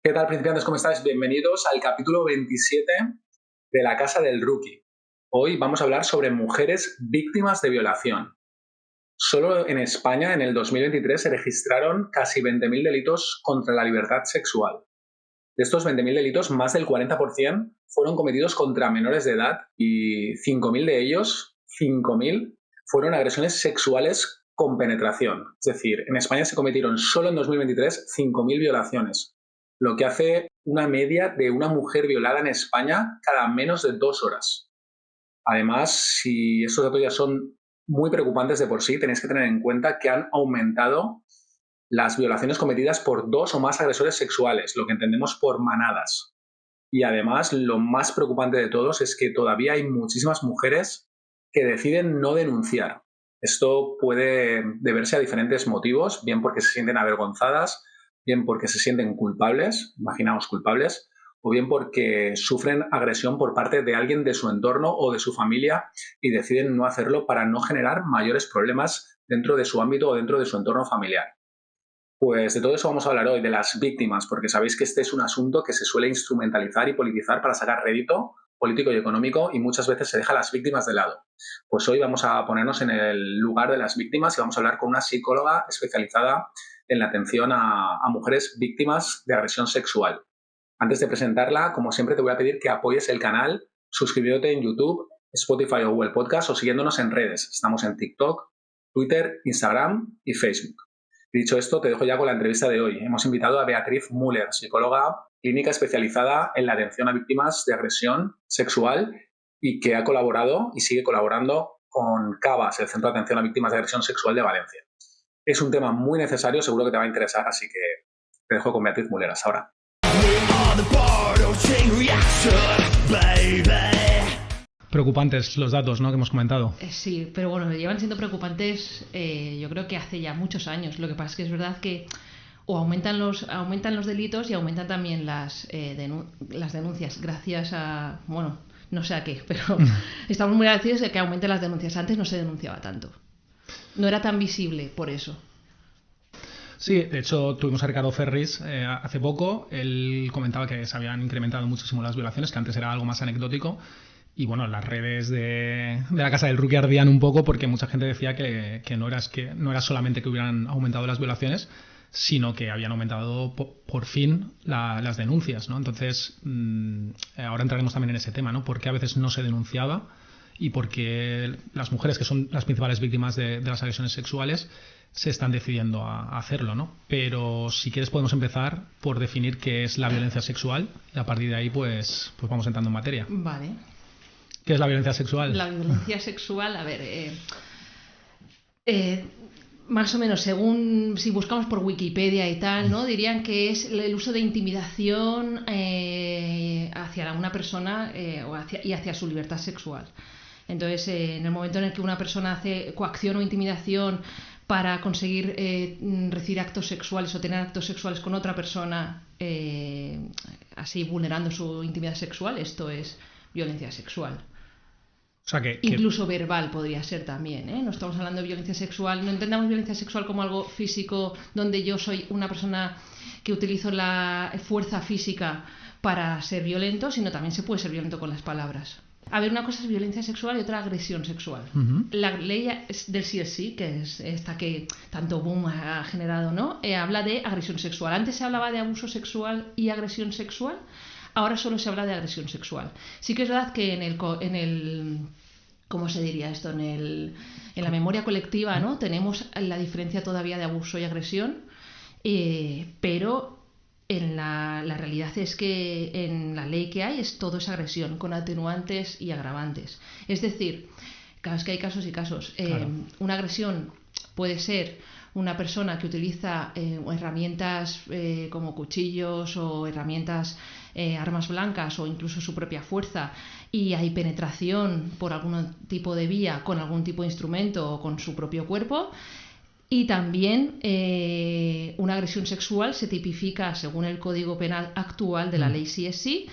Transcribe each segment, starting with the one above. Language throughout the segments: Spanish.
¿Qué tal, principiantes? ¿Cómo estáis? Bienvenidos al capítulo 27 de La Casa del Rookie. Hoy vamos a hablar sobre mujeres víctimas de violación. Solo en España, en el 2023, se registraron casi 20.000 delitos contra la libertad sexual. De estos 20.000 delitos, más del 40% fueron cometidos contra menores de edad y 5.000 de ellos, 5.000, fueron agresiones sexuales con penetración. Es decir, en España se cometieron solo en 2023 5.000 violaciones, lo que hace una media de una mujer violada en España cada menos de 2 horas. Además, si estos datos ya son muy preocupantes de por sí, tenéis que tener en cuenta que han aumentado las violaciones cometidas por 2 o más agresores sexuales, lo que entendemos por manadas. Y además, lo más preocupante de todos es que todavía hay muchísimas mujeres que deciden no denunciar. Esto puede deberse a diferentes motivos, bien porque se sienten avergonzadas, bien porque se sienten culpables, imaginaos culpables, o bien porque sufren agresión por parte de alguien de su entorno o de su familia y deciden no hacerlo para no generar mayores problemas dentro de su ámbito o dentro de su entorno familiar. Pues de todo eso vamos a hablar hoy, de las víctimas, porque sabéis que este es un asunto que se suele instrumentalizar y politizar para sacar rédito político y económico y muchas veces se deja a las víctimas de lado. Pues hoy vamos a ponernos en el lugar de las víctimas y vamos a hablar con una psicóloga especializada en la atención a mujeres víctimas de agresión sexual. Antes de presentarla, como siempre, te voy a pedir que apoyes el canal suscribiéndote en YouTube, Spotify o Google Podcast o siguiéndonos en redes. Estamos en TikTok, Twitter, Instagram y Facebook. Dicho esto, te dejo ya con la entrevista de hoy. Hemos invitado a Beatriz Müller, psicóloga clínica especializada en la atención a víctimas de agresión sexual y que ha colaborado y sigue colaborando con CAVAS, el Centro de Atención a Víctimas de Agresión Sexual de Valencia. Es un tema muy necesario, seguro que te va a interesar, así que te dejo con Beatriz Müller hasta ahora. Preocupantes los datos, ¿no?, que hemos comentado. Sí, pero bueno, llevan siendo preocupantes yo creo que hace ya muchos años. Lo que pasa es que es verdad que o aumentan los delitos y aumentan también las denuncias gracias a, bueno, no sé a qué, pero estamos muy agradecidos de que aumenten las denuncias. Antes no se denunciaba tanto. No era tan visible por eso. Sí, de hecho tuvimos a Ricardo Ferris hace poco. Él comentaba que se habían incrementado muchísimo las violaciones, que antes era algo más anecdótico. Y bueno, las redes de la Casa del Rookie ardían un poco porque mucha gente decía que no era solamente que hubieran aumentado las violaciones, sino que habían aumentado por fin las denuncias, ¿no? Entonces, ahora entraremos también en ese tema, ¿no? ¿Por qué a veces no se denunciaba? Y por qué las mujeres, que son las principales víctimas de las agresiones sexuales, se están decidiendo a hacerlo, ¿no? Pero si quieres podemos empezar por definir qué es la violencia sexual y a partir de ahí pues vamos entrando en materia. Vale. ¿Qué es la violencia sexual? La violencia sexual, a ver, más o menos, según si buscamos por Wikipedia y tal, ¿no? Dirían que es el uso de intimidación hacia una persona y hacia su libertad sexual. Entonces, en el momento en el que una persona hace coacción o intimidación para conseguir recibir actos sexuales o tener actos sexuales con otra persona, así vulnerando su intimidad sexual, esto es violencia sexual. O sea incluso verbal podría ser también, ¿eh? No estamos hablando de violencia sexual, no entendamos violencia sexual como algo físico donde yo soy una persona que utilizo la fuerza física para ser violento, sino también se puede ser violento con las palabras. A ver, una cosa es violencia sexual y otra agresión sexual. Uh-huh. La ley del sí es sí, que es esta que tanto boom ha generado, ¿no? Habla de agresión sexual. Antes se hablaba de abuso sexual y agresión sexual. Ahora solo se habla de agresión sexual. Sí que es verdad que en el ¿cómo se diría esto? En la memoria colectiva, ¿no? Tenemos la diferencia todavía de abuso y agresión, pero en la realidad es que en la ley que hay todo es agresión, con atenuantes y agravantes. Es decir, claro, es que hay casos y casos. Claro. Una agresión puede ser una persona que utiliza herramientas como cuchillos o herramientas, armas blancas o incluso su propia fuerza, y hay penetración por algún tipo de vía con algún tipo de instrumento o con su propio cuerpo. Y también una agresión sexual se tipifica según el Código Penal actual de la ley sí es sí.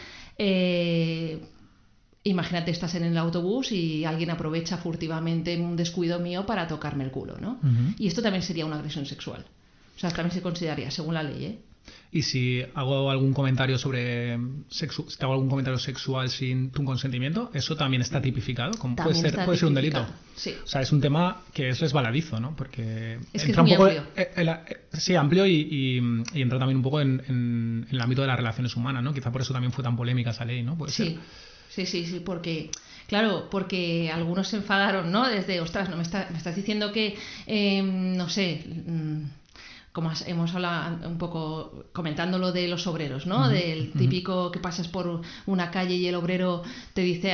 Imagínate, estás en el autobús y alguien aprovecha furtivamente un descuido mío para tocarme el culo, ¿no? Uh-huh. Y esto también sería una agresión sexual. O sea, también se consideraría, según la ley, ¿eh? Y si hago algún comentario si te hago algún comentario sexual sin tu consentimiento, eso también está tipificado. Puede ser un delito. Sí. O sea, es un tema que es resbaladizo, ¿no? Porque es un poco amplio. Sí, amplio y entra también un poco en el ámbito de las relaciones humanas, ¿no? Quizá por eso también fue tan polémica esa ley, ¿no? ¿Puede ser? Sí, porque algunos se enfadaron, ¿no? Desde, ostras, no me estás diciendo que, no sé, como hemos hablado un poco comentando lo de los obreros, ¿no? Del típico que pasas por una calle y el obrero te dice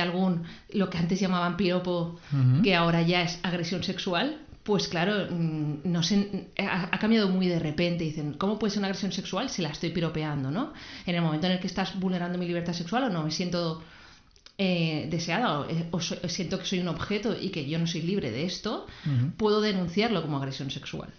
lo que antes llamaban piropo, que ahora ya es agresión sexual. Pues claro, no sé, ha cambiado muy de repente. Dicen, ¿cómo puede ser una agresión sexual si la estoy piropeando, ¿no? En el momento en el que estás vulnerando mi libertad sexual o no me siento deseada o siento que soy un objeto y que yo no soy libre de esto, puedo denunciarlo como agresión sexual.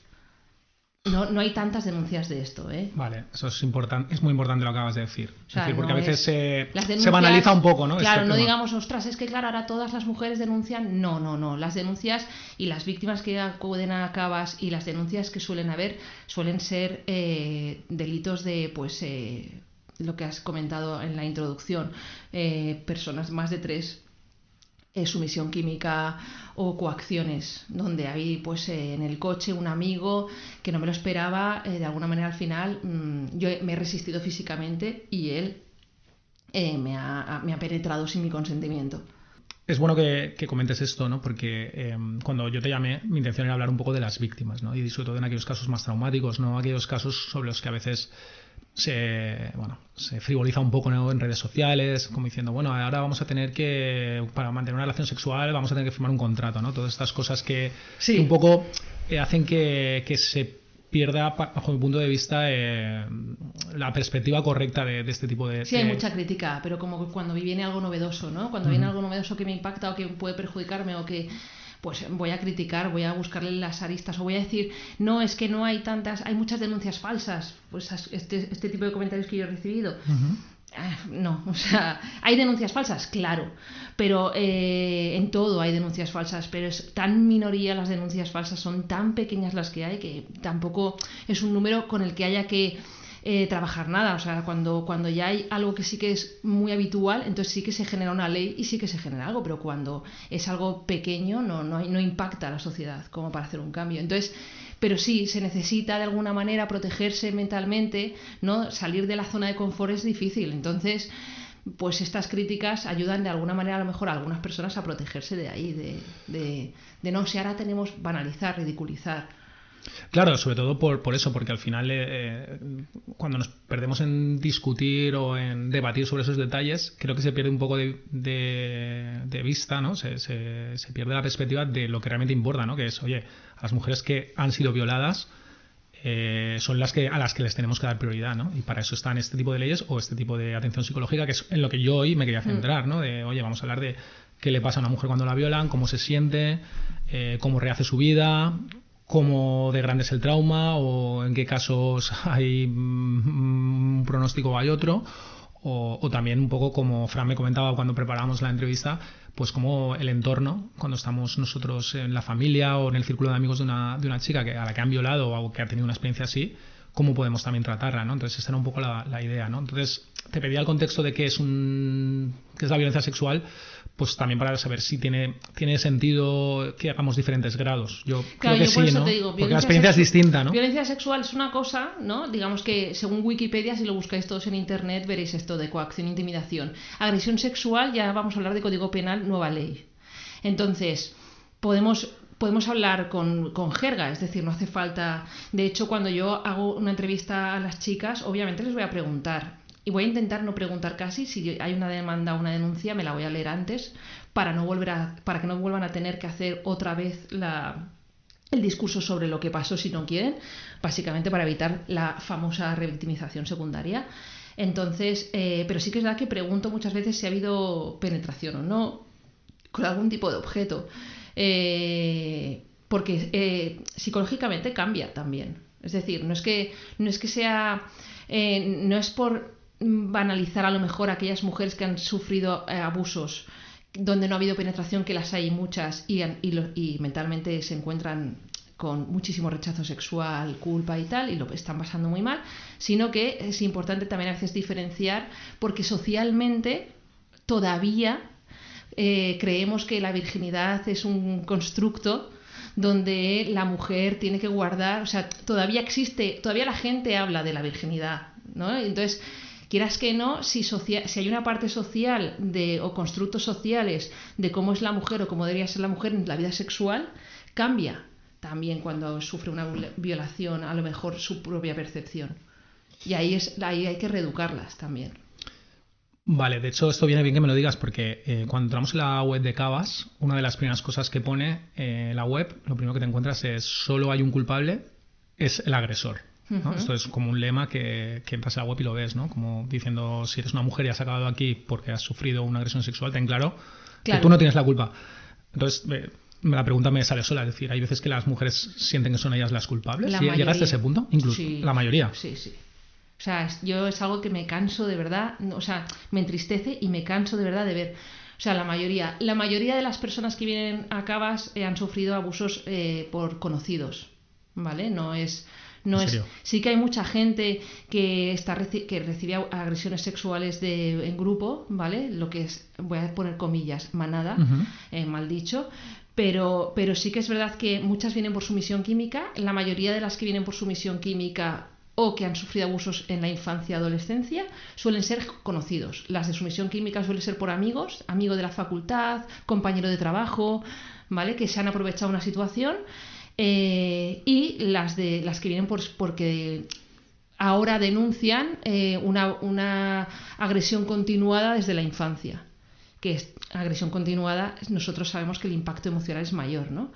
No hay tantas denuncias de esto, ¿eh? Vale, eso es importante, es muy importante lo que acabas de decir. O sea, porque a veces se banaliza un poco, ¿no? Claro, no digamos, ostras, es que claro, ahora todas las mujeres denuncian. No. Las denuncias y las víctimas que acuden a Cabas y las denuncias que suelen haber suelen ser delitos de, pues, lo que has comentado en la introducción, personas más de 3. Sumisión química o coacciones, donde hay pues en el coche un amigo que no me lo esperaba, de alguna manera al final yo me he resistido físicamente y él me ha penetrado sin mi consentimiento. Es bueno que comentes esto, ¿no? Porque cuando yo te llamé, mi intención era hablar un poco de las víctimas, ¿no? Y sobre todo en aquellos casos más traumáticos, ¿no? Aquellos casos sobre los que a veces se frivoliza un poco, ¿no? En redes sociales, como diciendo, bueno, ahora vamos a tener que, para mantener una relación sexual, vamos a tener que firmar un contrato, ¿no? Todas estas cosas que un poco hacen que se pierda, bajo mi punto de vista, la perspectiva correcta de este tipo de... Sí, hay mucha crítica, pero como cuando viene algo novedoso, ¿no? Cuando viene algo novedoso que me impacta o que puede perjudicarme o que... pues voy a criticar, voy a buscarle las aristas o voy a decir, no, es que no hay tantas, hay muchas denuncias falsas, pues este tipo de comentarios que yo he recibido. No, o sea, hay denuncias falsas, claro, pero en todo hay denuncias falsas, pero es tan minoría las denuncias falsas, son tan pequeñas las que hay que tampoco es un número con el que haya que trabajar nada. O sea, cuando ya hay algo que sí que es muy habitual, entonces sí que se genera una ley y sí que se genera algo, pero cuando es algo pequeño no impacta a la sociedad como para hacer un cambio. Entonces, pero sí, se necesita de alguna manera protegerse mentalmente, ¿no? Salir de la zona de confort es difícil, entonces pues estas críticas ayudan de alguna manera a lo mejor a algunas personas a protegerse de ahí, de no, si ahora tenemos banalizar, ridiculizar. Claro, sobre todo por eso, porque al final cuando nos perdemos en discutir o en debatir sobre esos detalles, creo que se pierde un poco de vista, ¿no? Se pierde la perspectiva de lo que realmente importa, ¿no? Que es, oye, a las mujeres que han sido violadas son a las que les tenemos que dar prioridad, ¿no? Y para eso están este tipo de leyes o este tipo de atención psicológica, que es en lo que yo hoy me quería centrar, ¿no? De, oye, vamos a hablar de qué le pasa a una mujer cuando la violan, cómo se siente, cómo rehace su vida, cómo de grande es el trauma o en qué casos hay un pronóstico o hay otro, o también un poco como Fran me comentaba cuando preparábamos la entrevista, pues como el entorno, cuando estamos nosotros en la familia o en el círculo de amigos de una chica a la que han violado o que ha tenido una experiencia así, cómo podemos también tratarla, ¿no? Entonces esta era un poco la idea, ¿no? Entonces te pedía el contexto de qué es la violencia sexual, pues también para saber si tiene sentido que hagamos diferentes grados. Yo creo que sí, ¿no? Porque la experiencia es distinta, ¿no? Violencia sexual es una cosa, ¿no? Digamos que según Wikipedia, si lo buscáis todos en internet, veréis esto de coacción e intimidación. Agresión sexual, ya vamos a hablar de Código Penal, nueva ley. Entonces, podemos hablar con jerga, es decir, no hace falta... De hecho, cuando yo hago una entrevista a las chicas, obviamente les voy a preguntar. Y voy a intentar no preguntar casi, si hay una demanda o una denuncia, me la voy a leer antes, para que no vuelvan a tener que hacer otra vez el discurso sobre lo que pasó si no quieren, básicamente para evitar la famosa revictimización secundaria. Entonces, pero sí que es verdad que pregunto muchas veces si ha habido penetración o no, con algún tipo de objeto, porque psicológicamente cambia también. Es decir, no es que sea... no es por banalizar a lo mejor a aquellas mujeres que han sufrido abusos donde no ha habido penetración, que las hay muchas y mentalmente se encuentran con muchísimo rechazo sexual, culpa y tal, y lo están pasando muy mal, sino que es importante también a veces diferenciar, porque socialmente todavía creemos que la virginidad es un constructo donde la mujer tiene que guardar, o sea, todavía la gente habla de la virginidad, ¿no? Entonces, quieras que no, si hay una parte social o constructos sociales de cómo es la mujer o cómo debería ser la mujer en la vida sexual, cambia también cuando sufre una violación, a lo mejor su propia percepción. Y ahí hay que reeducarlas también. Vale, de hecho esto viene bien que me lo digas porque cuando entramos en la web de Cabas, una de las primeras cosas que pone la web, lo primero que te encuentras es solo hay un culpable, es el agresor, ¿no? Uh-huh. Esto es como un lema que entras a la web y lo ves, ¿no? Como diciendo, si eres una mujer y has acabado aquí porque has sufrido una agresión sexual, ten claro que tú no tienes la culpa. Entonces, la pregunta me sale sola, es decir, hay veces que las mujeres sienten que son ellas las culpables. ¿Sí? ¿Llegaste a ese punto? Incluso sí, la mayoría. Sí. O sea, yo es algo que me canso de verdad, o sea, me entristece y me canso de verdad de ver. O sea, la mayoría de las personas que vienen a Cabas han sufrido abusos por conocidos, ¿vale? No es. Sí que hay mucha gente que recibe agresiones sexuales en grupo, ¿vale? Lo que es, voy a poner comillas, manada, uh-huh. Mal dicho. Pero sí que es verdad que muchas vienen por sumisión química. La mayoría de las que vienen por sumisión química o que han sufrido abusos en la infancia y adolescencia suelen ser conocidos. Las de sumisión química suelen ser por amigos, amigo de la facultad, compañero de trabajo, ¿vale? Que se han aprovechado una situación, y las que vienen porque ahora denuncian una agresión continuada desde la infancia, que es agresión continuada, nosotros sabemos que el impacto emocional es mayor, ¿no?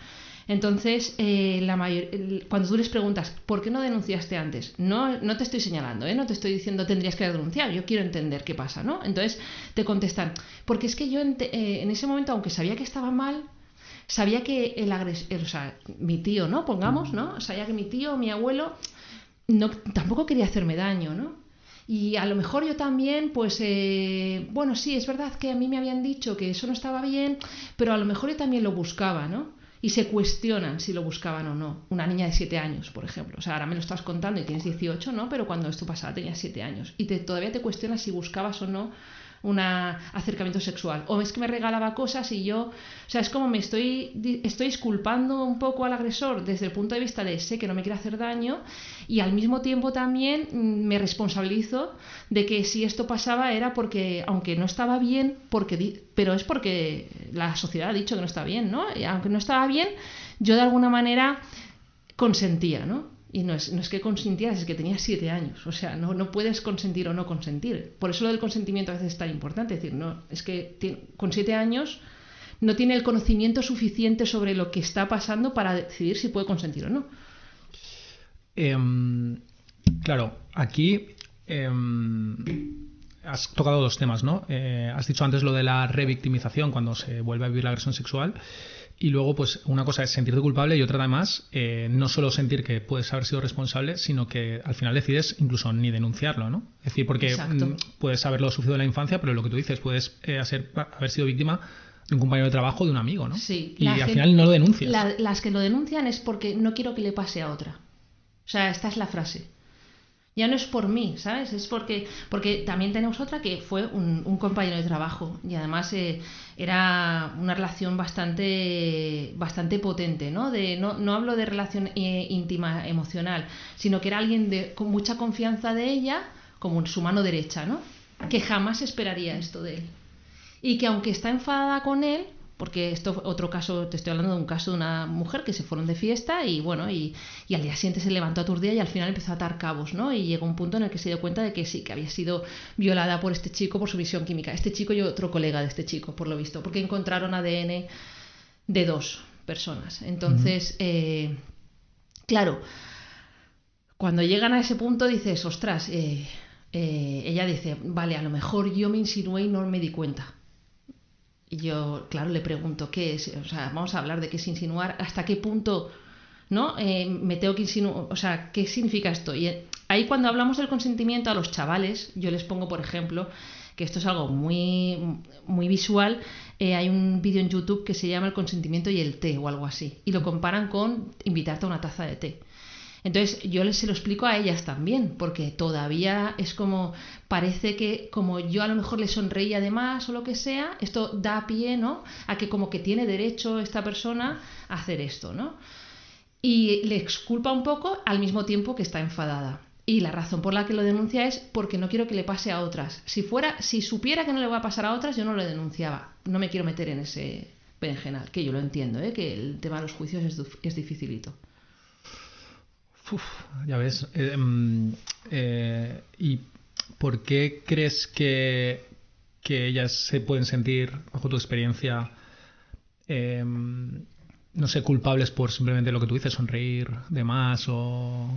Entonces, cuando tú les preguntas ¿por qué no denunciaste antes? No te estoy señalando, no te estoy diciendo tendrías que haber denunciado, yo quiero entender qué pasa, ¿no? Entonces te contestan, porque es que yo en ese momento, aunque sabía que estaba mal, sabía que el agresor, o sea, mi tío, ¿no? Pongamos, ¿no? Sabía que mi tío, mi abuelo, tampoco quería hacerme daño, ¿no? Y a lo mejor yo también, pues, bueno, sí, es verdad que a mí me habían dicho que eso no estaba bien, pero a lo mejor yo también lo buscaba, ¿no? Y se cuestionan si lo buscaban o no. Una niña de 7 años, por ejemplo. O sea, ahora me lo estás contando y tienes 18, ¿no? Pero cuando esto pasaba tenías 7 años. Y todavía te cuestionas si buscabas o no un acercamiento sexual. O es que me regalaba cosas y yo... O sea, es como me estoy disculpando un poco al agresor desde el punto de vista de sé que no me quiere hacer daño, y al mismo tiempo también me responsabilizo de que si esto pasaba era porque, aunque no estaba bien, pero es porque la sociedad ha dicho que no está bien, ¿no? Y aunque no estaba bien, yo de alguna manera consentía, ¿no? Y no es que consintieras, es que tenías 7 años. O sea, no puedes consentir o no consentir. Por eso lo del consentimiento a veces es tan importante. Es decir, no, es que con 7 años no tiene el conocimiento suficiente sobre lo que está pasando para decidir si puede consentir o no. Claro, aquí has tocado 2 temas, ¿no? Has dicho antes lo de la revictimización cuando se vuelve a vivir la agresión sexual. Y luego, pues, una cosa es sentirte culpable y otra, además, no solo sentir que puedes haber sido responsable, sino que al final decides incluso ni denunciarlo, ¿no? Es decir, porque puedes haberlo sufrido en la infancia, pero lo que tú dices, puedes haber sido víctima de un compañero de trabajo, de un amigo, ¿no? Sí. Y al final no lo denuncias. Las que lo denuncian es porque no quiero que le pase a otra. O sea, esta es la frase. Ya no es por mí, ¿sabes? Es porque también tenemos otra que fue un compañero de trabajo, y además era una relación bastante potente, ¿no? No hablo de relación íntima emocional, sino que era alguien con mucha confianza de ella, como su mano derecha, ¿no? Que jamás esperaría esto de él. Y que aunque está enfadada con él, porque esto otro caso, te estoy hablando de un caso de una mujer que se fueron de fiesta y bueno, y al día siguiente se levantó aturdida y al final empezó a atar cabos, ¿no? Y llegó un punto en el que se dio cuenta de que sí, que había sido violada por este chico por sumisión química. Este chico y otro colega de este chico, por lo visto, porque encontraron ADN de 2 personas. Entonces, claro, cuando llegan a ese punto dices, ostras, ella dice, vale, a lo mejor yo me insinué y no me di cuenta. Y yo, claro, le pregunto, ¿qué es? O sea, vamos a hablar de qué es insinuar, hasta qué punto, ¿no? Me tengo que insinuar, o sea, ¿qué significa esto? Y ahí cuando hablamos del consentimiento a los chavales, yo les pongo, por ejemplo, que esto es algo muy, muy visual. Hay un vídeo en YouTube que se llama El consentimiento y el té o algo así, y lo comparan con invitarte a una taza de té. Entonces yo se lo explico a ellas también, porque todavía es como, parece que como yo a lo mejor le sonreía de más o lo que sea, esto da pie, ¿no?, a que como que tiene derecho esta persona a hacer esto, ¿no? Y le exculpa un poco al mismo tiempo que está enfadada. Y la razón por la que lo denuncia es porque no quiero que le pase a otras. Si supiera que no le va a pasar a otras, yo no lo denunciaba. No me quiero meter en ese berenjenal, que yo lo entiendo, que el tema de los juicios es dificilito. Uf, ya ves. ¿Y por qué crees que ellas se pueden sentir, bajo tu experiencia, no sé, culpables por simplemente lo que tú dices, sonreír de más o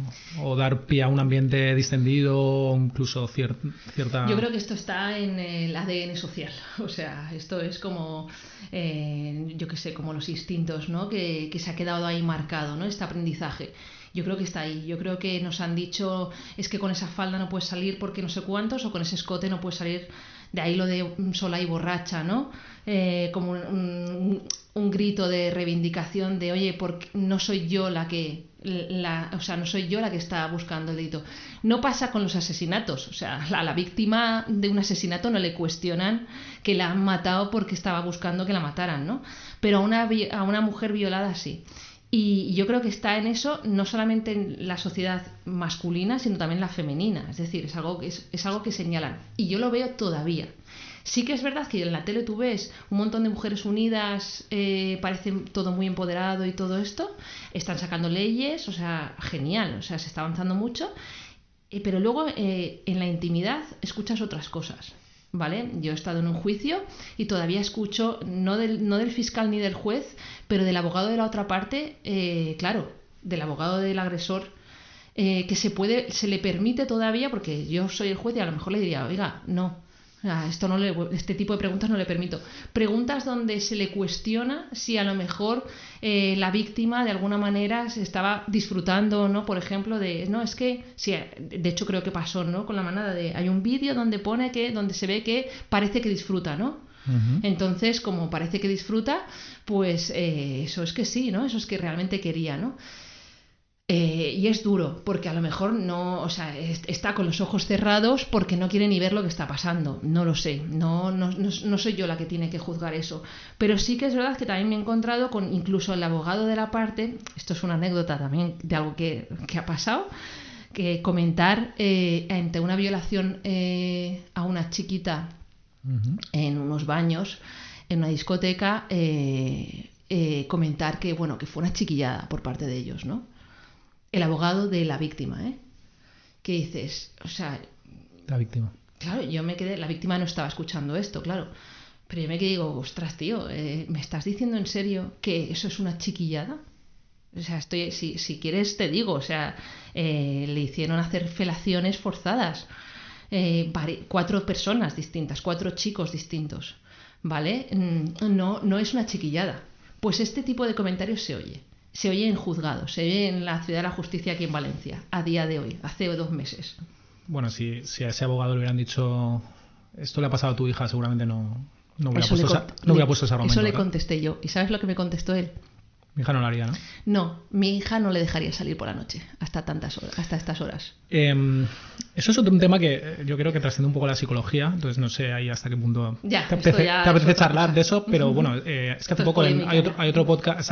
dar pie a un ambiente distendido o incluso cierta... Yo creo que esto está en el ADN social, o sea, esto es como, yo qué sé, como los instintos, ¿no?, que se ha quedado ahí marcado, ¿no?, este aprendizaje. Yo creo que está ahí. Yo creo que nos han dicho es que con esa falda no puedes salir porque no sé cuántos, o con ese escote no puedes salir. De ahí lo de sola y borracha, ¿no? Como un grito de reivindicación de, oye, porque no soy yo no soy yo la que está buscando el delito. No pasa con los asesinatos. O sea, a la víctima de un asesinato no le cuestionan que la han matado porque estaba buscando que la mataran, ¿no? Pero a una mujer violada sí. Y yo creo que está en eso, no solamente en la sociedad masculina, sino también en la femenina. Es decir, es algo que señalan. Y yo lo veo todavía. Sí que es verdad que en la tele tú ves un montón de mujeres unidas, parece todo muy empoderado y todo esto. Están sacando leyes, o sea, genial, o sea, se está avanzando mucho. Pero luego en la intimidad escuchas otras cosas. ¿Vale? Yo he estado en un juicio y todavía escucho, no del fiscal ni del juez, pero del abogado de la otra parte, claro, del abogado del agresor, que se le permite todavía, porque yo soy el juez y a lo mejor le diría, oiga, no, este tipo de preguntas no le permito. Preguntas donde se le cuestiona si a lo mejor la víctima de alguna manera se estaba disfrutando, ¿no? Por ejemplo, es que, sí, de hecho creo que pasó, ¿no?, con la manada hay un vídeo donde donde se ve que parece que disfruta, ¿no? Uh-huh. Entonces, como parece que disfruta, pues eso es que sí, ¿no? Eso es que realmente quería, ¿no? Y es duro, porque a lo mejor no, o sea, está con los ojos cerrados porque no quiere ni ver lo que está pasando. No lo sé, no soy yo la que tiene que juzgar eso. Pero sí que es verdad que también me he encontrado con incluso el abogado de la parte, esto es una anécdota también de algo que ha pasado, que comentar ante una violación a una chiquita uh-huh. en unos baños, en una discoteca, comentar que fue una chiquillada por parte de ellos, ¿no? El abogado de la víctima, ¿Qué dices? O sea... La víctima. Claro, yo me quedé... La víctima no estaba escuchando esto, claro. Pero yo me quedé y digo, ostras, tío, ¿me estás diciendo en serio que eso es una chiquillada? O sea, si quieres te digo, o sea, le hicieron hacer felaciones forzadas. 4 personas distintas, 4 chicos distintos, ¿vale? No es una chiquillada. Pues este tipo de comentarios se oye. Se oye en juzgados, se oye en la Ciudad de la Justicia aquí en Valencia, a día de hoy, hace 2 meses. Bueno, si a ese abogado le hubieran dicho esto le ha pasado a tu hija, seguramente no hubiera puesto ese argumento. Eso le contesté yo. ¿Y sabes lo que me contestó él? Mi hija no lo haría, ¿no? No, mi hija no le dejaría salir por la noche hasta estas horas. Eso es un tema que yo creo que trasciende un poco la psicología, entonces no sé ahí hasta qué punto te apetece charlar de eso, pero bueno, es que hace poco hay otro podcast,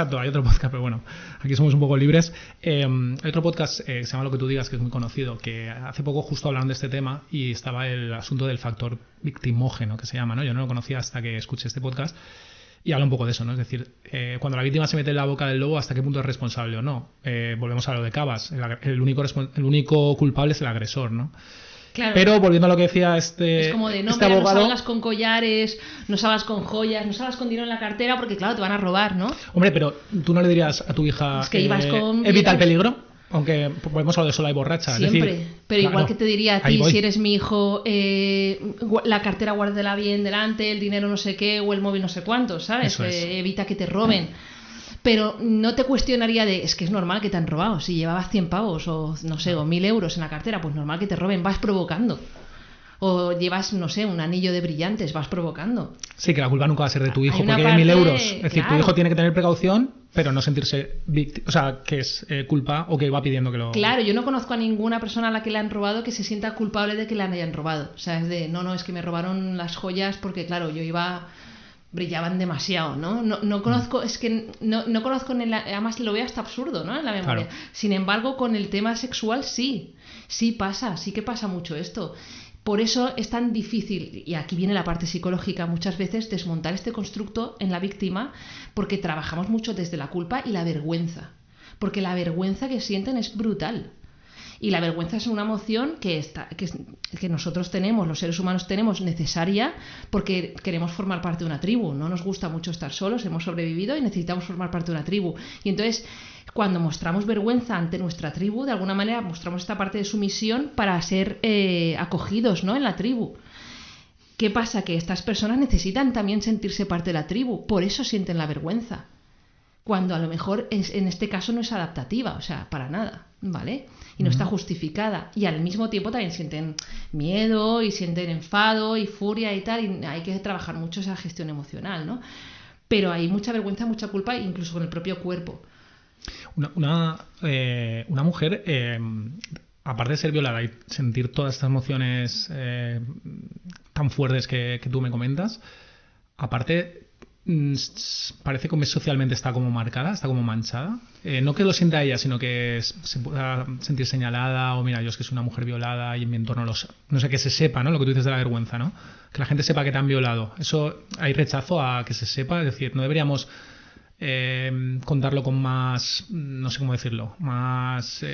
pero bueno, aquí somos un poco libres. Hay otro podcast que se llama Lo que tú digas, que es muy conocido, que hace poco justo hablaron de este tema y estaba el asunto del factor victimógeno, que se llama, ¿no? Yo no lo conocía hasta que escuché este podcast. Y habla un poco de eso, ¿no? Es decir, cuando la víctima se mete en la boca del lobo, ¿hasta qué punto es responsable o no? Volvemos a lo de Cabas. El único culpable es el agresor, ¿no? Claro. Pero volviendo a lo que decía es como de, abogado... no salgas con collares, no salgas con joyas, no salgas con dinero en la cartera porque, claro, te van a robar, ¿no? Hombre, pero tú no le dirías a tu hija... Es que ibas con... Evita el peligro. Aunque volvemos a lo de sola y borracha. Siempre, es decir, pero claro, igual que te diría a ti, si eres mi hijo, la cartera guárdala bien delante, el dinero no sé qué, o el móvil no sé cuánto, ¿sabes? Evita que te roben. Pero no te cuestionaría es que es normal que te han robado. Si llevabas 100 pavos o no sé, o 1.000 euros en la cartera, pues normal que te roben, vas provocando. O llevas, no sé, un anillo de brillantes, vas provocando. Sí, que la culpa nunca va a ser de tu hijo, Hay una porque hay 1.000 parte, euros. Es decir, claro. tu hijo tiene que tener precaución, pero no sentirse víctima, o sea, que es culpa o que va pidiendo que lo... Claro, yo no conozco a ninguna persona a la que le han robado que se sienta culpable de que le hayan robado. O sea, es de, no, es que me robaron las joyas porque, claro, brillaban demasiado, ¿no? No conozco, es que no conozco, además lo veo hasta absurdo, ¿no? En la memoria. Claro. Sin embargo, con el tema sexual sí pasa, sí que pasa mucho esto. Por eso es tan difícil, y aquí viene la parte psicológica, muchas veces desmontar este constructo en la víctima, porque trabajamos mucho desde la culpa y la vergüenza. Porque la vergüenza que sienten es brutal. Y la vergüenza es una emoción que nosotros tenemos, los seres humanos tenemos, necesaria, porque queremos formar parte de una tribu. No nos gusta mucho estar solos, hemos sobrevivido y necesitamos formar parte de una tribu. Y entonces, cuando mostramos vergüenza ante nuestra tribu, de alguna manera mostramos esta parte de sumisión para ser acogidos, ¿no?, en la tribu. ¿Qué pasa? Que estas personas necesitan también sentirse parte de la tribu, por eso sienten la vergüenza. Cuando a lo mejor en este caso no es adaptativa, o sea, para nada, ¿vale? Y no está justificada. Y al mismo tiempo también sienten miedo y sienten enfado y furia y tal, y hay que trabajar mucho esa gestión emocional, ¿no? Pero hay mucha vergüenza, mucha culpa, incluso con el propio cuerpo. Una mujer, aparte de ser violada y sentir todas estas emociones tan fuertes que tú me comentas, aparte parece que socialmente está como marcada, está como manchada. No que lo sienta ella, sino que se pueda sentir señalada, o mira, yo es que soy una mujer violada y en mi entorno no sé, que se sepa, ¿no? Lo que tú dices de la vergüenza, ¿no? Que la gente sepa que te han violado. Eso, hay rechazo a que se sepa, es decir, no deberíamos contarlo con más, no sé cómo decirlo, más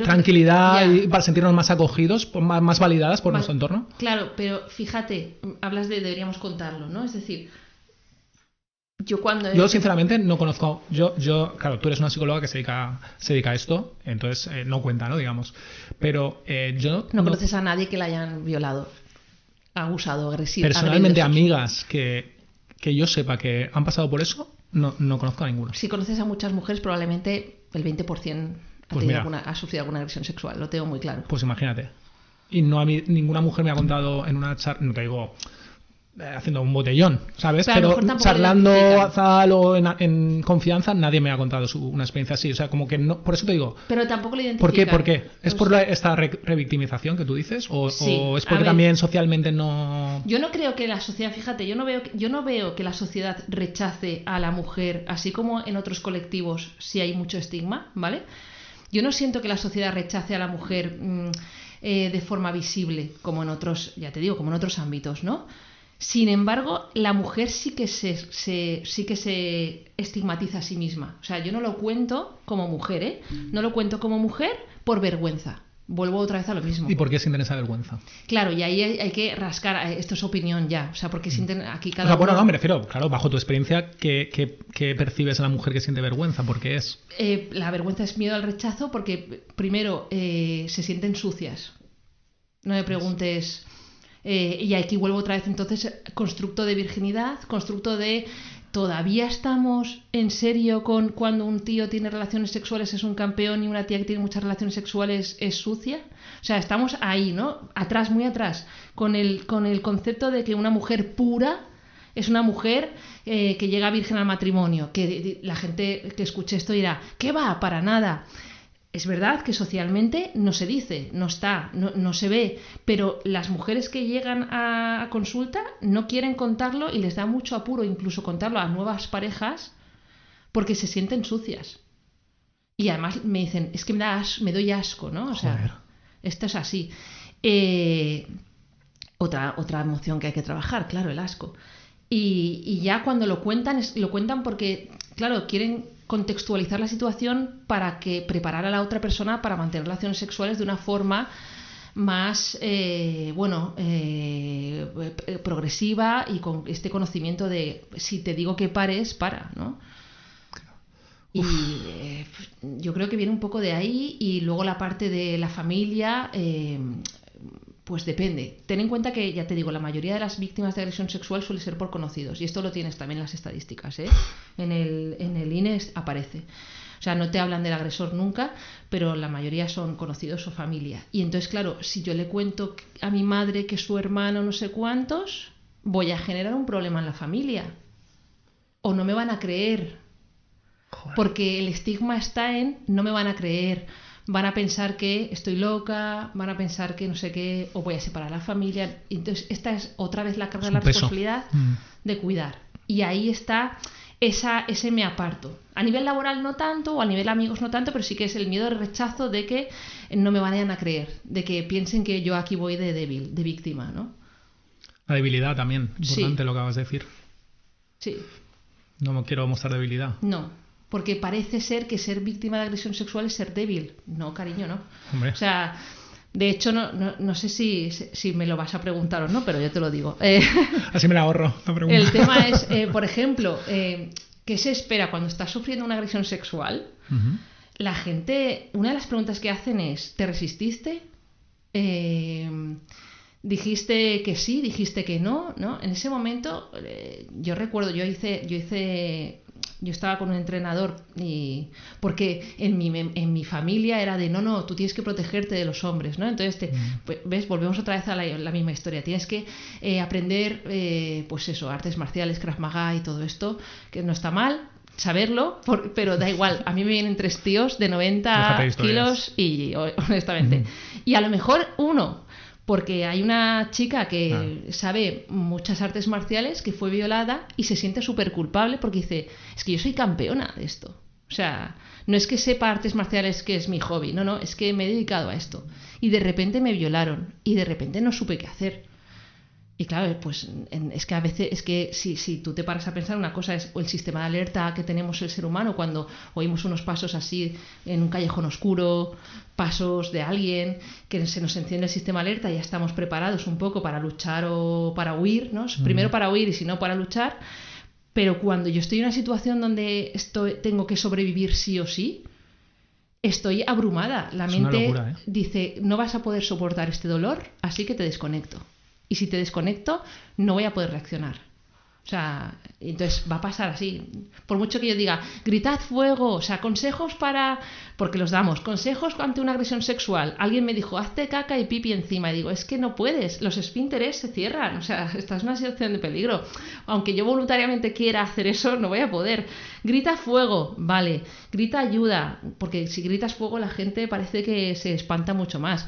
tranquilidad y para sentirnos más acogidos, más validadas por nuestro entorno. Claro, pero fíjate, hablas de deberíamos contarlo, ¿no? Es decir, yo sinceramente no conozco, claro, tú eres una psicóloga que se dedica a esto, entonces no cuenta, ¿no? Digamos, pero yo no conoces a nadie que la hayan violado, abusado, agresivo. Personalmente, amigas que yo sepa que han pasado por eso, no conozco a ninguno. Si conoces a muchas mujeres, probablemente el 20% ha sufrido alguna agresión sexual, lo tengo muy claro. Pues imagínate. Y ninguna mujer me ha contado en una charla, no te digo haciendo un botellón, ¿sabes? Pero charlando azal o en confianza, nadie me ha contado una experiencia así. O sea, como que no, por eso te digo. Pero tampoco lo identifican. ¿Por qué? ¿Es por esta revictimización que tú dices? ¿O es porque también socialmente no...? Yo no creo que la sociedad, fíjate, yo no veo que la sociedad rechace a la mujer, así como en otros colectivos sí hay mucho estigma, ¿vale? Yo no siento que la sociedad rechace a la mujer de forma visible, como en otros, ya te digo, como en otros ámbitos, ¿no? Sin embargo, la mujer sí que se estigmatiza a sí misma. O sea, yo no lo cuento como mujer, ¿eh? No lo cuento como mujer por vergüenza. Vuelvo otra vez a lo mismo. ¿Y por qué sienten esa vergüenza? Claro, y ahí hay que rascar. Esto es opinión ya. O sea, porque sienten aquí cada uno... Bueno, no, me refiero, claro, bajo tu experiencia, ¿qué percibes a la mujer que siente vergüenza? ¿Por qué es? La vergüenza es miedo al rechazo porque, primero, se sienten sucias. No me preguntes... y aquí vuelvo otra vez, entonces, constructo de virginidad, constructo de todavía estamos en serio con cuando un tío tiene relaciones sexuales es un campeón y una tía que tiene muchas relaciones sexuales es sucia. O sea, estamos ahí, ¿no? Atrás, muy atrás, con el concepto de que una mujer pura es una mujer que llega virgen al matrimonio, que la gente que escuche esto dirá, ¿qué va? Para nada. Es verdad que socialmente no se dice, no está, no se ve, pero las mujeres que llegan a consulta no quieren contarlo y les da mucho apuro incluso contarlo a nuevas parejas porque se sienten sucias. Y además me dicen, es que me doy asco, ¿no? O sea, joder. Esto es así. Otra emoción que hay que trabajar, claro, el asco. Y ya cuando lo cuentan porque, claro, quieren contextualizar la situación para que preparar a la otra persona para mantener relaciones sexuales de una forma más progresiva y con este conocimiento de si te digo que pares, para, ¿no? Y yo creo que viene un poco de ahí y luego la parte de la familia pues depende. Ten en cuenta que, ya te digo, la mayoría de las víctimas de agresión sexual suele ser por conocidos. Y esto lo tienes también en las estadísticas, ¿eh? En el INE aparece. O sea, no te hablan del agresor nunca, pero la mayoría son conocidos o familia. Y entonces, claro, si yo le cuento a mi madre que su hermano no sé cuántos, voy a generar un problema en la familia. O no me van a creer. Joder. Porque el estigma está en no me van a creer. Van a pensar que estoy loca, van a pensar que no sé qué, o voy a separar a la familia. Entonces, esta es otra vez la carga de la responsabilidad de cuidar. Y ahí está ese me aparto. A nivel laboral no tanto, o a nivel amigos no tanto, pero sí que es el miedo del rechazo de que no me vayan a creer, de que piensen que yo aquí voy de débil, de víctima, ¿no? La debilidad también, importante Sí. lo que acabas de decir. Sí. No me quiero mostrar debilidad. No, porque parece ser que ser víctima de agresión sexual es ser débil. No, cariño, no. Hombre. O sea, de hecho, no sé si me lo vas a preguntar o no, pero yo te lo digo. Así me la ahorro la pregunta. El tema es, por ejemplo, ¿qué se espera cuando estás sufriendo una agresión sexual? Uh-huh. La gente, una de las preguntas que hacen es, ¿te resististe? Dijiste que sí, dijiste que no, ¿no? En ese momento, yo recuerdo, yo estaba con un entrenador y porque en mi familia era de no, tú tienes que protegerte de los hombres, ¿no? Entonces, pues, ¿ves? Volvemos otra vez a la misma historia. Tienes que aprender, pues eso, artes marciales, Krav Maga y todo esto, que no está mal saberlo, pero da igual. A mí me vienen 3 tíos de 90 kilos y honestamente. Y a lo mejor uno... Porque hay una chica que sabe muchas artes marciales que fue violada y se siente súper culpable porque dice, es que yo soy campeona de esto. O sea, no es que sepa artes marciales que es mi hobby, no, es que me he dedicado a esto. Y de repente me violaron y de repente no supe qué hacer. Y claro, pues es que a veces, es que si tú te paras a pensar, una cosa es el sistema de alerta que tenemos el ser humano cuando oímos unos pasos así en un callejón oscuro, pasos de alguien, que se nos enciende el sistema de alerta y ya estamos preparados un poco para luchar o para huir, ¿no? Primero para huir y si no para luchar, pero cuando yo estoy en una situación donde tengo que sobrevivir sí o sí, estoy abrumada. La mente dice, no vas a poder soportar este dolor, así que te desconecto. Y si te desconecto, no voy a poder reaccionar. O sea, entonces va a pasar así. Por mucho que yo diga, gritad fuego, o sea, consejos para... Porque los damos, consejos ante una agresión sexual. Alguien me dijo, hazte caca y pipi encima. Y digo, es que no puedes, los esfínteres se cierran. O sea, estás en una situación de peligro. Aunque yo voluntariamente quiera hacer eso, no voy a poder. Grita fuego, vale. Grita ayuda, porque si gritas fuego la gente parece que se espanta mucho más.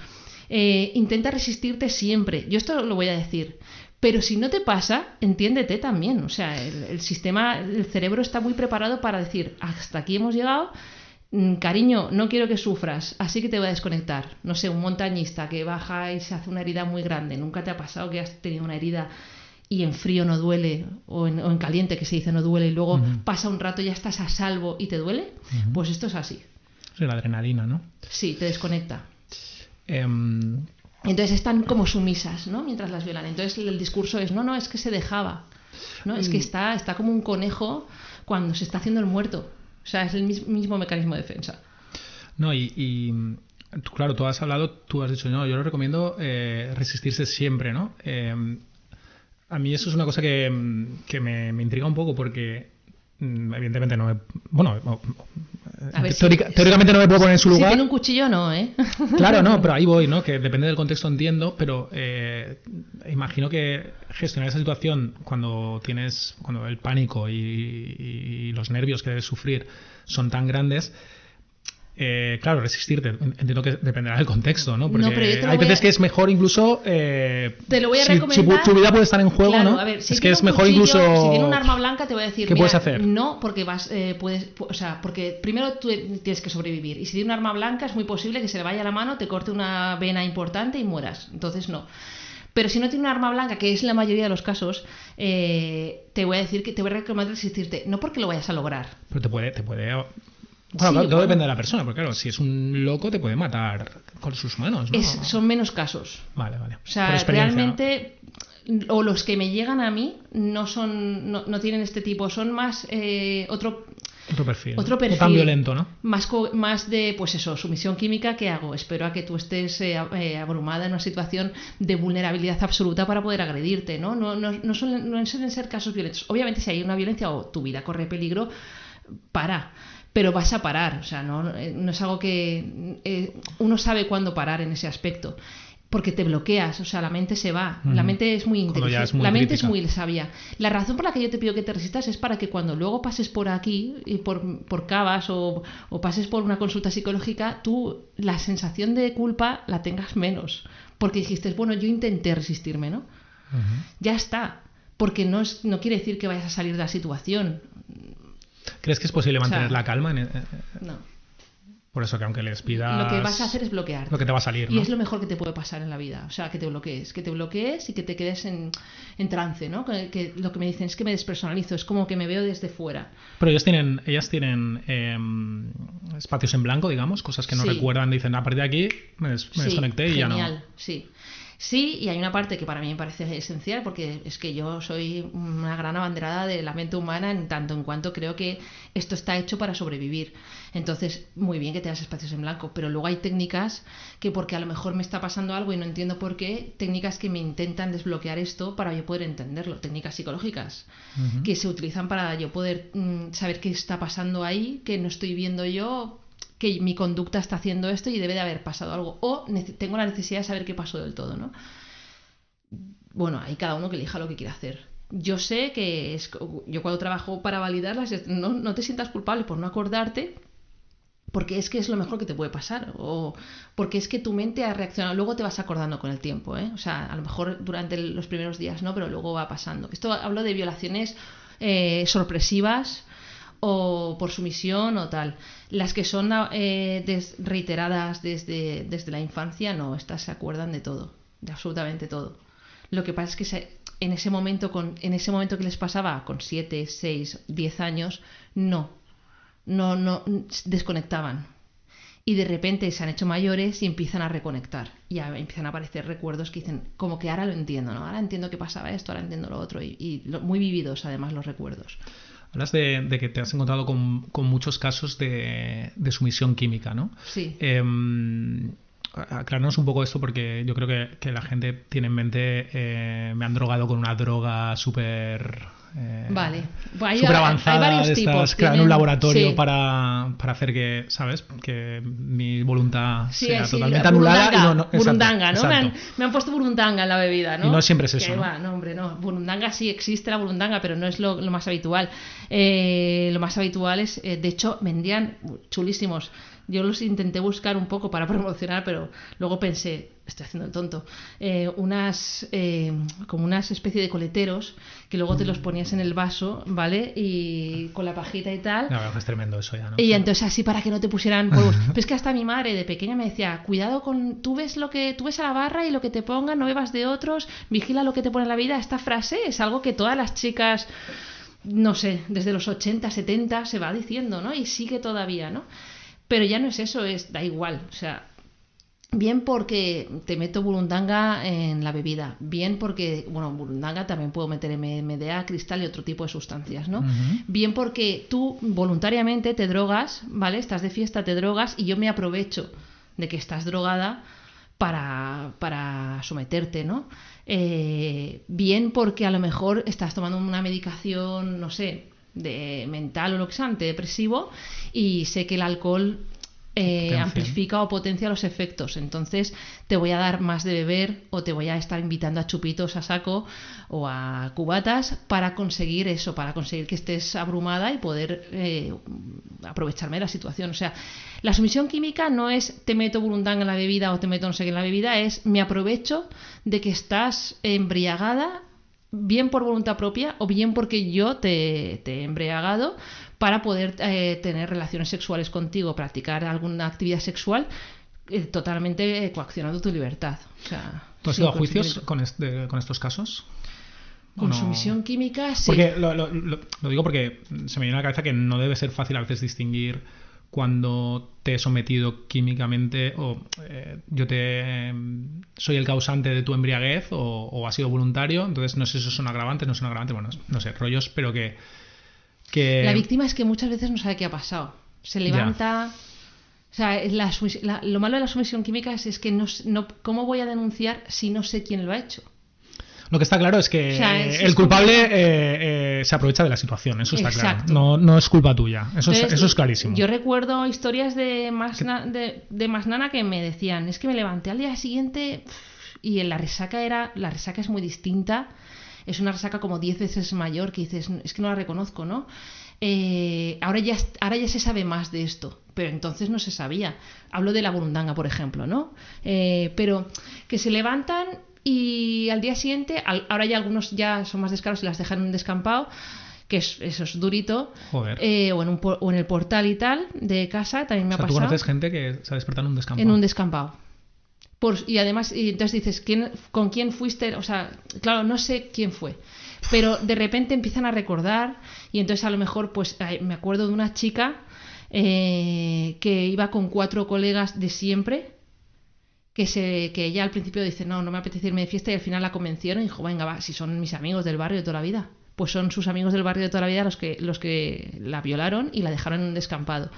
Intenta resistirte siempre. Yo esto lo voy a decir. Pero si no te pasa, entiéndete también. O sea, el sistema, el cerebro está muy preparado para decir, hasta aquí hemos llegado, cariño, no quiero que sufras, así que te voy a desconectar. No sé, un montañista que baja y se hace una herida muy grande. ¿Nunca te ha pasado que has tenido una herida y en frío no duele, o en caliente que se dice no duele, y luego pasa un rato y ya estás a salvo y te duele? Pues esto es así. Es la adrenalina, ¿no? Sí, te desconecta. Entonces están como sumisas, ¿no? Mientras las violan. Entonces el discurso es, no, es que se dejaba, ¿no? Es que está como un conejo cuando se está haciendo el muerto. O sea, es el mismo mecanismo de defensa. No, y tú, claro, tú has dicho, no, yo lo recomiendo resistirse siempre, ¿no? A mí eso es una cosa que me intriga un poco porque evidentemente no me... Bueno, teóricamente no me puedo poner en su lugar. Si tiene un cuchillo, no, ¿eh? Claro, no, pero ahí voy, ¿no? Que depende del contexto, entiendo, pero imagino que gestionar esa situación cuando el pánico y los nervios que debes sufrir son tan grandes, claro, resistirte. Entiendo que dependerá del contexto, ¿no? Porque hay veces que es mejor incluso... te lo voy a recomendar. Si tu vida puede estar en juego, claro, ¿no? A ver, si es que es mejor cuchillo, incluso... Si tiene un arma blanca te voy a decir... ¿Qué puedes hacer? No, porque porque primero tú tienes que sobrevivir. Y si tiene un arma blanca es muy posible que se le vaya la mano, te corte una vena importante y mueras. Entonces no. Pero si no tiene un arma blanca, que es la mayoría de los casos, te voy a decir que te voy a recomendar resistirte. No porque lo vayas a lograr. Pero te puede Bueno, sí, todo depende de la persona, porque claro, si es un loco te puede matar con sus manos, ¿no? Son menos casos. Vale. O sea, realmente, ¿no? O los que me llegan a mí no tienen este tipo, son más otro perfil. No tan violento, ¿no? Más de, pues eso, sumisión química. ¿Qué hago? Espero a que tú estés abrumada en una situación de vulnerabilidad absoluta para poder agredirte, ¿no? No suelen ser casos violentos. Obviamente, si hay una violencia o tu vida corre peligro, para. pero vas a parar, o sea, no es algo que uno sabe cuándo parar en ese aspecto. Porque te bloqueas, o sea, la mente se va. La mente es muy inteligente, la mente es muy sabia. La razón por la que yo te pido que te resistas es para que cuando luego pases por aquí, y por Cabas o pases por una consulta psicológica, tú la sensación de culpa la tengas menos. Porque dijiste, bueno, yo intenté resistirme, ¿no? Ya está. Porque no quiere decir que vayas a salir de la situación. ¿Crees que es posible mantener la calma? No. Por eso que aunque les pidas... Lo que vas a hacer es bloquearte. Lo que te va a salir, ¿no? Y es lo mejor que te puede pasar en la vida. O sea, que te bloquees y que te quedes en trance, ¿no? Que lo que me dicen es que me despersonalizo, es como que me veo desde fuera. Pero ellas tienen espacios en blanco, digamos, cosas que no recuerdan, dicen, a partir de aquí me desconecté y ya no. Genial, sí. Sí, y hay una parte que para mí me parece esencial, porque es que yo soy una gran abanderada de la mente humana en tanto en cuanto creo que esto está hecho para sobrevivir. Entonces, muy bien que tengas espacios en blanco, pero luego hay técnicas que, porque a lo mejor me está pasando algo y no entiendo por qué, técnicas que me intentan desbloquear esto para yo poder entenderlo, técnicas psicológicas que se utilizan para yo poder saber qué está pasando ahí, que no estoy viendo yo, que mi conducta está haciendo esto y debe de haber pasado algo, o tengo la necesidad de saber qué pasó del todo, ¿no? Bueno, hay cada uno que elija lo que quiera hacer. Yo sé que yo cuando trabajo para validarlas, no te sientas culpable por no acordarte, porque es que es lo mejor que te puede pasar, o porque es que tu mente ha reaccionado. Luego te vas acordando con el tiempo, ¿eh? O sea, a lo mejor durante los primeros días no, pero luego va pasando. Esto hablo de violaciones sorpresivas, o por sumisión o tal. Las que son reiteradas desde la infancia, no, estas se acuerdan de todo, de absolutamente todo. Lo que pasa es que en ese momento que les pasaba con 7, 6, 10 años, no desconectaban. Y de repente se han hecho mayores y empiezan a reconectar. Y empiezan a aparecer recuerdos que dicen, como que ahora lo entiendo, ¿no? Ahora entiendo que pasaba esto, ahora entiendo lo otro. Muy vividos, además, los recuerdos. Hablas de que te has encontrado con muchos casos de sumisión química, ¿no? Sí. Aclararnos un poco esto, porque yo creo que la gente tiene en mente me han drogado con una droga súper vale. súper avanzada, hay varios tipos. En un laboratorio para hacer que, ¿sabes? Que mi voluntad sea totalmente anulada. Burundanga, ¿no? Me han puesto burundanga en la bebida, ¿no? Y no siempre es eso, ¿no? No, hombre, no. Burundanga sí existe, la burundanga, pero no es lo más habitual. Lo más habitual es, de hecho, vendían chulísimos. Yo los intenté buscar un poco para promocionar, pero luego pensé, estoy haciendo el tonto, como unas especie de coleteros que luego te los ponías en el vaso, ¿vale? Y con la pajita y tal. La verdad es tremendo eso ya, ¿no? Y entonces así para que no te pusieran polvos. Pero es que hasta mi madre de pequeña me decía, cuidado con, tú ves a la barra y lo que te pongan, no bebas de otros, vigila lo que te pone en la vida. Esta frase es algo que todas las chicas, no sé, desde los 80, 70 se va diciendo, ¿no? Y sigue todavía, ¿no? Pero ya no es eso, da igual, o sea, bien porque te meto burundanga en la bebida, bien porque, bueno, burundanga también puedo meter MDA, cristal y otro tipo de sustancias, ¿no? Bien porque tú voluntariamente te drogas, ¿vale? Estás de fiesta, te drogas y yo me aprovecho de que estás drogada para someterte, ¿no? Bien porque a lo mejor estás tomando una medicación, no sé, de mental o lo que sea, antidepresivo, y sé que el alcohol amplifica o potencia los efectos, entonces te voy a dar más de beber o te voy a estar invitando a chupitos a saco o a cubatas para conseguir eso, para conseguir que estés abrumada y poder aprovecharme de la situación. O sea, la sumisión química no es te meto burundanga en la bebida o te meto no sé qué en la bebida, es me aprovecho de que estás embriagada, bien por voluntad propia o bien porque yo te he embriagado para poder tener relaciones sexuales contigo, practicar alguna actividad sexual totalmente coaccionando tu libertad. O sea, ¿tú has ido a juicios con estos casos? Con sumisión química, sí. Porque lo digo porque se me viene a la cabeza que no debe ser fácil a veces distinguir cuando te he sometido químicamente o yo soy el causante de tu embriaguez o ha sido voluntario, entonces no sé si son agravantes, no son agravantes, bueno, no sé, rollos, pero que... La víctima es que muchas veces no sabe qué ha pasado. Se levanta... O sea, lo malo de la sumisión química es que no, ¿cómo voy a denunciar si no sé quién lo ha hecho? Lo que está claro es que el culpable se aprovecha de la situación, eso está claro. No es culpa tuya, eso es clarísimo. Yo recuerdo historias de más nana que me decían, es que me levanté al día siguiente y la resaca es muy distinta, es una resaca como 10 veces mayor, que dices, es que no la reconozco, ¿no? Ahora ya se sabe más de esto, pero entonces no se sabía. Hablo de la burundanga, por ejemplo, ¿no? Pero que se levantan y al día siguiente, ahora ya algunos ya son más descaros y las dejan en un descampado, que eso es durito, o en el portal y tal de casa, también me ha pasado. ¿Tú conoces gente que se ha despertado en un descampado? En un descampado. Y además, y entonces dices, ¿con quién fuiste? O sea, claro, no sé quién fue, pero de repente empiezan a recordar y entonces a lo mejor, pues me acuerdo de una chica que iba con 4 colegas de siempre, que ella al principio dice, no me apetece irme de fiesta, y al final la convencieron y dijo, venga, va, si son mis amigos del barrio de toda la vida. Pues son sus amigos del barrio de toda la vida los que la violaron y la dejaron en un descampado.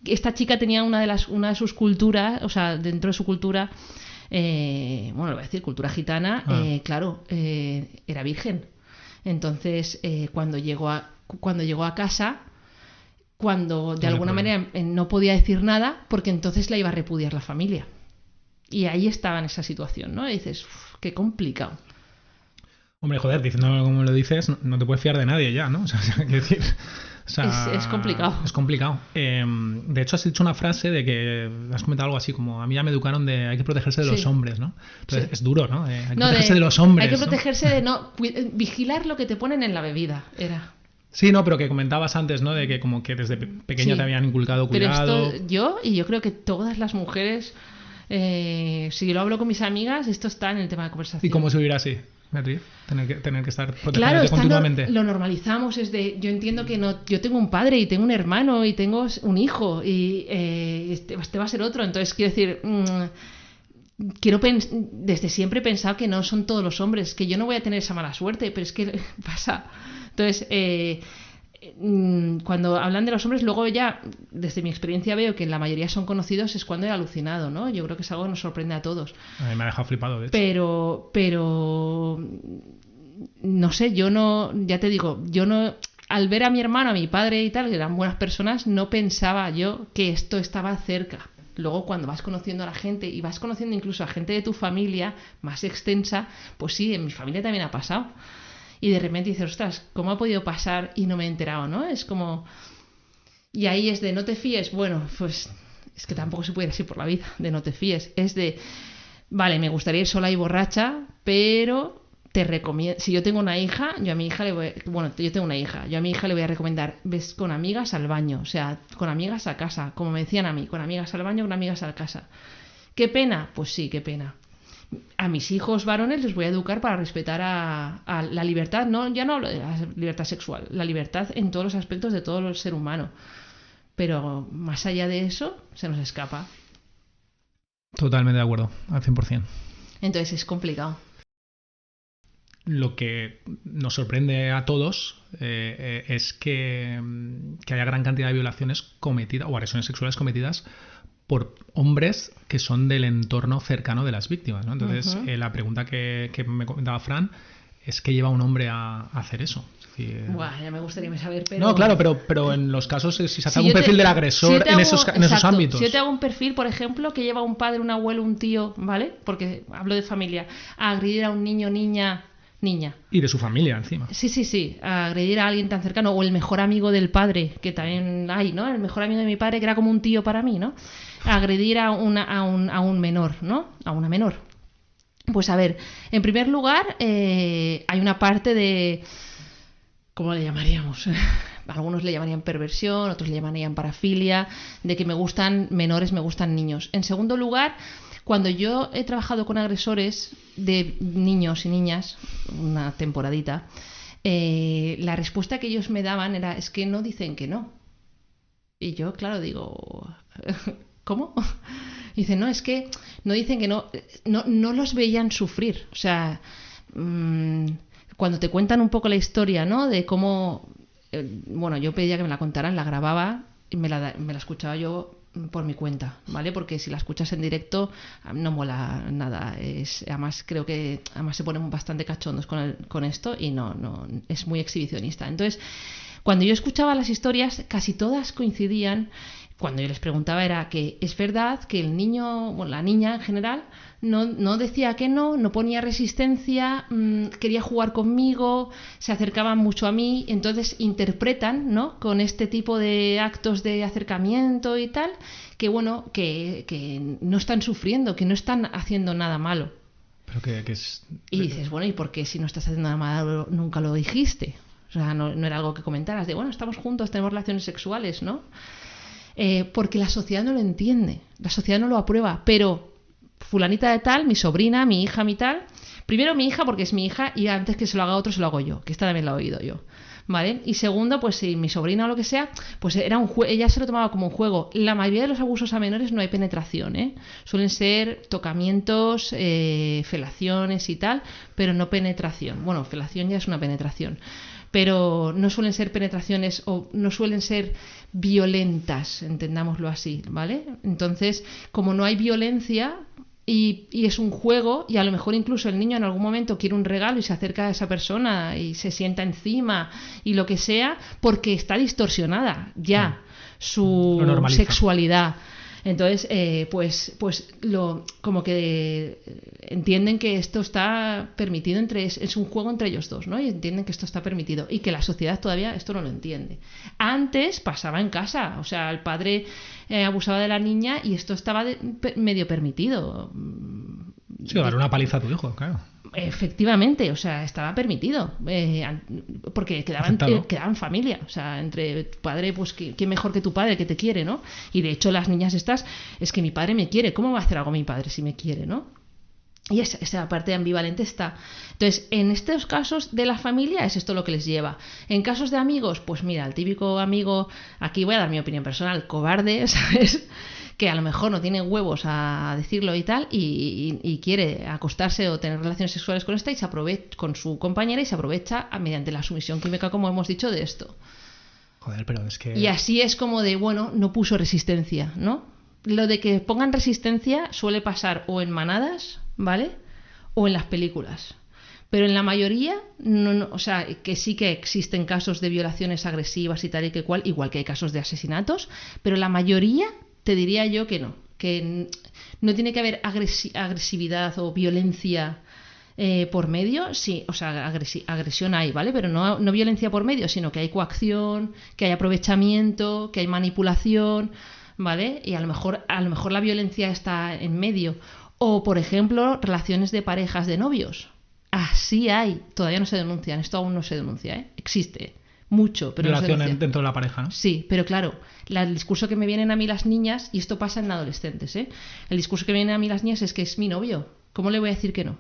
Esta chica tenía una de sus culturas, o sea, dentro de su cultura, lo voy a decir, cultura gitana, claro, era virgen. Entonces, cuando llegó a casa, cuando de alguna manera no podía decir nada, porque entonces la iba a repudiar la familia. Y ahí estaba en esa situación, ¿no? Y dices, qué complicado. Hombre, joder, diciendo como lo dices, no te puedes fiar de nadie ya, ¿no? O sea, quiero decir... es complicado. Es complicado. De hecho, has dicho una frase de que has comentado algo así como, a mí ya me educaron de hay que protegerse de los hombres, ¿no? Entonces es duro, ¿no? Hay que protegerse de los hombres. Hay que protegerse de vigilar lo que te ponen en la bebida, era. Sí, no, pero que comentabas antes, ¿no? De que como que desde pequeña te habían inculcado cuidado. Pero yo creo que todas las mujeres, si yo lo hablo con mis amigas, esto está en el tema de conversación. ¿Y cómo se vivirá así? Beatriz, tener que estar protegiéndote continuamente. Lo normalizamos, yo entiendo que yo tengo un padre y tengo un hermano y tengo un hijo y este va a ser otro, entonces quiero decir, desde siempre he pensado que no son todos los hombres, que yo no voy a tener esa mala suerte, pero es que pasa. Entonces, cuando hablan de los hombres, luego ya, desde mi experiencia veo que la mayoría son conocidos, es cuando he alucinado, ¿no? Yo creo que es algo que nos sorprende a todos. A mí me ha dejado flipado, de hecho. Pero no sé, ya te digo, al ver a mi hermano, a mi padre y tal, que eran buenas personas, no pensaba yo que esto estaba cerca. Luego cuando vas conociendo a la gente y vas conociendo incluso a gente de tu familia más extensa, pues sí, en mi familia también ha pasado. Y de repente dices, ostras, ¿cómo ha podido pasar y no me he enterado, ¿no? Es como... Y ahí es de no te fíes. Bueno, pues es que tampoco se puede ir así por la vida, de no te fíes. Es de, vale, me gustaría ir sola y borracha, pero te recomiendo... Si yo tengo una hija, yo a mi hija le voy... Bueno, yo tengo una hija. Yo a mi hija le voy a recomendar, ves con amigas al baño, o sea, con amigas a casa, como me decían a mí, con amigas al baño, con amigas a casa. ¿Qué pena? Pues sí, qué pena. A mis hijos varones les voy a educar para respetar a la libertad, ya no hablo de la libertad sexual, la libertad en todos los aspectos de todo el ser humano, pero más allá de eso se nos escapa. Totalmente de acuerdo, al 100%. Entonces es complicado. Lo que nos sorprende a todos es que haya gran cantidad de violaciones cometidas o agresiones sexuales cometidas por hombres que son del entorno cercano de las víctimas, ¿no? Entonces, la pregunta que me comentaba Fran es ¿qué lleva a un hombre a hacer eso? Es decir, ya me gustaría saber, pero... No, claro, pero en los casos, si se hace algún perfil del agresor en esos ámbitos. Si yo te hago un perfil, por ejemplo, que lleva un padre, un abuelo, un tío, ¿vale? Porque hablo de familia, a agredir a un niño, niña... Y de su familia encima. Sí, agredir a alguien tan cercano, o el mejor amigo del padre, que también hay, ¿no? El mejor amigo de mi padre, que era como un tío para mí, ¿no? Agredir a un menor, ¿no? A una menor. Pues a ver, en primer lugar, hay una parte de... ¿Cómo le llamaríamos? Algunos le llamarían perversión, otros le llamarían parafilia, de que me gustan menores, me gustan niños. En segundo lugar... Cuando yo he trabajado con agresores de niños y niñas, una temporadita, la respuesta que ellos me daban es que no dicen que no. Y yo, claro, digo, ¿cómo? Dicen, no, es que no dicen que no, no los veían sufrir. O sea, cuando te cuentan un poco la historia, ¿no? De cómo, yo pedía que me la contaran, la grababa y me la escuchaba yo por mi cuenta, ¿vale? Porque si la escuchas en directo no mola nada. Además creo que se ponen bastante cachondos con esto y no es muy exhibicionista. Entonces, cuando yo escuchaba las historias, casi todas coincidían. Cuando yo les preguntaba era que es verdad que el niño, bueno, la niña en general, no decía que no ponía resistencia, quería jugar conmigo, se acercaban mucho a mí, entonces interpretan, ¿no?, con este tipo de actos de acercamiento y tal, que bueno, que no están sufriendo, que no están haciendo nada malo. Pero que es... Y dices, bueno, ¿y por qué si no estás haciendo nada malo nunca lo dijiste? O sea, no era algo que comentaras de, bueno, estamos juntos, tenemos relaciones sexuales, ¿no? Porque la sociedad no lo entiende, la sociedad no lo aprueba, pero fulanita de tal, mi sobrina, mi hija, mi tal, primero mi hija porque es mi hija y antes que se lo haga otro se lo hago yo, que esta también la he oído yo, ¿vale? Y segundo, pues si mi sobrina o lo que sea, pues era un juego, ella se lo tomaba como un juego. La mayoría de los abusos a menores no hay penetración, suelen ser tocamientos, felaciones y tal, pero no penetración. Bueno, felación ya es una penetración, pero no suelen ser penetraciones o no suelen ser violentas, entendámoslo así, ¿vale? Entonces, como no hay violencia y es un juego, y a lo mejor incluso el niño en algún momento quiere un regalo y se acerca a esa persona y se sienta encima y lo que sea, porque está distorsionada ya su sexualidad. Entonces, como que entienden que esto está permitido es un juego entre ellos dos, ¿no? Y entienden que esto está permitido y que la sociedad todavía esto no lo entiende. Antes pasaba en casa, o sea, el padre abusaba de la niña y esto estaba medio permitido. Sí, dar una paliza a tu hijo, claro. Efectivamente, o sea, estaba permitido, porque quedaban familia, o sea, entre tu padre, pues ¿qué mejor que tu padre que te quiere, ¿no? Y de hecho las niñas estas, es que mi padre me quiere, ¿cómo va a hacer algo mi padre si me quiere, ¿no? Y esa parte ambivalente está. Entonces, en estos casos de la familia es esto lo que les lleva. En casos de amigos, pues mira, el típico amigo, aquí voy a dar mi opinión personal, cobarde, ¿sabes?, que a lo mejor no tiene huevos a decirlo y tal, y quiere acostarse o tener relaciones sexuales con esta y se aprovecha con su compañera y se aprovecha mediante la sumisión química, como hemos dicho, de esto. Joder, pero es que... Y así es como de, bueno, no puso resistencia, ¿no? Lo de que pongan resistencia suele pasar o en manadas, ¿vale?, o en las películas. Pero en la mayoría, no, o sea, que sí que existen casos de violaciones agresivas y tal y que cual, igual que hay casos de asesinatos, pero la mayoría te diría yo que no tiene que haber agresividad o violencia por medio. Sí, o sea, agresión hay, ¿vale? Pero no violencia por medio, sino que hay coacción, que hay aprovechamiento, que hay manipulación, ¿vale? Y a lo mejor la violencia está en medio. O, por ejemplo, relaciones de parejas de novios. Así hay, todavía no se denuncian, esto aún no se denuncia, existe mucho, pero violación no se dentro de la pareja, ¿no? Sí, pero claro, el discurso que me vienen a mí las niñas, y esto pasa en adolescentes, el discurso que me vienen a mí las niñas es que es mi novio, ¿cómo le voy a decir que no?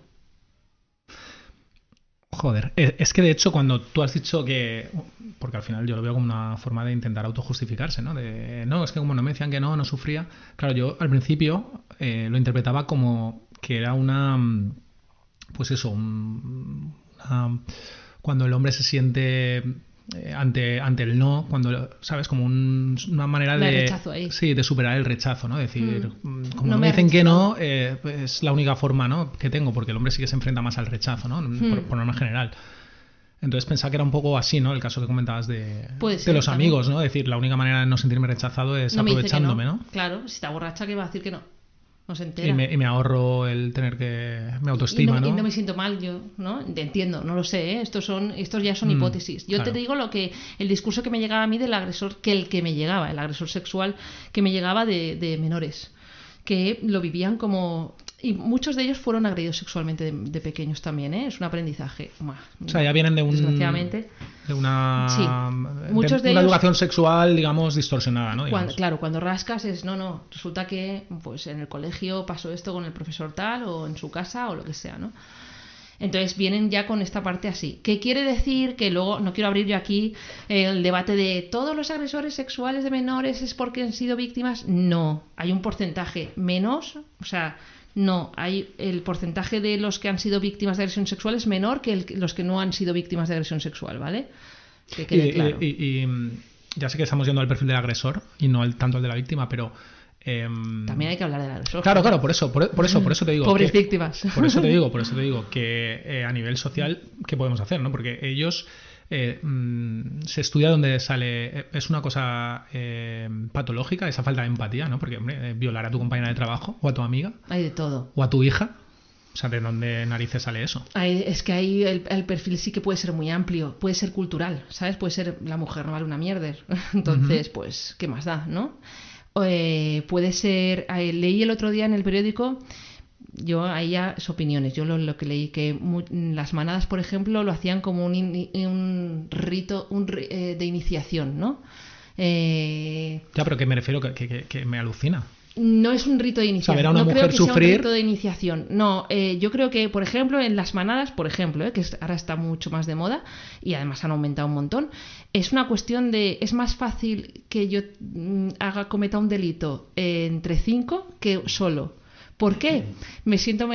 Joder, es que de hecho cuando tú has dicho que, porque al final yo lo veo como una forma de intentar autojustificarse, ¿no? No, es que como no me decían que no sufría. Claro, yo al principio lo interpretaba como que era pues eso, cuando el hombre se siente ante el no, cuando, ¿sabes? Como una manera de rechazo ahí. Sí, de superar el rechazo, ¿no? Decir, como no me dicen que no, es la única forma, ¿no?, que tengo, porque el hombre sí que se enfrenta más al rechazo, ¿no? Por norma general. Entonces pensaba que era un poco así, ¿no? El caso que comentabas de los amigos, ¿no? Decir, la única manera de no sentirme rechazado es aprovechándome, ¿no? Claro, si está borracha, ¿qué va a decir que no? No se entera. Y me ahorro el tener mi autoestima, ¿no? Y no me siento mal yo, ¿no? Entiendo, no lo sé, ¿eh? Estos ya son hipótesis. Yo claro. te digo el discurso que me llegaba a mí del agresor, el agresor sexual que me llegaba de menores, que lo vivían como... Y muchos de ellos fueron agredidos sexualmente de pequeños también, ¿eh? Es un aprendizaje. O sea, ya vienen desgraciadamente. De una... Sí. Muchos de una ellos, educación sexual, digamos, distorsionada, ¿no? Cuando rascas es, no, resulta que pues en el colegio pasó esto con el profesor tal, o en su casa, o lo que sea, ¿no? Entonces vienen ya con esta parte así. ¿Qué quiere decir? Que luego, no quiero abrir yo aquí el debate de todos los agresores sexuales de menores es porque han sido víctimas. No, hay un porcentaje menos, o sea... No, hay el porcentaje de los que han sido víctimas de agresión sexual es menor que los que no han sido víctimas de agresión sexual, ¿vale? Que quede claro. Y ya sé que estamos yendo al perfil del agresor y no tanto al de la víctima, pero También hay que hablar de la resource. Claro, por eso te digo. Pobres víctimas. Por eso te digo que a nivel social, ¿qué podemos hacer? ¿No? Porque ellos se estudia donde sale. Es una cosa patológica, esa falta de empatía, ¿no? Porque, hombre, violar a tu compañera de trabajo o a tu amiga. Hay de todo. O a tu hija. O sea, ¿de dónde narices sale eso? Es que ahí el perfil sí que puede ser muy amplio, puede ser cultural, ¿sabes? Puede ser la mujer no vale una mierda. Entonces, pues, ¿qué más da, no? Puede ser... leí el otro día en el periódico, yo ahí ya es opiniones, yo lo que leí, que las manadas, por ejemplo, lo hacían como un rito de iniciación, ¿no? Ya, pero que me refiero que me alucina. No es un rito de iniciación. Saber a una no mujer creo que sufrir. sea un rito de iniciación. No, yo creo que, por ejemplo, en las manadas, por ejemplo, que ahora está mucho más de moda y además han aumentado un montón, es una cuestión de... Es más fácil que yo cometa un delito entre 5 que solo. ¿Por qué? Me siento...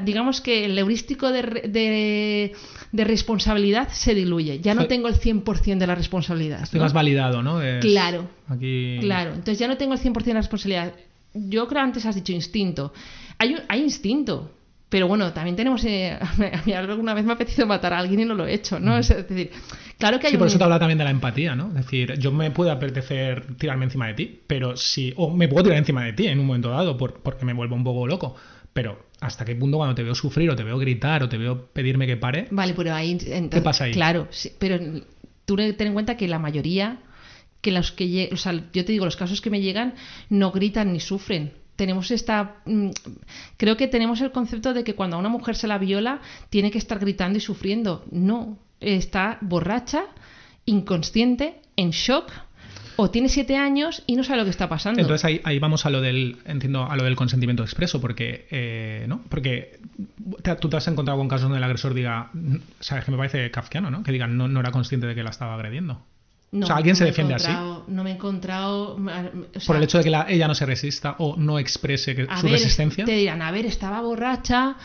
digamos que el heurístico de responsabilidad se diluye. Ya no tengo el 100% de la responsabilidad. Estoy más validado, ¿no? Claro. Aquí... Claro. Entonces ya no tengo el 100% de la responsabilidad. Yo creo antes has dicho instinto. Hay instinto. Pero bueno, también tenemos... a mí alguna vez me ha apetecido matar a alguien y no lo he hecho, ¿no? Es decir, claro que hay por eso te habla también de la empatía, ¿no? Es decir, yo me puede apetecer tirarme encima de ti, pero si... O me puedo tirar encima de ti en un momento dado porque me vuelvo un poco loco. Pero ¿hasta qué punto cuando te veo sufrir o te veo gritar o te veo pedirme que pare? Vale, pero ahí... Entonces, ¿qué pasa ahí? Claro, sí, pero tú ten en cuenta que la mayoría... o sea, yo te digo, los casos que me llegan no gritan ni sufren. Creo que tenemos el concepto de que cuando a una mujer se la viola tiene que estar gritando y sufriendo. No, está borracha, inconsciente, en shock, o tiene 7 años y no sabe lo que está pasando. Entonces ahí vamos a lo del consentimiento expreso, porque ¿no? Porque tú te has encontrado con casos donde el agresor diga, sabes que me parece kafkiano, ¿no? Que digan no era consciente de que la estaba agrediendo. No, o sea, ¿alguien se defiende así? No me he encontrado... O sea, por el hecho de que ella no se resista o no exprese su resistencia. Te dirán, estaba borracha...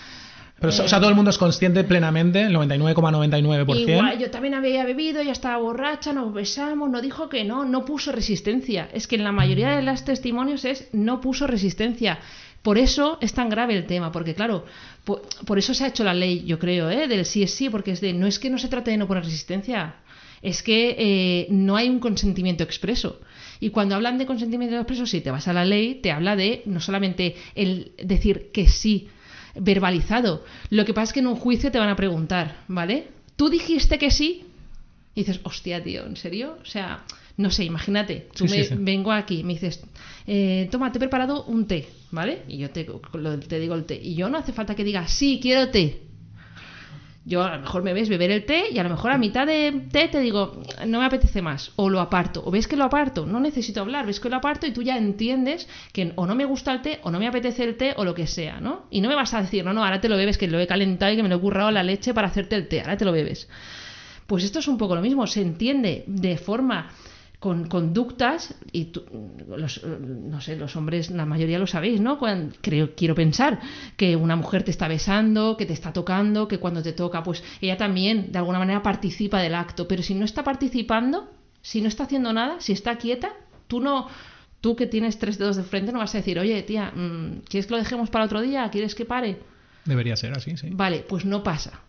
Pero, o sea, todo el mundo es consciente plenamente, el 99,99%. Igual, yo también había bebido, ella estaba borracha, nos besamos, no dijo que no puso resistencia. Es que en la mayoría de los testimonios no puso resistencia. Por eso es tan grave el tema, porque claro, por eso se ha hecho la ley, yo creo, del sí es sí, porque no es que no se trate de no poner resistencia, es que no hay un consentimiento expreso. Y cuando hablan de consentimiento expreso, si te vas a la ley, te habla de no solamente el decir que sí, verbalizado. Lo que pasa es que en un juicio te van a preguntar, ¿vale? ¿Tú dijiste que sí? Y dices, hostia, tío, ¿en serio? O sea, no sé, imagínate, vengo aquí, me dices, toma, te he preparado un té, ¿vale? Y yo te digo el té. Y yo no hace falta que diga, sí, quiero té. Yo a lo mejor me ves beber el té y a lo mejor a mitad de té te digo, no me apetece más, o lo aparto, o ves que lo aparto, no necesito hablar, ves que lo aparto y tú ya entiendes que o no me gusta el té, o no me apetece el té, o lo que sea, ¿no? Y no me vas a decir, no, ahora te lo bebes, que lo he calentado y que me lo he currado la leche para hacerte el té, ahora te lo bebes. Pues esto es un poco lo mismo, se entiende de forma... con conductas, y no sé, los hombres, la mayoría lo sabéis, ¿no? Quiero pensar que una mujer te está besando, que te está tocando, que cuando te toca, pues ella también de alguna manera participa del acto, pero si no está participando, si no está haciendo nada, si está quieta, tú que tienes 3 dedos de frente no vas a decir, oye, tía, ¿quieres que lo dejemos para otro día? ¿Quieres que pare? Debería ser así, sí. Vale, pues no pasa.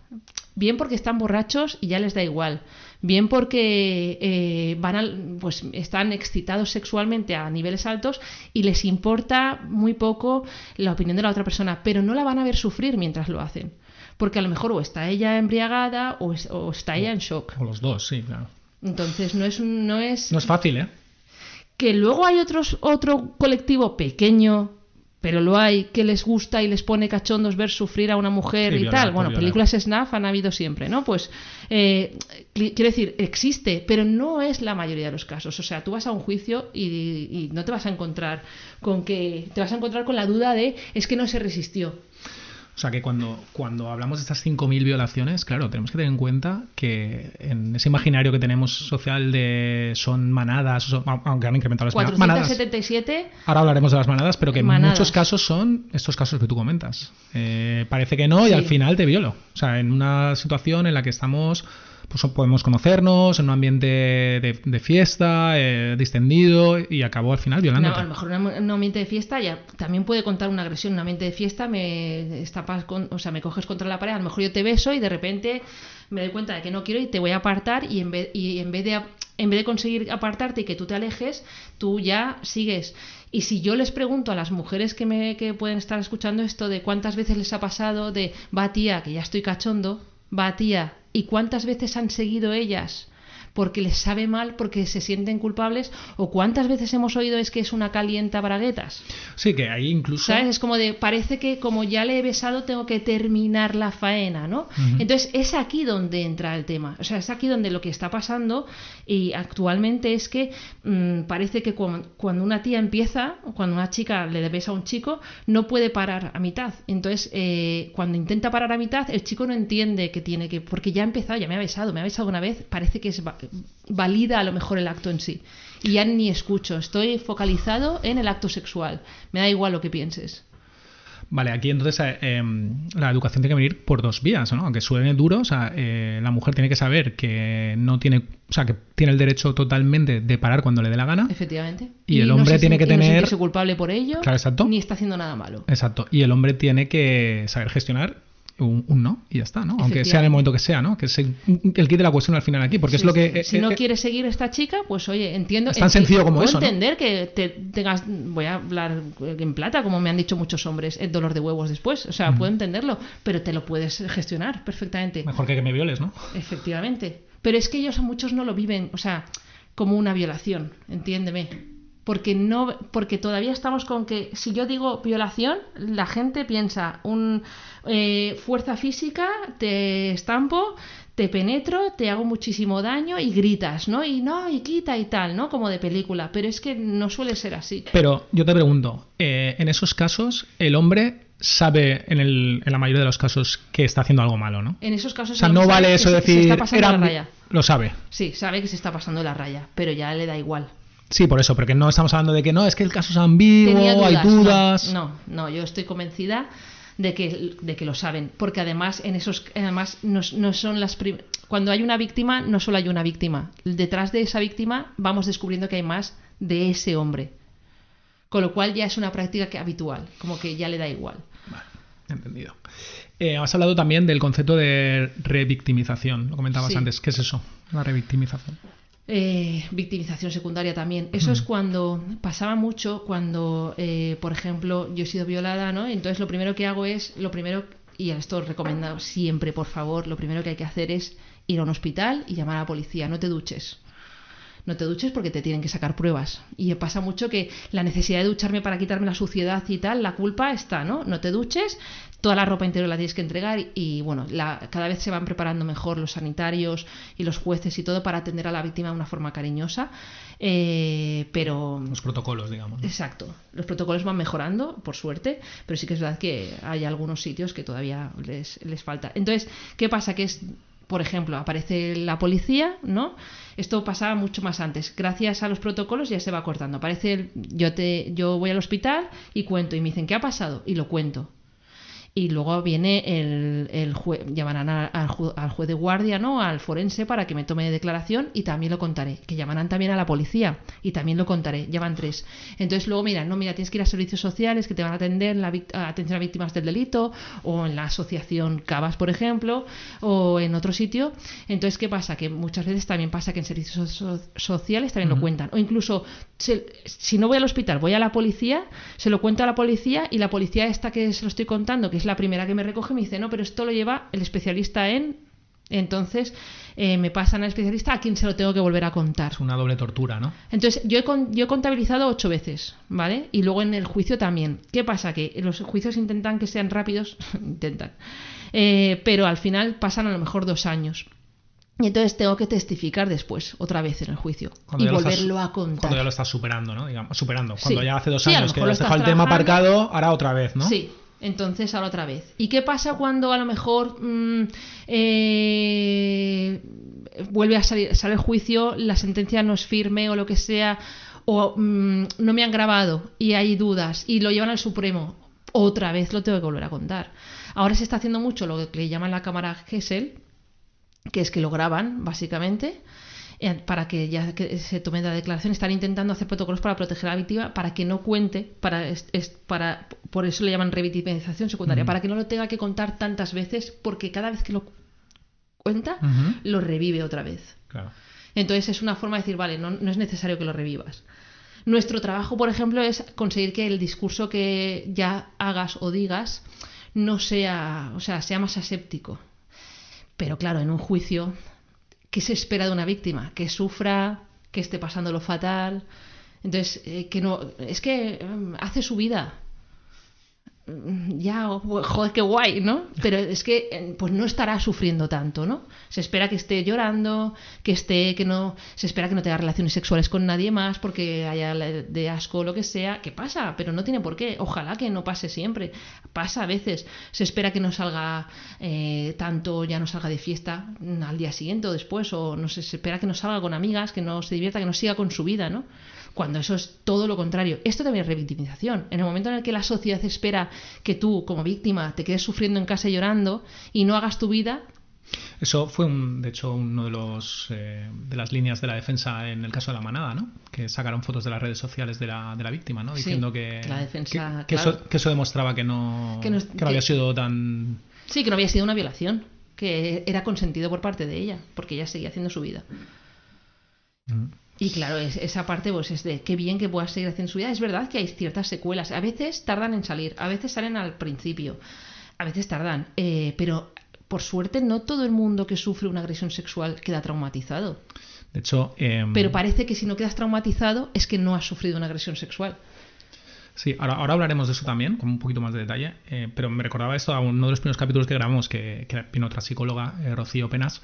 Bien porque están borrachos y ya les da igual. Bien porque pues están excitados sexualmente a niveles altos y les importa muy poco la opinión de la otra persona, pero no la van a ver sufrir mientras lo hacen. Porque a lo mejor o está ella embriagada o está ella en shock. O los dos, sí, claro. Entonces no es fácil, ¿eh? Que luego hay otro colectivo pequeño, pero lo hay, que les gusta y les pone cachondos ver sufrir a una mujer y tal. Bueno, películas snuff han habido siempre, ¿no? Pues, quiero decir, existe, pero no es la mayoría de los casos. O sea, tú vas a un juicio y no te vas a encontrar te vas a encontrar con la duda de, es que no se resistió. O sea que cuando hablamos de estas 5.000 violaciones, claro, tenemos que tener en cuenta que en ese imaginario que tenemos social de son manadas, aunque han incrementado las 477, manadas. Ahora hablaremos de las manadas, pero que en muchos casos son estos casos que tú comentas. Parece que no y al final te violo. O sea, en una situación en la que estamos pues podemos conocernos en un ambiente de fiesta, distendido, y acabó al final violándote. No, a lo mejor en un ambiente de fiesta ya también puede contar una agresión. En un ambiente de fiesta me coges contra la pared, a lo mejor yo te beso y de repente me doy cuenta de que no quiero y te voy a apartar, y en vez de conseguir apartarte y que tú te alejes, tú ya sigues. Y si yo les pregunto a las mujeres que pueden estar escuchando esto de cuántas veces les ha pasado de va tía, que ya estoy cachondo, va tía, y cuántas veces han seguido ellas porque les sabe mal, porque se sienten culpables, o cuántas veces hemos oído es que es una calienta braguetas. Sí, que ahí incluso... ¿Sabes? Es como de, parece que como ya le he besado tengo que terminar la faena, ¿no? Uh-huh. Entonces es aquí donde entra el tema. O sea, es aquí donde lo que está pasando y actualmente es que parece que cuando una tía empieza, cuando una chica le besa a un chico, no puede parar a mitad. Entonces, cuando intenta parar a mitad, el chico no entiende que tiene que... Porque ya ha empezado, ya me ha besado una vez, parece que es... valida a lo mejor el acto en sí y ya ni escucho, estoy focalizado en el acto sexual, me da igual lo que pienses. Vale, aquí entonces la educación tiene que venir por dos vías, ¿no? Aunque suene duro, o sea, la mujer tiene que saber que no tiene, o sea, que tiene el derecho totalmente de parar cuando le dé la gana. Efectivamente. Y el hombre tiene que tener... no sentirse culpable por ello, claro, exacto, ni está haciendo nada malo. Exacto. Y el hombre tiene que saber gestionar un no y ya está, ¿no? Aunque sea en el momento que sea, ¿no? Que es el kit de la cuestión al final aquí, porque sí, es lo que... si no quieres seguir esta chica, pues oye, entiendo... Es tan sencillo como eso, puedo entender, ¿no? Que tengas, voy a hablar en plata, como me han dicho muchos hombres, el dolor de huevos después, o sea, puedo entenderlo, pero te lo puedes gestionar perfectamente. Mejor que me violes, ¿no? Efectivamente. Pero es que ellos a muchos no lo viven, o sea, como una violación, entiéndeme. Porque todavía estamos con que si yo digo violación, la gente piensa fuerza física, te estampo, te penetro, te hago muchísimo daño y gritas, ¿no? Y quita y tal, ¿no? Como de película. Pero es que no suele ser así. Pero yo te pregunto, en esos casos, el hombre sabe en la mayoría de los casos que está haciendo algo malo, ¿no? En esos casos, o sea, no vale eso decir... Se está pasando la raya. Lo sabe. Sí, sabe que se está pasando la raya, pero ya le da igual. Sí, por eso, porque no estamos hablando de que no, es que el caso es ambiguo, hay dudas. No, yo estoy convencida de que lo saben, porque además no son las cuando hay una víctima, no solo hay una víctima, detrás de esa víctima vamos descubriendo que hay más de ese hombre. Con lo cual ya es una práctica habitual, como que ya le da igual. Vale, entendido. Has hablado también del concepto de revictimización, lo comentabas antes. ¿Qué es eso, la revictimización? Victimización secundaria también. Eso es cuando pasaba mucho, cuando por ejemplo yo he sido violada, ¿no? Entonces lo primero que hago es, y esto recomendado siempre, por favor, lo primero que hay que hacer es ir a un hospital y llamar a la policía. No te duches porque te tienen que sacar pruebas. Y pasa mucho que la necesidad de ducharme para quitarme la suciedad y tal, la culpa está, ¿no? No te duches, toda la ropa interior la tienes que entregar y bueno, cada vez se van preparando mejor los sanitarios y los jueces y todo para atender a la víctima de una forma cariñosa, pero... Los protocolos, digamos, ¿no? Exacto. Los protocolos van mejorando, por suerte, pero sí que es verdad que hay algunos sitios que todavía les falta. Entonces, ¿qué pasa? Que es... Por ejemplo, aparece la policía, ¿no? Esto pasaba mucho más antes. Gracias a los protocolos ya se va cortando. Yo voy al hospital y cuento y me dicen ¿qué ha pasado? Y lo cuento. Y luego viene el juez, llamarán al juez de guardia, ¿no? Al forense para que me tome declaración y también lo contaré. Que llamarán también a la policía y también lo contaré. Ya van 3. Entonces luego mira, tienes que ir a servicios sociales que te van a atender atención a víctimas del delito o en la asociación Cabas, por ejemplo, o en otro sitio. Entonces, ¿qué pasa? Que muchas veces también pasa que en servicios sociales también lo cuentan. O incluso, si no voy al hospital, voy a la policía, se lo cuento a la policía y la policía esta que se lo estoy contando, que es la primera que me recoge, me dice, no, pero esto lo lleva el especialista en... Entonces me pasan al especialista a quien se lo tengo que volver a contar. Es una doble tortura, ¿no? Entonces yo he contabilizado 8 veces, ¿vale? Y luego en el juicio también. ¿Qué pasa? Que los juicios intentan que sean rápidos, pero al final pasan a lo mejor 2 años. Y entonces tengo que testificar después, otra vez en el juicio, y volverlo a contar. Cuando ya lo estás superando, ¿no? Cuando ya hace 2 años que has dejado el tema aparcado, ahora otra vez, ¿no? Sí. Entonces ahora otra vez. ¿Y qué pasa cuando a lo mejor vuelve a sale el juicio, la sentencia no es firme o lo que sea, o no me han grabado y hay dudas y lo llevan al Supremo? Otra vez lo tengo que volver a contar. Ahora se está haciendo mucho lo que le llaman la cámara Gesell, que es que lo graban, básicamente, para que ya que se tome la declaración. Están intentando hacer protocolos para proteger a la víctima, para que no cuente, por eso le llaman revictimización secundaria, para que no lo tenga que contar tantas veces, porque cada vez que lo cuenta, lo revive otra vez. Claro. Entonces es una forma de decir, vale, no es necesario que lo revivas. Nuestro trabajo, por ejemplo, es conseguir que el discurso que ya hagas o digas no sea, o sea, sea más aséptico. Pero claro, en un juicio, ¿qué se espera de una víctima? Que sufra, que esté pasándolo fatal. Entonces, que no, es que hace su vida. Ya, joder, qué guay, ¿no? Pero es que pues no estará sufriendo tanto, ¿no? Se espera que esté llorando, se espera que no tenga relaciones sexuales con nadie más porque haya de asco o lo que sea, que pasa, pero no tiene por qué. Ojalá que no pase siempre. Pasa a veces. Se espera que no salga tanto, ya no salga de fiesta al día siguiente o después, o no sé, se espera que no salga con amigas, que no se divierta, que no siga con su vida, ¿no? Cuando eso es todo lo contrario. Esto también es revictimización. En el momento en el que la sociedad espera que tú, como víctima, te quedes sufriendo en casa llorando y no hagas tu vida. Eso fue, de hecho, uno de las líneas de la defensa en el caso de La Manada, ¿no? Que sacaron fotos de las redes sociales de la víctima, ¿no? Diciendo que, la defensa, que eso demostraba que no había sido tan... Sí, que no había sido una violación, que era consentido por parte de ella, porque ella seguía haciendo su vida. Y claro, esa parte pues es de qué bien que puedas seguir haciendo su vida. Es verdad que hay ciertas secuelas. A veces tardan en salir, a veces salen al principio, a veces tardan. Pero por suerte no todo el mundo que sufre una agresión sexual queda traumatizado. De hecho... Pero parece que si no quedas traumatizado es que no has sufrido una agresión sexual. Sí, ahora hablaremos de eso también, con un poquito más de detalle, pero me recordaba esto a uno de los primeros capítulos que grabamos, que vino otra psicóloga, Rocío Penas,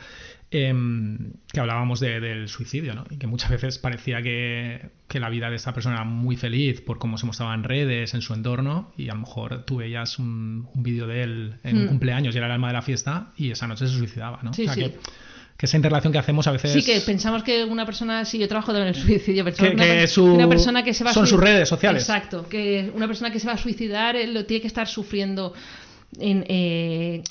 que hablábamos del suicidio, ¿no? Y que muchas veces parecía que la vida de esta persona era muy feliz por cómo se mostraba en redes, en su entorno, y a lo mejor tú veías un vídeo de él en un cumpleaños y era el alma de la fiesta, y esa noche se suicidaba, ¿no? Sí, o sea, sí. Que esa interrelación que hacemos a veces... Sí, que pensamos que una persona... Sí, yo trabajo también en el suicidio. Una persona que se va son sus redes sociales. Exacto. Que una persona que se va a suicidar lo tiene que estar sufriendo... tiene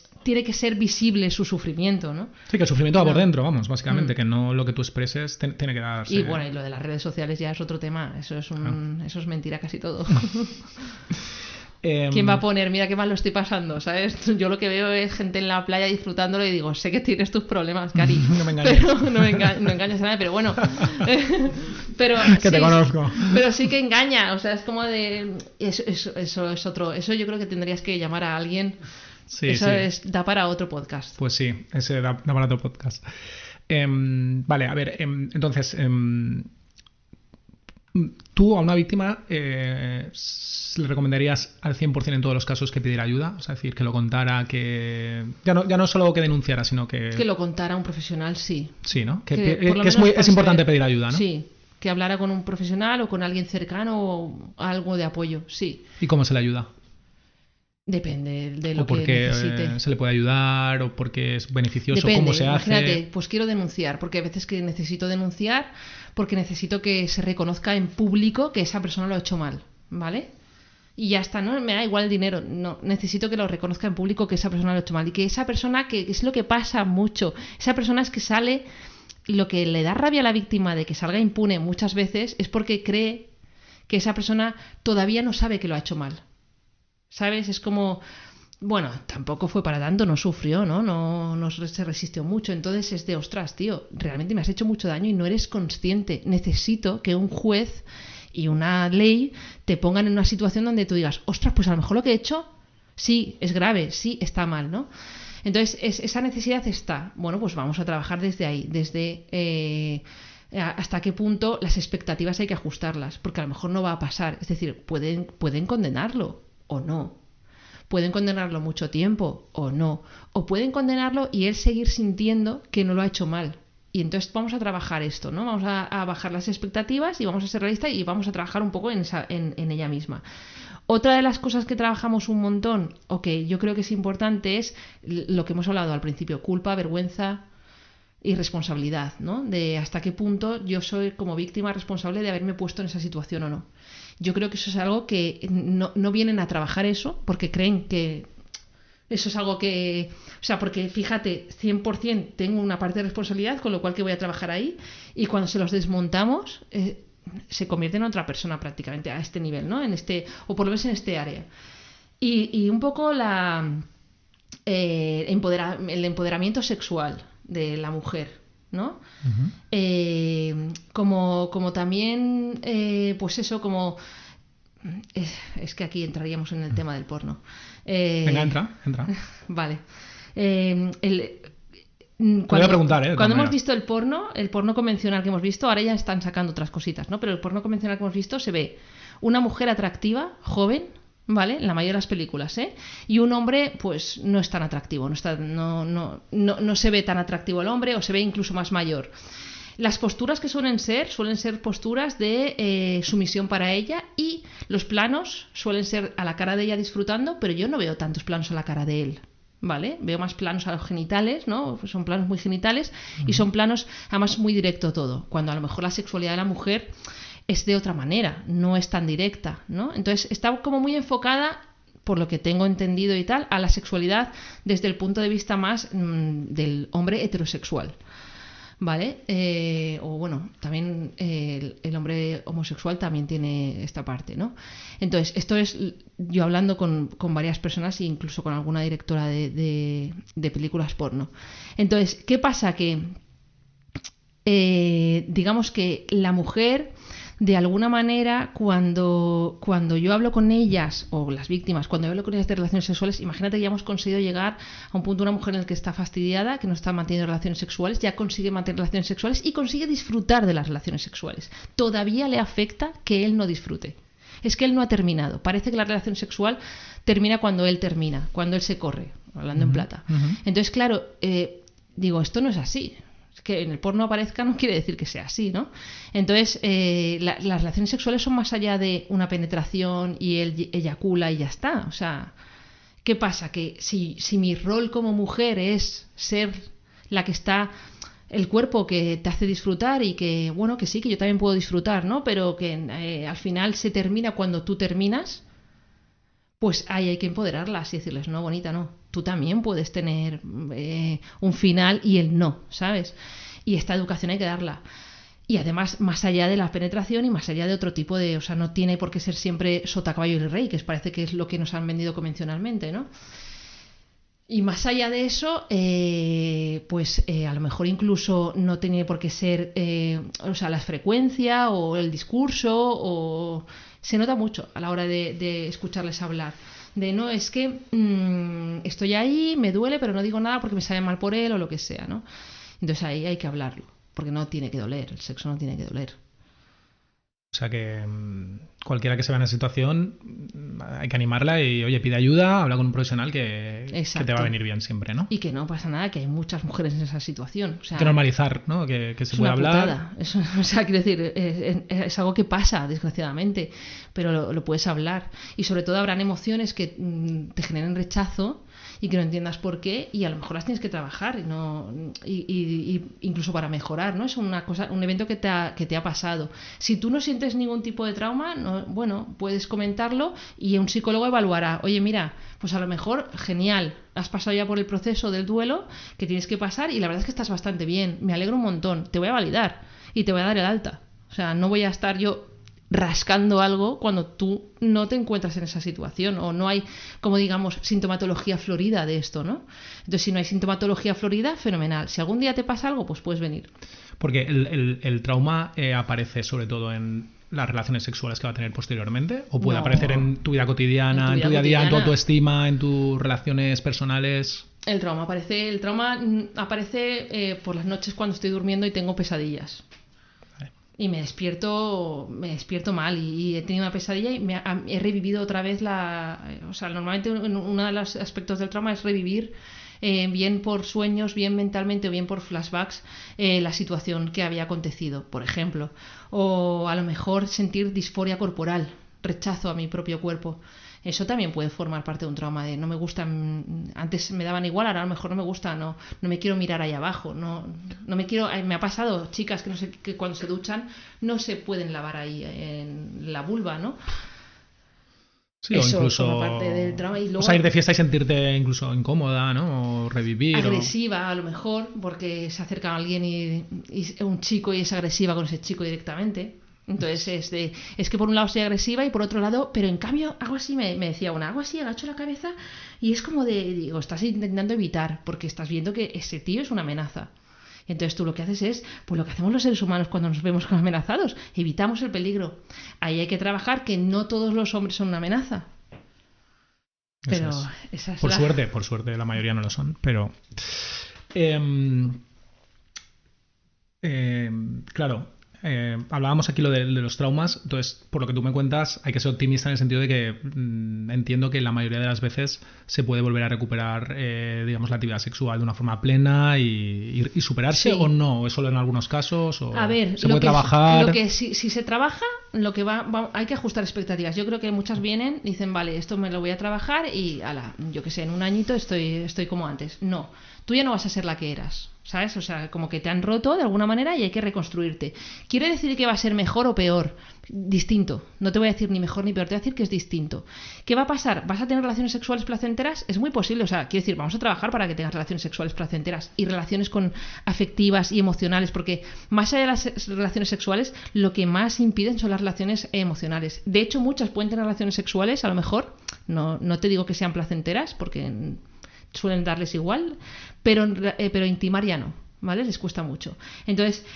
que ser visible su sufrimiento, ¿no? Sí, que el sufrimiento va por dentro, vamos, básicamente. Que no lo que tú expreses tiene que darse... Y bueno, y lo de las redes sociales ya es otro tema. Eso es mentira casi todo. ¿Quién va a poner? Mira qué mal lo estoy pasando, ¿sabes? Yo lo que veo es gente en la playa disfrutándolo y digo, sé que tienes tus problemas, Cari. No me engañes. Pero no engañes a nadie, pero bueno. Que sí, te conozco. Pero sí que engaña, o sea, es como de... Eso es otro... Eso yo creo que tendrías que llamar a alguien. Sí, eso sí. da para otro podcast. Pues sí, ese da para otro podcast. Vale, a ver, entonces... ¿Tú a una víctima le recomendarías al 100% en todos los casos que pidiera ayuda? O sea, decir, que lo contara, que... Ya no solo que denunciara, sino que... Que lo contara a un profesional, sí. Sí, ¿no? Que es importante pedir ayuda, ¿no? Sí, que hablara con un profesional o con alguien cercano o algo de apoyo, sí. ¿Y cómo se le ayuda? Depende de lo o porque que necesite. Se le puede ayudar o porque es beneficioso. Depende. ¿Cómo se hace? Imagínate, pues quiero denunciar, porque a veces que necesito denunciar porque necesito que se reconozca en público que esa persona lo ha hecho mal, ¿vale? Y ya está, no me da igual el dinero, no, necesito que lo reconozca en público que esa persona lo ha hecho mal y que esa persona, que es lo que pasa mucho, esa persona es que sale, lo que le da rabia a la víctima de que salga impune muchas veces es porque cree que esa persona todavía no sabe que lo ha hecho mal. ¿Sabes? Es como, bueno, tampoco fue para tanto, no sufrió, ¿no? No se resistió mucho. Entonces es de, ostras, tío, realmente me has hecho mucho daño y no eres consciente. Necesito que un juez y una ley te pongan en una situación donde tú digas, ostras, pues a lo mejor lo que he hecho sí es grave, sí está mal, ¿no? Entonces esa necesidad está. Bueno, pues vamos a trabajar desde ahí, desde... hasta qué punto las expectativas hay que ajustarlas, porque a lo mejor no va a pasar. Es decir, pueden condenarlo o no. Pueden condenarlo mucho tiempo o no. O pueden condenarlo y él seguir sintiendo que no lo ha hecho mal. Y entonces vamos a trabajar esto, ¿no? Vamos a bajar las expectativas y vamos a ser realistas y vamos a trabajar un poco en ella misma. Otra de las cosas que trabajamos un montón, o que yo creo que es importante, es lo que hemos hablado al principio: culpa, vergüenza y responsabilidad, ¿no? De hasta qué punto yo soy como víctima responsable de haberme puesto en esa situación o no. Yo creo que eso es algo que no vienen a trabajar eso porque creen que Eso es algo que... O sea, porque fíjate, 100% tengo una parte de responsabilidad, con lo cual que voy a trabajar ahí, y cuando se los desmontamos, se convierte en otra persona prácticamente a este nivel, ¿no? En este, o por lo menos en este área. Y un poco el empoderamiento sexual de la mujer, ¿no? Como también, pues eso, como... Es que aquí entraríamos en el tema del porno. Venga, entra. Vale. Voy a preguntar, cuando hemos visto el porno convencional que hemos visto, ahora ya están sacando otras cositas, ¿no? Pero el porno convencional que hemos visto se ve una mujer atractiva, joven, ¿vale? En la mayoría de las películas, ¿eh? Y un hombre, pues, no es tan atractivo, no se ve tan atractivo el hombre, o se ve incluso más mayor. Las posturas que suelen ser posturas de sumisión para ella, y los planos suelen ser a la cara de ella disfrutando, pero yo no veo tantos planos a la cara de él, ¿vale? Veo más planos a los genitales, ¿no? Son planos muy genitales y son planos, además, muy directo todo, cuando a lo mejor la sexualidad de la mujer es de otra manera, no es tan directa, ¿no? Entonces está como muy enfocada, por lo que tengo entendido y tal, a la sexualidad desde el punto de vista más del hombre heterosexual, ¿vale? O bueno, también el hombre homosexual también tiene esta parte, ¿no? Entonces, esto es yo hablando con varias personas e incluso con alguna directora de películas porno. Entonces, ¿qué pasa? Que digamos que la mujer, de alguna manera, cuando yo hablo con ellas, o las víctimas, cuando yo hablo con ellas de relaciones sexuales, imagínate que ya hemos conseguido llegar a un punto, una mujer en el que está fastidiada, que no está manteniendo relaciones sexuales, ya consigue mantener relaciones sexuales y consigue disfrutar de las relaciones sexuales. Todavía le afecta que él no disfrute. Es que él no ha terminado. Parece que la relación sexual termina cuando él termina, cuando él se corre, hablando en plata. Entonces, claro, digo, esto no es así. Que en el porno aparezca no quiere decir que sea así, ¿no? Entonces, las relaciones sexuales son más allá de una penetración y él eyacula y ya está. O sea, ¿qué pasa? Que si mi rol como mujer es ser la que está, el cuerpo que te hace disfrutar, y que, bueno, que sí, que yo también puedo disfrutar, ¿no? Pero que al final se termina cuando tú terminas, pues ahí hay que empoderarlas y decirles, no, bonita, no, tú también puedes tener un final y él no, ¿sabes? Y esta educación hay que darla. Y además, más allá de la penetración y más allá de otro tipo de... O sea, no tiene por qué ser siempre sota, caballo y rey, que parece que es lo que nos han vendido convencionalmente, ¿no? Y más allá de eso, pues a lo mejor incluso no tiene por qué ser, o sea, la frecuencia o el discurso, o se nota mucho a la hora de escucharles hablar. De no, es que estoy ahí, me duele, pero no digo nada porque me sabe mal por él o lo que sea, ¿no? Entonces ahí hay que hablarlo, porque no tiene que doler, el sexo no tiene que doler. O sea que cualquiera que se vea en esa situación hay que animarla y, oye, pide ayuda, habla con un profesional que te va a venir bien siempre, ¿no? Y que no pasa nada, que hay muchas mujeres en esa situación. O sea, hay que normalizar, ¿no? Que se pueda hablar. Eso, o sea, quiero decir, es algo que pasa, desgraciadamente, pero lo puedes hablar. Y sobre todo habrán emociones que te generen rechazo y que no entiendas por qué, y a lo mejor las tienes que trabajar y incluso para mejorar, ¿no? Es una cosa, un evento que te ha pasado. Si tú no sientes ningún tipo de trauma, bueno, puedes comentarlo y un psicólogo evaluará, oye, mira, pues a lo mejor, genial, has pasado ya por el proceso del duelo que tienes que pasar y la verdad es que estás bastante bien, me alegro un montón, te voy a validar y te voy a dar el alta. O sea, no voy a estar yo rascando algo cuando tú no te encuentras en esa situación, o no hay, como digamos, sintomatología florida de esto, ¿no? Entonces, si no hay sintomatología florida, fenomenal. Si algún día te pasa algo, pues puedes venir. Porque el trauma aparece sobre todo en las relaciones sexuales que va a tener posteriormente, o puede aparecer en tu vida cotidiana, en tu día a día, en tu autoestima, en tus relaciones personales. El trauma aparece por las noches cuando estoy durmiendo y tengo pesadillas. Y me despierto mal y he tenido una pesadilla y he revivido otra vez o sea, normalmente uno de los aspectos del trauma es revivir, bien por sueños, bien mentalmente o bien por flashbacks, la situación que había acontecido, por ejemplo. O a lo mejor sentir disforia corporal, rechazo a mi propio cuerpo. Eso también puede formar parte de un trauma de no me gustan, antes me daban igual, ahora a lo mejor no me gusta, no me quiero mirar ahí abajo, no me quiero, me ha pasado chicas que no sé, que cuando se duchan no se pueden lavar ahí en la vulva, ¿no? Sí, eso o incluso forma parte del trauma. Y luego, salir de fiesta y sentirte incluso incómoda, ¿no? O revivir. Agresiva, a lo mejor, porque se acerca a alguien y un chico y es agresiva con ese chico directamente. Entonces es que por un lado soy agresiva y por otro lado, pero en cambio hago así, me decía una, hago así, agacho la cabeza y es como digo, estás intentando evitar porque estás viendo que ese tío es una amenaza. Entonces tú lo que haces es, pues lo que hacemos los seres humanos cuando nos vemos amenazados, evitamos el peligro. Ahí hay que trabajar que no todos los hombres son una amenaza. Pero esa es por suerte la mayoría no lo son, pero claro, hablábamos aquí lo de los traumas, entonces por lo que tú me cuentas hay que ser optimista en el sentido de que entiendo que la mayoría de las veces se puede volver a recuperar digamos la actividad sexual de una forma plena y superarse, o no, o es solo en algunos casos, o a ver, se puede trabajar. Lo que si se trabaja, lo que hay que ajustar expectativas. Yo creo que muchas vienen, dicen, vale, esto me lo voy a trabajar y yo que sé, en un añito estoy como antes. No, tú ya no vas a ser la que eras, ¿sabes? O sea, como que te han roto de alguna manera y hay que reconstruirte. ¿Quiere decir que va a ser mejor o peor? Distinto. No te voy a decir ni mejor ni peor, te voy a decir que es distinto. ¿Qué va a pasar? ¿Vas a tener relaciones sexuales placenteras? Es muy posible, o sea, quiero decir, vamos a trabajar para que tengas relaciones sexuales placenteras y relaciones afectivas y emocionales, porque más allá de las relaciones sexuales, lo que más impiden son las relaciones emocionales. De hecho, muchas pueden tener relaciones sexuales, a lo mejor, no te digo que sean placenteras, porque suelen darles igual, pero intimar ya no, ¿vale? Les cuesta mucho. Entonces,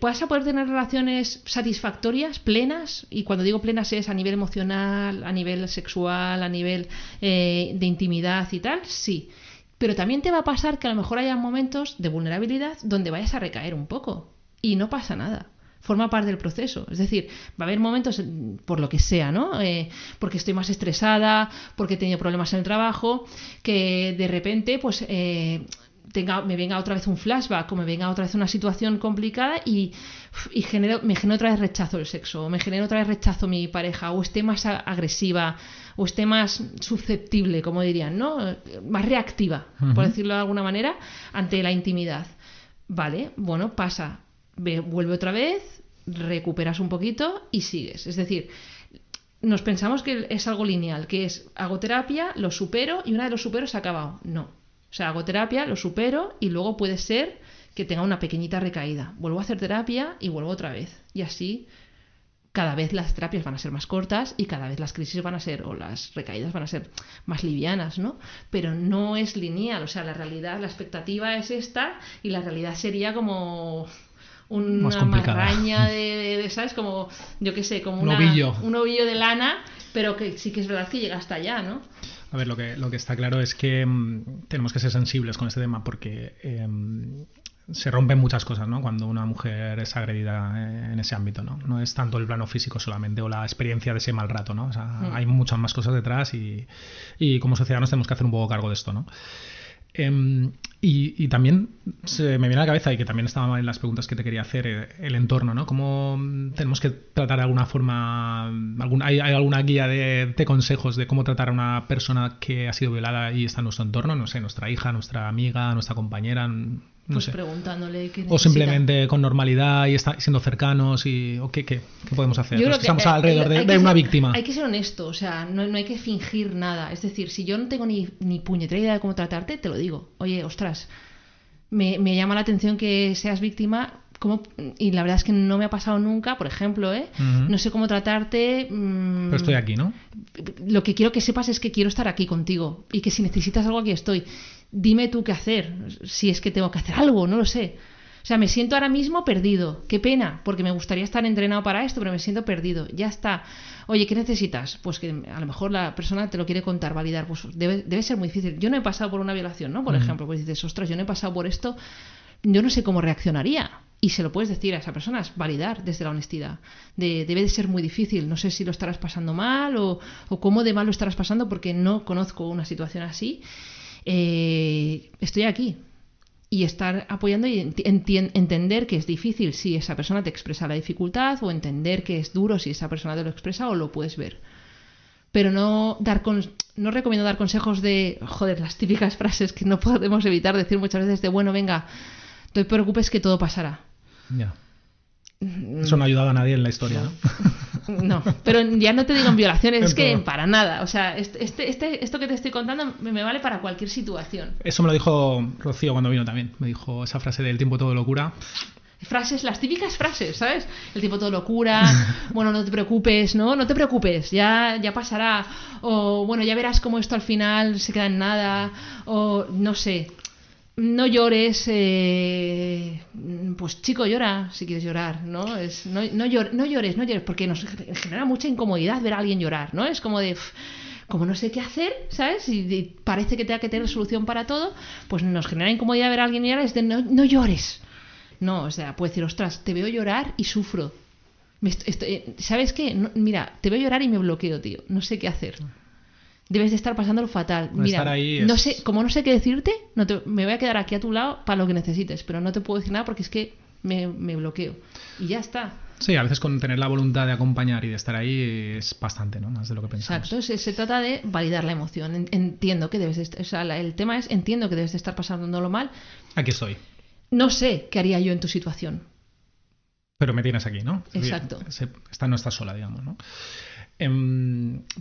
vas a poder tener relaciones satisfactorias, plenas, y cuando digo plenas es a nivel emocional, a nivel sexual, a nivel de intimidad y tal, sí. Pero también te va a pasar que a lo mejor haya momentos de vulnerabilidad donde vayas a recaer un poco, y no pasa nada. Forma parte del proceso. Es decir, va a haber momentos, por lo que sea, ¿no? Porque estoy más estresada, porque he tenido problemas en el trabajo, que de repente, pues, me venga otra vez un flashback o me venga otra vez una situación complicada y me genera otra vez rechazo el sexo, o me genera otra vez rechazo mi pareja, o esté más agresiva, o esté más susceptible, como dirían, ¿no? Más reactiva, por decirlo de alguna manera, ante la intimidad. Vale, bueno, pasa. Vuelve otra vez, recuperas un poquito y sigues. Es decir, nos pensamos que es algo lineal, que es hago terapia, lo supero y una vez lo supero se ha acabado. No. O sea, hago terapia, lo supero y luego puede ser que tenga una pequeñita recaída. Vuelvo a hacer terapia y vuelvo otra vez. Y así cada vez las terapias van a ser más cortas y cada vez las crisis van a ser, o las recaídas van a ser más livianas, ¿no? Pero no es lineal. O sea, la realidad, la expectativa es esta y la realidad sería como una marraña de ¿sabes? Como, yo qué sé, como un ovillo de lana, pero que sí que es verdad que llega hasta allá, ¿no? A ver, lo que está claro es que tenemos que ser sensibles con este tema porque se rompen muchas cosas, ¿no? Cuando una mujer es agredida en ese ámbito, ¿no? No es tanto el plano físico solamente o la experiencia de ese mal rato, ¿no? O sea, hay muchas más cosas detrás y como sociedad nos tenemos que hacer un poco cargo de esto, ¿no? Y también se me viene a la cabeza, y que también estaba en las preguntas que te quería hacer, el entorno, ¿no? ¿Cómo tenemos que tratar de alguna forma? ¿Hay alguna guía de consejos de cómo tratar a una persona que ha sido violada y está en nuestro entorno? No sé, nuestra hija, nuestra amiga, nuestra compañera, no sé. Preguntándole qué necesita. O simplemente con normalidad y siendo cercanos o qué podemos hacer. Los que estamos alrededor de una víctima. Hay que ser honesto, o sea, no hay que fingir nada. Es decir, si yo no tengo ni puñetera idea de cómo tratarte, te lo digo. Oye, ostras, me llama la atención que seas víctima. Y la verdad es que no me ha pasado nunca, por ejemplo, no sé cómo tratarte. Pero estoy aquí, ¿no? Lo que quiero que sepas es que quiero estar aquí contigo y que si necesitas algo, aquí estoy. Dime tú qué hacer, si es que tengo que hacer algo, no lo sé. O sea, me siento ahora mismo perdido. Qué pena, porque me gustaría estar entrenado para esto, pero me siento perdido. Ya está. Oye, ¿qué necesitas? Pues que a lo mejor la persona te lo quiere contar, validar. Pues debe ser muy difícil. Yo no he pasado por una violación, ¿no? Por ejemplo, pues dices, ostras, yo no he pasado por esto, yo no sé cómo reaccionaría. Y se lo puedes decir a esa persona, es validar desde la honestidad. Debe de ser muy difícil. No sé si lo estarás pasando mal o cómo de mal lo estarás pasando, porque no conozco una situación así. Estoy aquí. Y estar apoyando y entender que es difícil si esa persona te expresa la dificultad, o entender que es duro si esa persona te lo expresa o lo puedes ver. Pero no recomiendo dar consejos de, las típicas frases que no podemos evitar decir muchas veces de, bueno, venga, no te preocupes que todo pasará. Ya. Eso no ha ayudado a nadie en la historia, ¿no? No, pero ya no te digo en violaciones, es que todo. para nada. O sea, esto que te estoy contando me vale para cualquier situación. Eso me lo dijo Rocío cuando vino también. Me dijo esa frase del tiempo todo locura. Frases, las típicas frases, ¿sabes? El tipo todo locura, bueno, no te preocupes, ¿no? No te preocupes, ya pasará. O bueno, ya verás cómo esto al final se queda en nada. O no sé, no llores, pues chico, llora si quieres llorar, ¿no? No llores, porque nos genera mucha incomodidad ver a alguien llorar, ¿no? Es como de... como no sé qué hacer, ¿sabes? Y parece que tenga que tener solución para todo, pues nos genera incomodidad ver a alguien llorar, es de no llores. No, o sea, puede decir, ostras, te veo llorar y sufro. ¿Sabes qué? No, mira, te veo llorar y me bloqueo, tío. No sé qué hacer. Debes de estar pasándolo fatal. Mira, estar ahí no sé, como no sé qué decirte, me voy a quedar aquí a tu lado para lo que necesites, pero no te puedo decir nada porque es que me bloqueo. Y ya está. Sí, a veces con tener la voluntad de acompañar y de estar ahí es bastante, ¿no? Más de lo que pensamos. Exacto, se trata de validar la emoción. Entiendo que debes de estar, o sea, el tema es, entiendo que debes de estar pasándolo mal. Aquí estoy. No sé qué haría yo en tu situación. Pero me tienes aquí, ¿no? Exacto. No estás sola, digamos, ¿no?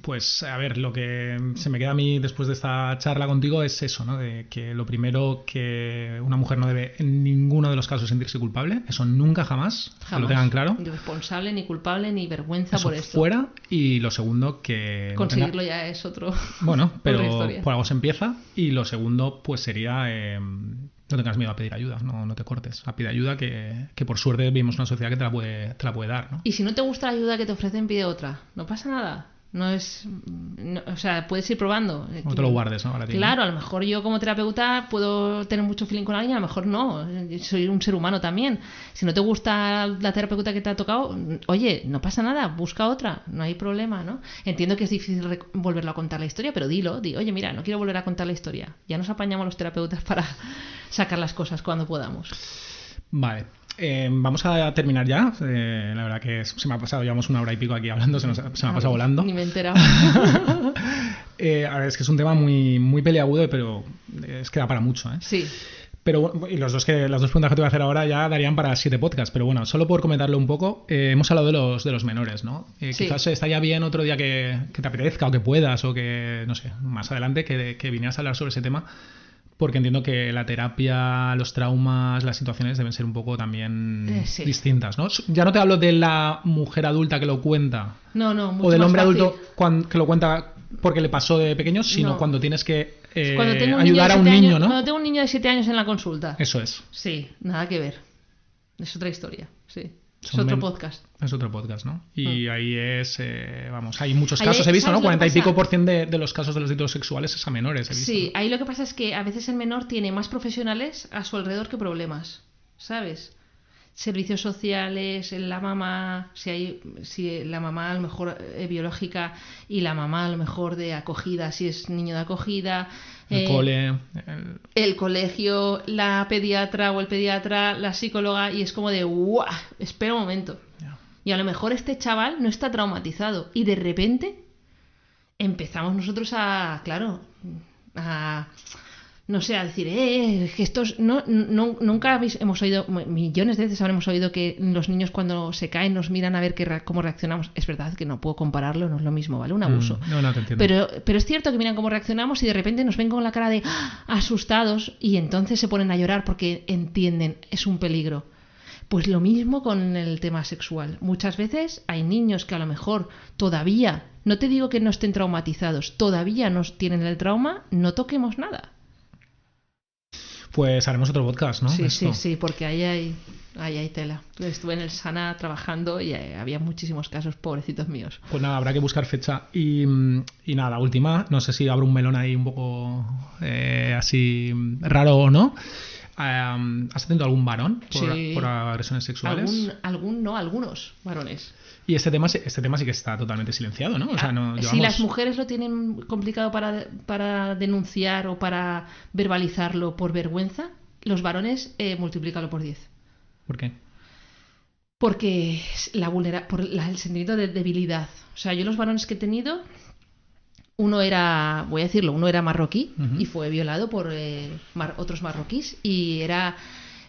Pues, a ver, lo que se me queda a mí después de esta charla contigo es eso, ¿no? De que lo primero, que una mujer no debe en ninguno de los casos sentirse culpable. Eso nunca, jamás. Que lo tengan claro. Ni responsable, ni culpable, ni vergüenza eso por esto. Fuera. Y lo segundo, que... conseguirlo ya es otro... Bueno, pero otra historia. Por algo se empieza. Y lo segundo, pues sería... no tengas miedo a pedir ayuda, no te cortes. A pedir ayuda que por suerte vivimos una sociedad que te la puede dar, ¿no? Y si no te gusta la ayuda que te ofrecen, pide otra. No pasa nada. No es... o sea, puedes ir probando. No te lo guardes, ¿no? Para ti, claro, ¿no? a lo mejor yo como terapeuta puedo tener mucho feeling con alguien, a lo mejor no. Soy un ser humano también. Si no te gusta la terapeuta que te ha tocado, oye, no pasa nada, busca otra, no hay problema, ¿no? Entiendo que es difícil volverlo a contar la historia, pero oye, mira, no quiero volver a contar la historia. Ya nos apañamos los terapeutas para sacar las cosas cuando podamos. Vale. Vamos a terminar ya. La verdad que se me ha pasado, llevamos 1 hora y pico aquí hablando, se me ha pasado volando. Ni me he enterado. A ver, es que es un tema muy, muy peliagudo, pero es que da para mucho, ¿eh? Sí. Pero, y las dos preguntas que te voy a hacer ahora ya darían para 7 podcasts, pero bueno, solo por comentarlo un poco, hemos hablado de los menores, ¿no? Sí. Quizás estaría bien otro día que te apetezca o que puedas o que, no sé, más adelante que vinieras a hablar sobre ese tema. Porque entiendo que la terapia, los traumas, las situaciones deben ser un poco también distintas, ¿no? Ya no te hablo de la mujer adulta que lo cuenta. No, mucho o del más hombre fácil. adulto que lo cuenta porque le pasó de pequeño, sino cuando tienes que ayudar a un niño, ¿no? Cuando tengo un niño de 7 años en la consulta. Eso es. Sí, nada que ver. Es otra historia, sí. Es otro podcast. Es otro podcast, ¿no? Y ahí es, hay muchos casos, he visto, ¿no? 40 y pico % de los casos de los delitos sexuales es a menores, he visto. Sí, ahí lo que pasa es que a veces el menor tiene más profesionales a su alrededor que problemas, ¿sabes? Servicios sociales, la mamá, si la mamá a lo mejor biológica y la mamá a lo mejor de acogida, si es niño de acogida. El colegio, la pediatra o el pediatra, la psicóloga, y es como de ¡guau! Espera un momento. Yeah. Y a lo mejor este chaval no está traumatizado y de repente empezamos nosotros a no sé, a decir, que estos nunca hemos oído, millones de veces habremos oído que los niños cuando se caen nos miran a ver cómo reaccionamos. Es verdad que no puedo compararlo, no es lo mismo, ¿vale? Un abuso. No te entiendo. Pero es cierto que miran cómo reaccionamos y de repente nos ven con la cara de asustados y entonces se ponen a llorar porque entienden, es un peligro. Pues lo mismo con el tema sexual. Muchas veces hay niños que a lo mejor todavía, no te digo que no estén traumatizados, todavía no tienen el trauma, no toquemos nada. Pues haremos otro podcast, ¿no? Sí, porque ahí hay tela. Estuve en el Sana trabajando y había muchísimos casos, pobrecitos míos. Pues nada, habrá que buscar fecha. Y nada, última, no sé si habrá un melón ahí un poco así raro o no. ¿Has tenido algún varón por agresiones sexuales? Algunos varones. Y este tema sí que está totalmente silenciado, ¿no? O sea, si las mujeres lo tienen complicado para denunciar o para verbalizarlo por vergüenza, los varones multiplícalo por 10. ¿Por qué? Porque el sentimiento de debilidad. O sea, yo los varones que he tenido, uno era marroquí y fue violado por otros marroquíes y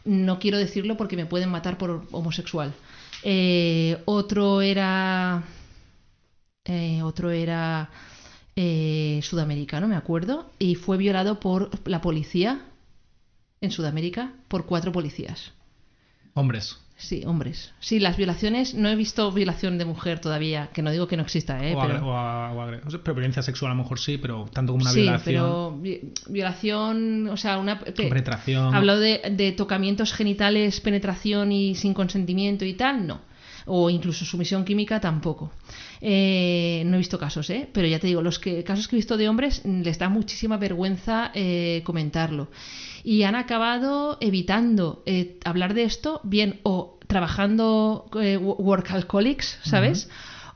no quiero decirlo porque me pueden matar por homosexual. Otro era otro era sudamericano, me acuerdo, y fue violado por la policía en Sudamérica por 4 policías. Hombres. Sí, hombres. Sí, las violaciones, no he visto violación de mujer todavía, que no digo que no exista, pero violencia sexual a lo mejor sí, pero tanto como una sí, violación. pero violación, o sea, una penetración. Hablo de tocamientos genitales, penetración y sin consentimiento y tal, no. O incluso sumisión química tampoco. No he visto casos, pero ya te digo, casos que he visto de hombres les da muchísima vergüenza comentarlo. Y han acabado evitando hablar de esto, bien o trabajando workaholics, ¿sabes?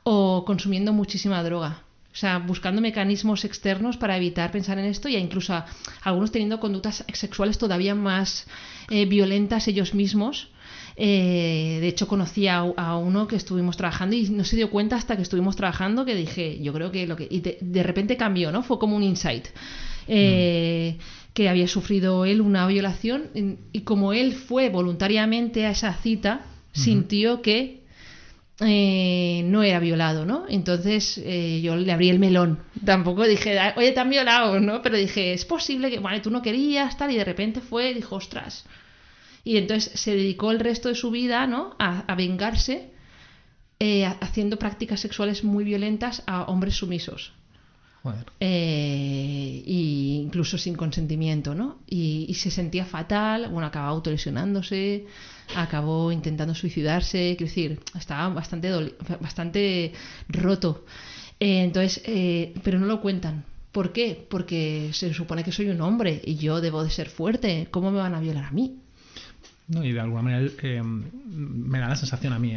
Uh-huh. O consumiendo muchísima droga. O sea, buscando mecanismos externos para evitar pensar en esto, y incluso algunos teniendo conductas sexuales todavía más violentas ellos mismos. De hecho, conocí a uno que estuvimos trabajando y no se dio cuenta hasta que estuvimos trabajando, que dije, yo creo que y de repente cambió, ¿no? Fue como un insight. Que había sufrido él una violación, y como él fue voluntariamente a esa cita, sintió que no era violado, ¿no? Entonces yo le abrí el melón. Tampoco dije, oye, te han violado, ¿no? Pero dije, es posible que, vale, tú no querías, tal, y de repente dijo, ostras. Y entonces se dedicó el resto de su vida, ¿no? a vengarse, haciendo prácticas sexuales muy violentas a hombres sumisos. Joder. Y incluso sin consentimiento, ¿no? Y se sentía fatal, bueno, acabó autolesionándose, acabó intentando suicidarse, quiero decir, estaba bastante roto. Entonces, pero no lo cuentan. ¿Por qué? Porque se supone que soy un hombre y yo debo de ser fuerte. ¿Cómo me van a violar a mí? No, y de alguna manera me da la sensación a mí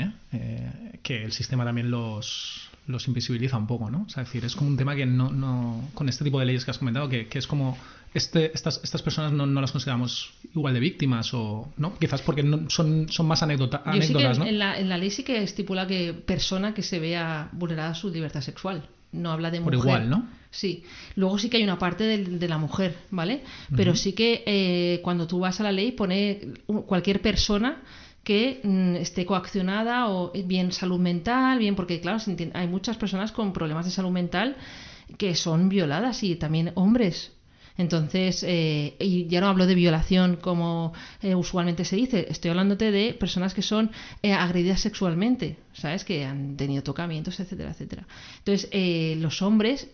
que el sistema también los invisibiliza un poco, ¿no? O sea, es decir, es como un tema que no con este tipo de leyes que has comentado, que es como estas personas no las consideramos igual de víctimas, o no, quizás porque son más anécdotas, sí que ¿no? En la ley sí que estipula que persona que se vea vulnerada su libertad sexual. No habla de mujer. Por igual, ¿no? Sí. Luego sí que hay una parte de la mujer, ¿vale? Pero sí que cuando tú vas a la ley pone cualquier persona que esté coaccionada, o bien salud mental, bien, porque claro, hay muchas personas con problemas de salud mental que son violadas, y también hombres. Entonces, y ya no hablo de violación como usualmente se dice, estoy hablándote de personas que son agredidas sexualmente, ¿sabes? Que han tenido tocamientos, etcétera, etcétera. Entonces, los hombres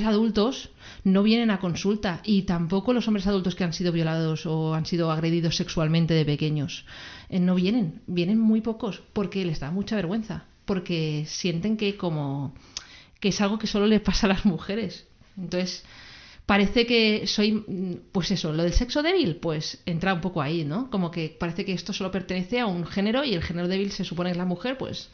adultos no vienen a consulta, y tampoco los hombres adultos que han sido violados o han sido agredidos sexualmente de pequeños. No vienen muy pocos, porque les da mucha vergüenza, porque sienten que es algo que solo les pasa a las mujeres. Entonces, parece que soy, pues eso, lo del sexo débil, pues entra un poco ahí, ¿no? Como que parece que esto solo pertenece a un género, y el género débil se supone que es la mujer, pues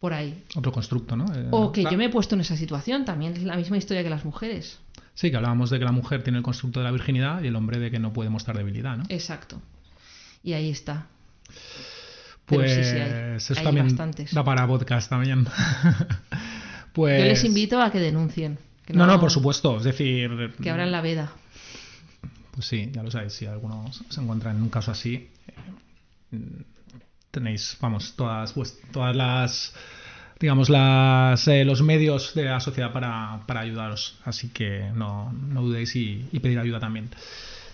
por ahí. Otro constructo, ¿no? O que yo me he puesto en esa situación, también es la misma historia que las mujeres. Sí, que hablábamos de que la mujer tiene el constructo de la virginidad y el hombre de que no puede mostrar debilidad, ¿no? Exacto. Y ahí está. Pues sí, eso hay también bastantes. Da para podcast también. Pues... Yo les invito a que denuncien. No, por supuesto, es decir... Que abran la veda. Pues sí, ya lo sabéis, si alguno se encuentra en un caso así, tenéis, vamos, todas las, digamos, los medios de la sociedad para ayudaros, así que no dudéis y pedir ayuda también.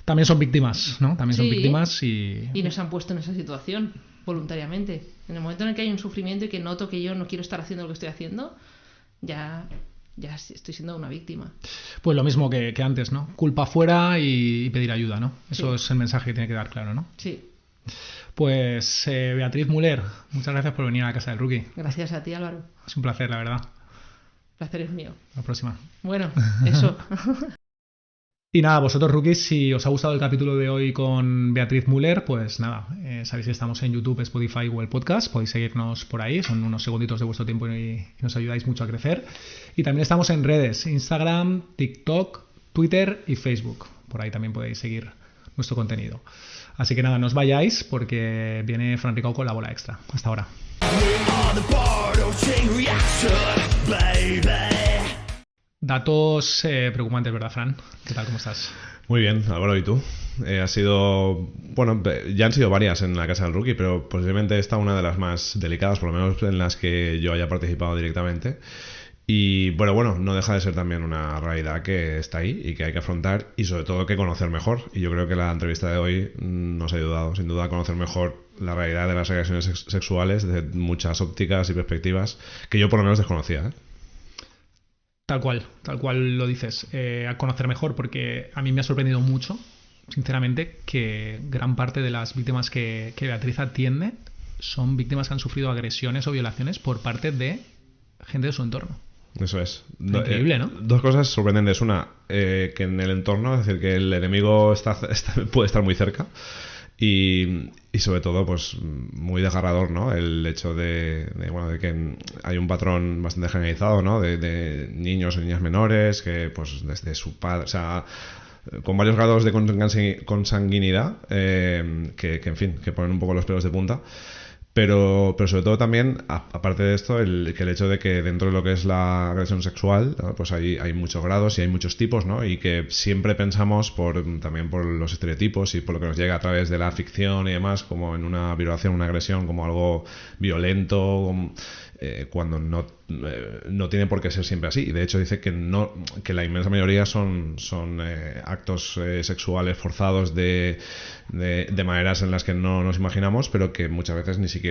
También son víctimas, ¿no? También son víctimas y nos han puesto en esa situación voluntariamente. En el momento en el que hay un sufrimiento y que noto que yo no quiero estar haciendo lo que estoy haciendo, ya estoy siendo una víctima. Pues lo mismo que antes, ¿no? Culpa fuera y pedir ayuda, ¿no? Eso es el mensaje que tiene que dar claro, ¿no? Sí. Pues Beatriz Müller, muchas gracias por venir a la Casa del Rookie. Gracias a ti, Álvaro. Es un placer, la verdad. El placer es mío. La próxima. Bueno, eso. Y nada, vosotros, rookies, si os ha gustado el capítulo de hoy con Beatriz Müller, pues nada, sabéis que estamos en YouTube, Spotify o el podcast, podéis seguirnos por ahí, son unos segunditos de vuestro tiempo y nos ayudáis mucho a crecer. Y también estamos en redes, Instagram, TikTok, Twitter y Facebook, por ahí también podéis seguir nuestro contenido. Así que nada, no os vayáis porque viene Fran Ricao con la bola extra. Hasta ahora. Datos preocupantes, ¿verdad, Fran? ¿Qué tal? ¿Cómo estás? Muy bien, Álvaro, ¿y tú? Ha sido, bueno, ya han sido varias en la Casa del Rookie, pero posiblemente esta una de las más delicadas, por lo menos en las que yo haya participado directamente. Y bueno, no deja de ser también una realidad que está ahí y que hay que afrontar y sobre todo que conocer mejor. Y yo creo que la entrevista de hoy nos ha ayudado sin duda a conocer mejor la realidad de las agresiones sexuales desde muchas ópticas y perspectivas que yo por lo menos desconocía, ¿eh? Tal cual lo dices. A conocer mejor, porque a mí me ha sorprendido mucho, sinceramente, que gran parte de las víctimas que Beatriz atiende son víctimas que han sufrido agresiones o violaciones por parte de gente de su entorno. Eso es. Increíble, ¿no? Dos cosas sorprendentes. Una, que en el entorno, es decir, que el enemigo puede estar muy cerca. Y sobre todo, pues muy desgarrador, ¿no? El hecho de que hay un patrón bastante generalizado, ¿no? De niños o niñas menores que, pues, desde su padre, o sea, con varios grados de consanguinidad, que en fin, que ponen un poco los pelos de punta. Pero sobre todo también, aparte de esto, que el hecho de que dentro de lo que es la agresión sexual, ¿no? Pues hay muchos grados y hay muchos tipos, ¿no? Y que siempre pensamos también por los estereotipos y por lo que nos llega a través de la ficción y demás, como en una violación, una agresión, como algo violento, cuando no tiene por qué ser siempre así. Y de hecho dice que la inmensa mayoría son actos sexuales forzados de maneras en las que no nos imaginamos, pero que muchas veces ni siquiera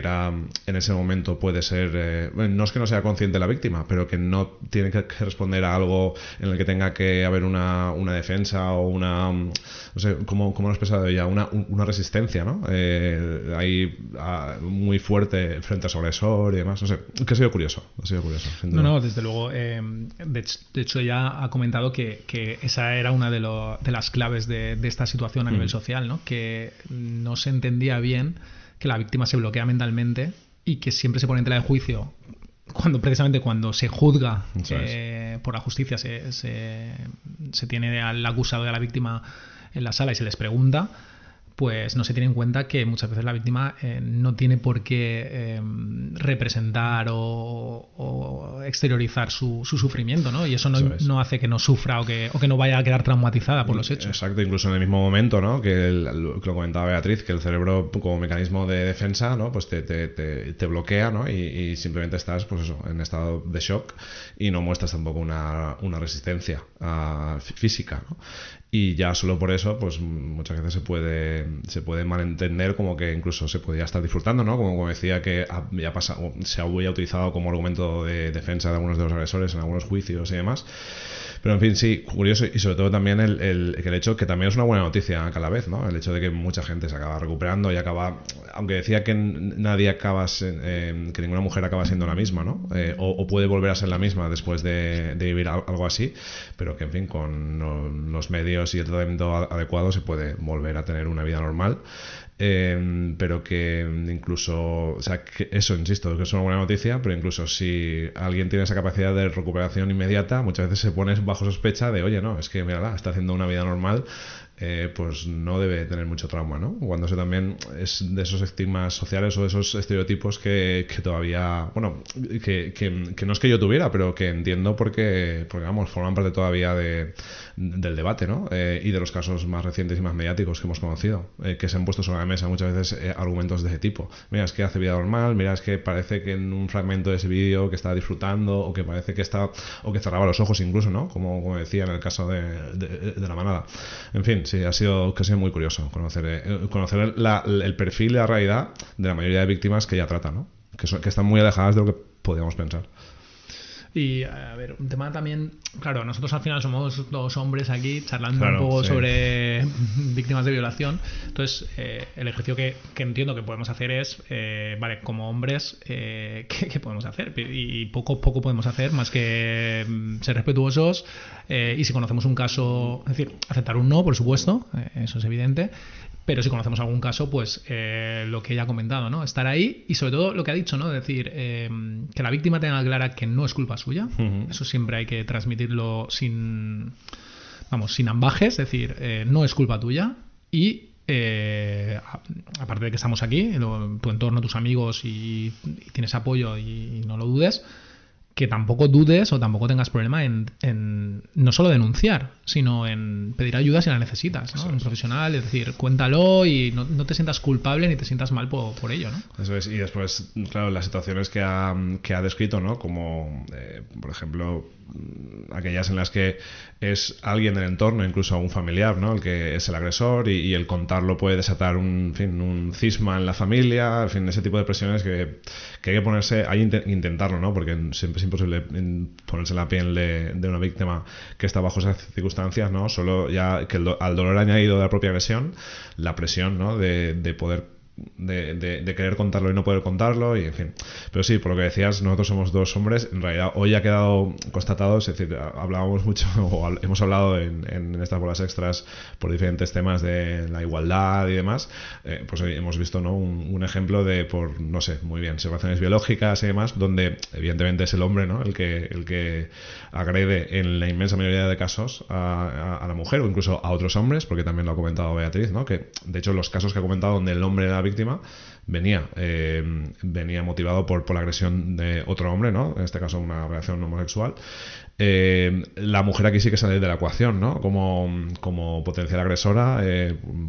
en ese momento puede ser, no es que no sea consciente la víctima, pero que no tiene que responder a algo en el que tenga que haber una defensa o no sé, ¿cómo lo he expresado ya? Una resistencia, ¿no? Ahí muy fuerte frente a su agresor y demás, no sé, que ha sido curioso. No, desde luego. De hecho, ella ha comentado que esa era una de las claves de esta situación a nivel social, ¿no? Que no se entendía bien que la víctima se bloquea mentalmente y que siempre se pone en tela de juicio precisamente cuando se juzga por la justicia, se tiene al acusado y a la víctima en la sala y se les pregunta, pues no se tiene en cuenta que muchas veces la víctima no tiene por qué representar o exteriorizar su sufrimiento, ¿no? Y eso no hace que no sufra o que no vaya a quedar traumatizada por los hechos. Exacto, incluso en el mismo momento, ¿no? Que lo comentaba Beatriz, que el cerebro como mecanismo de defensa, ¿no? Pues te bloquea, ¿no? Y simplemente estás, pues eso, en estado de shock y no muestras tampoco una resistencia física, ¿no? Y ya solo por eso, pues muchas veces se puede malentender como que incluso se podría estar disfrutando, ¿no? Como decía, que se había utilizado como argumento de defensa de algunos de los agresores en algunos juicios y demás. Pero en fin, sí, curioso, y sobre todo también el hecho que también es una buena noticia a la vez, ¿no? El hecho de que mucha gente se acaba recuperando y aunque decía que nadie que ninguna mujer acaba siendo la misma, ¿no? O puede volver a ser la misma después de vivir algo así, pero que en fin, con los medios y el tratamiento adecuado se puede volver a tener una vida normal. Pero que incluso, o sea, que eso, insisto, que es una buena noticia, pero incluso si alguien tiene esa capacidad de recuperación inmediata, muchas veces se pone bajo sospecha de, oye, no, es que mírala, está haciendo una vida normal, pues no debe tener mucho trauma, ¿no? Cuando eso también es de esos estigmas sociales o de esos estereotipos que todavía, bueno, que no es que yo tuviera, pero que entiendo porque vamos, forman parte todavía del debate, ¿no? Y de los casos más recientes y más mediáticos que hemos conocido, que se han puesto sobre la mesa muchas veces argumentos de ese tipo. Mira, es que hace vida normal, mira, es que parece que en un fragmento de ese vídeo que está disfrutando o que parece que o que cerraba los ojos incluso, ¿no? Como decía en el caso de la manada. En fin, sí, ha sido muy curioso conocer el perfil y la realidad de la mayoría de víctimas que ella trata, ¿no? Que están muy alejadas de lo que podríamos pensar. Y a ver, un tema también, claro, nosotros al final somos dos hombres aquí charlando un poco sí, sobre víctimas de violación. Entonces, el ejercicio que entiendo que podemos hacer es, vale, como hombres, ¿qué podemos hacer? Y poco podemos hacer más que ser respetuosos y si conocemos un caso, es decir, aceptar un no, por supuesto, eso es evidente. Pero si conocemos algún caso, pues lo que ella ha comentado, ¿no? Estar ahí y sobre todo lo que ha dicho, ¿no? Es decir, que la víctima tenga clara que no es culpa suya. Uh-huh. Eso siempre hay que transmitirlo sin ambajes, es decir, no es culpa tuya y aparte de que estamos aquí, tu entorno, tus amigos y tienes apoyo y no lo dudes, que tampoco dudes o tampoco tengas problema en no solo denunciar, sino en pedir ayuda si la necesitas, ¿no? Un profesional, es decir, cuéntalo y no te sientas culpable ni te sientas mal por ello, ¿no? Eso es, y después, claro, las situaciones que ha descrito, ¿no? Como, por ejemplo, aquellas en las que es alguien del entorno, incluso un familiar, ¿no? El que es el agresor y el contarlo puede desatar un cisma en la familia, en fin, ese tipo de presiones que hay que ponerse, hay que intentarlo, ¿no? Porque siempre es imposible ponerse en la piel de una víctima que está bajo esas circunstancias, ¿no? Solo ya que al dolor añadido de la propia agresión, la presión, ¿no? De poder de querer contarlo y no poder contarlo, y en fin. Pero sí, por lo que decías, nosotros somos dos hombres. En realidad hoy ha quedado constatado, es decir, hablábamos mucho o hemos hablado en estas bolas extras por diferentes temas de la igualdad y demás, pues hoy hemos visto, ¿no? un ejemplo de, por no sé, muy bien, situaciones biológicas y demás, donde evidentemente es el hombre, ¿no? el que agrede en la inmensa mayoría de casos a la mujer, o incluso a otros hombres, porque también lo ha comentado Beatriz, ¿no? Que de hecho los casos que ha comentado donde el hombre era víctima venía motivado por la agresión de otro hombre, ¿no? En este caso una relación homosexual. La mujer aquí sí que sale de la ecuación, ¿no? Como potencial agresora,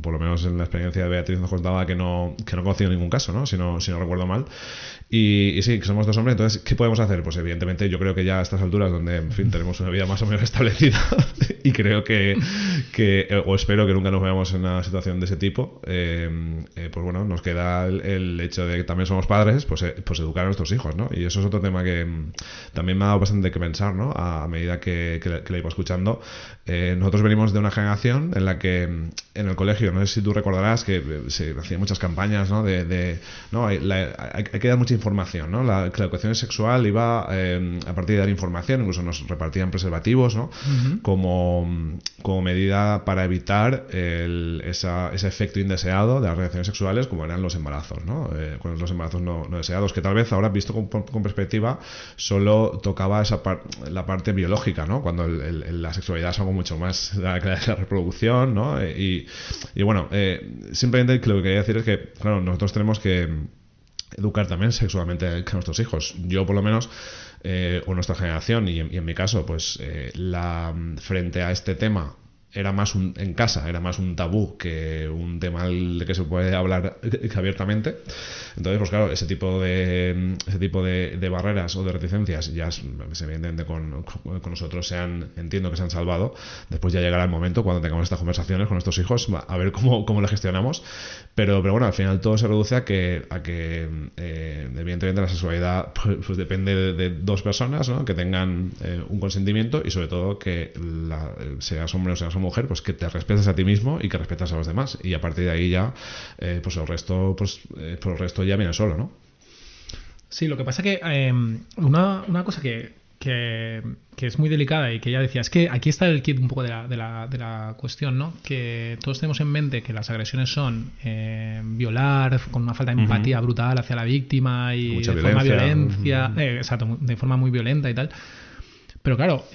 por lo menos en la experiencia de Beatriz nos contaba que no conocía ningún caso, ¿no? Si no recuerdo mal. Y sí, que somos dos hombres, entonces, ¿qué podemos hacer? Pues evidentemente yo creo que ya a estas alturas, donde, en fin, tenemos una vida más o menos establecida, y creo que o espero que nunca nos veamos en una situación de ese tipo, pues bueno, nos queda el hecho de que también somos padres, pues educar a nuestros hijos, ¿no? Y eso es otro tema que también me ha dado bastante que pensar, ¿no? A medida que la iba escuchando. Nosotros venimos de una generación en la que en el colegio, no sé si tú recordarás que se hacían muchas campañas, ¿no? No, hay que dar mucha información, ¿no? Que la educación sexual iba a partir de dar información, incluso nos repartían preservativos, ¿no? Uh-huh. Como medida para evitar ese efecto indeseado de las relaciones sexuales, como eran los embarazos, ¿no? Con los embarazos no deseados, que tal vez ahora, visto con perspectiva, solo tocaba la parte biológica, ¿no? Cuando la sexualidad es algo mucho más la reproducción, ¿no? Y bueno, simplemente lo que quería decir es que, claro, nosotros tenemos que educar también sexualmente a nuestros hijos. Yo, por lo menos, o nuestra generación, y en mi caso, pues frente a este tema, era más en casa, era más un tabú que un tema del que se puede hablar abiertamente. Entonces, pues claro, ese tipo de barreras o de reticencias ya evidentemente con nosotros entiendo que se han salvado. Después ya llegará el momento cuando tengamos estas conversaciones con nuestros hijos a ver cómo las gestionamos. Pero bueno, al final todo se reduce a que evidentemente la sexualidad pues depende de dos personas, ¿no? Que tengan un consentimiento, y sobre todo que seas hombre o seas mujer, pues que te respetes a ti mismo y que respetas a los demás, y a partir de ahí ya pues el resto ya viene solo, ¿no? Sí, lo que pasa que una cosa que es muy delicada y que ella decía, es que aquí está el kit un poco de la cuestión, ¿no? Que todos tenemos en mente que las agresiones son violar con una falta de empatía brutal hacia la víctima y mucha violencia, exacto, de forma muy violenta y tal. Pero claro,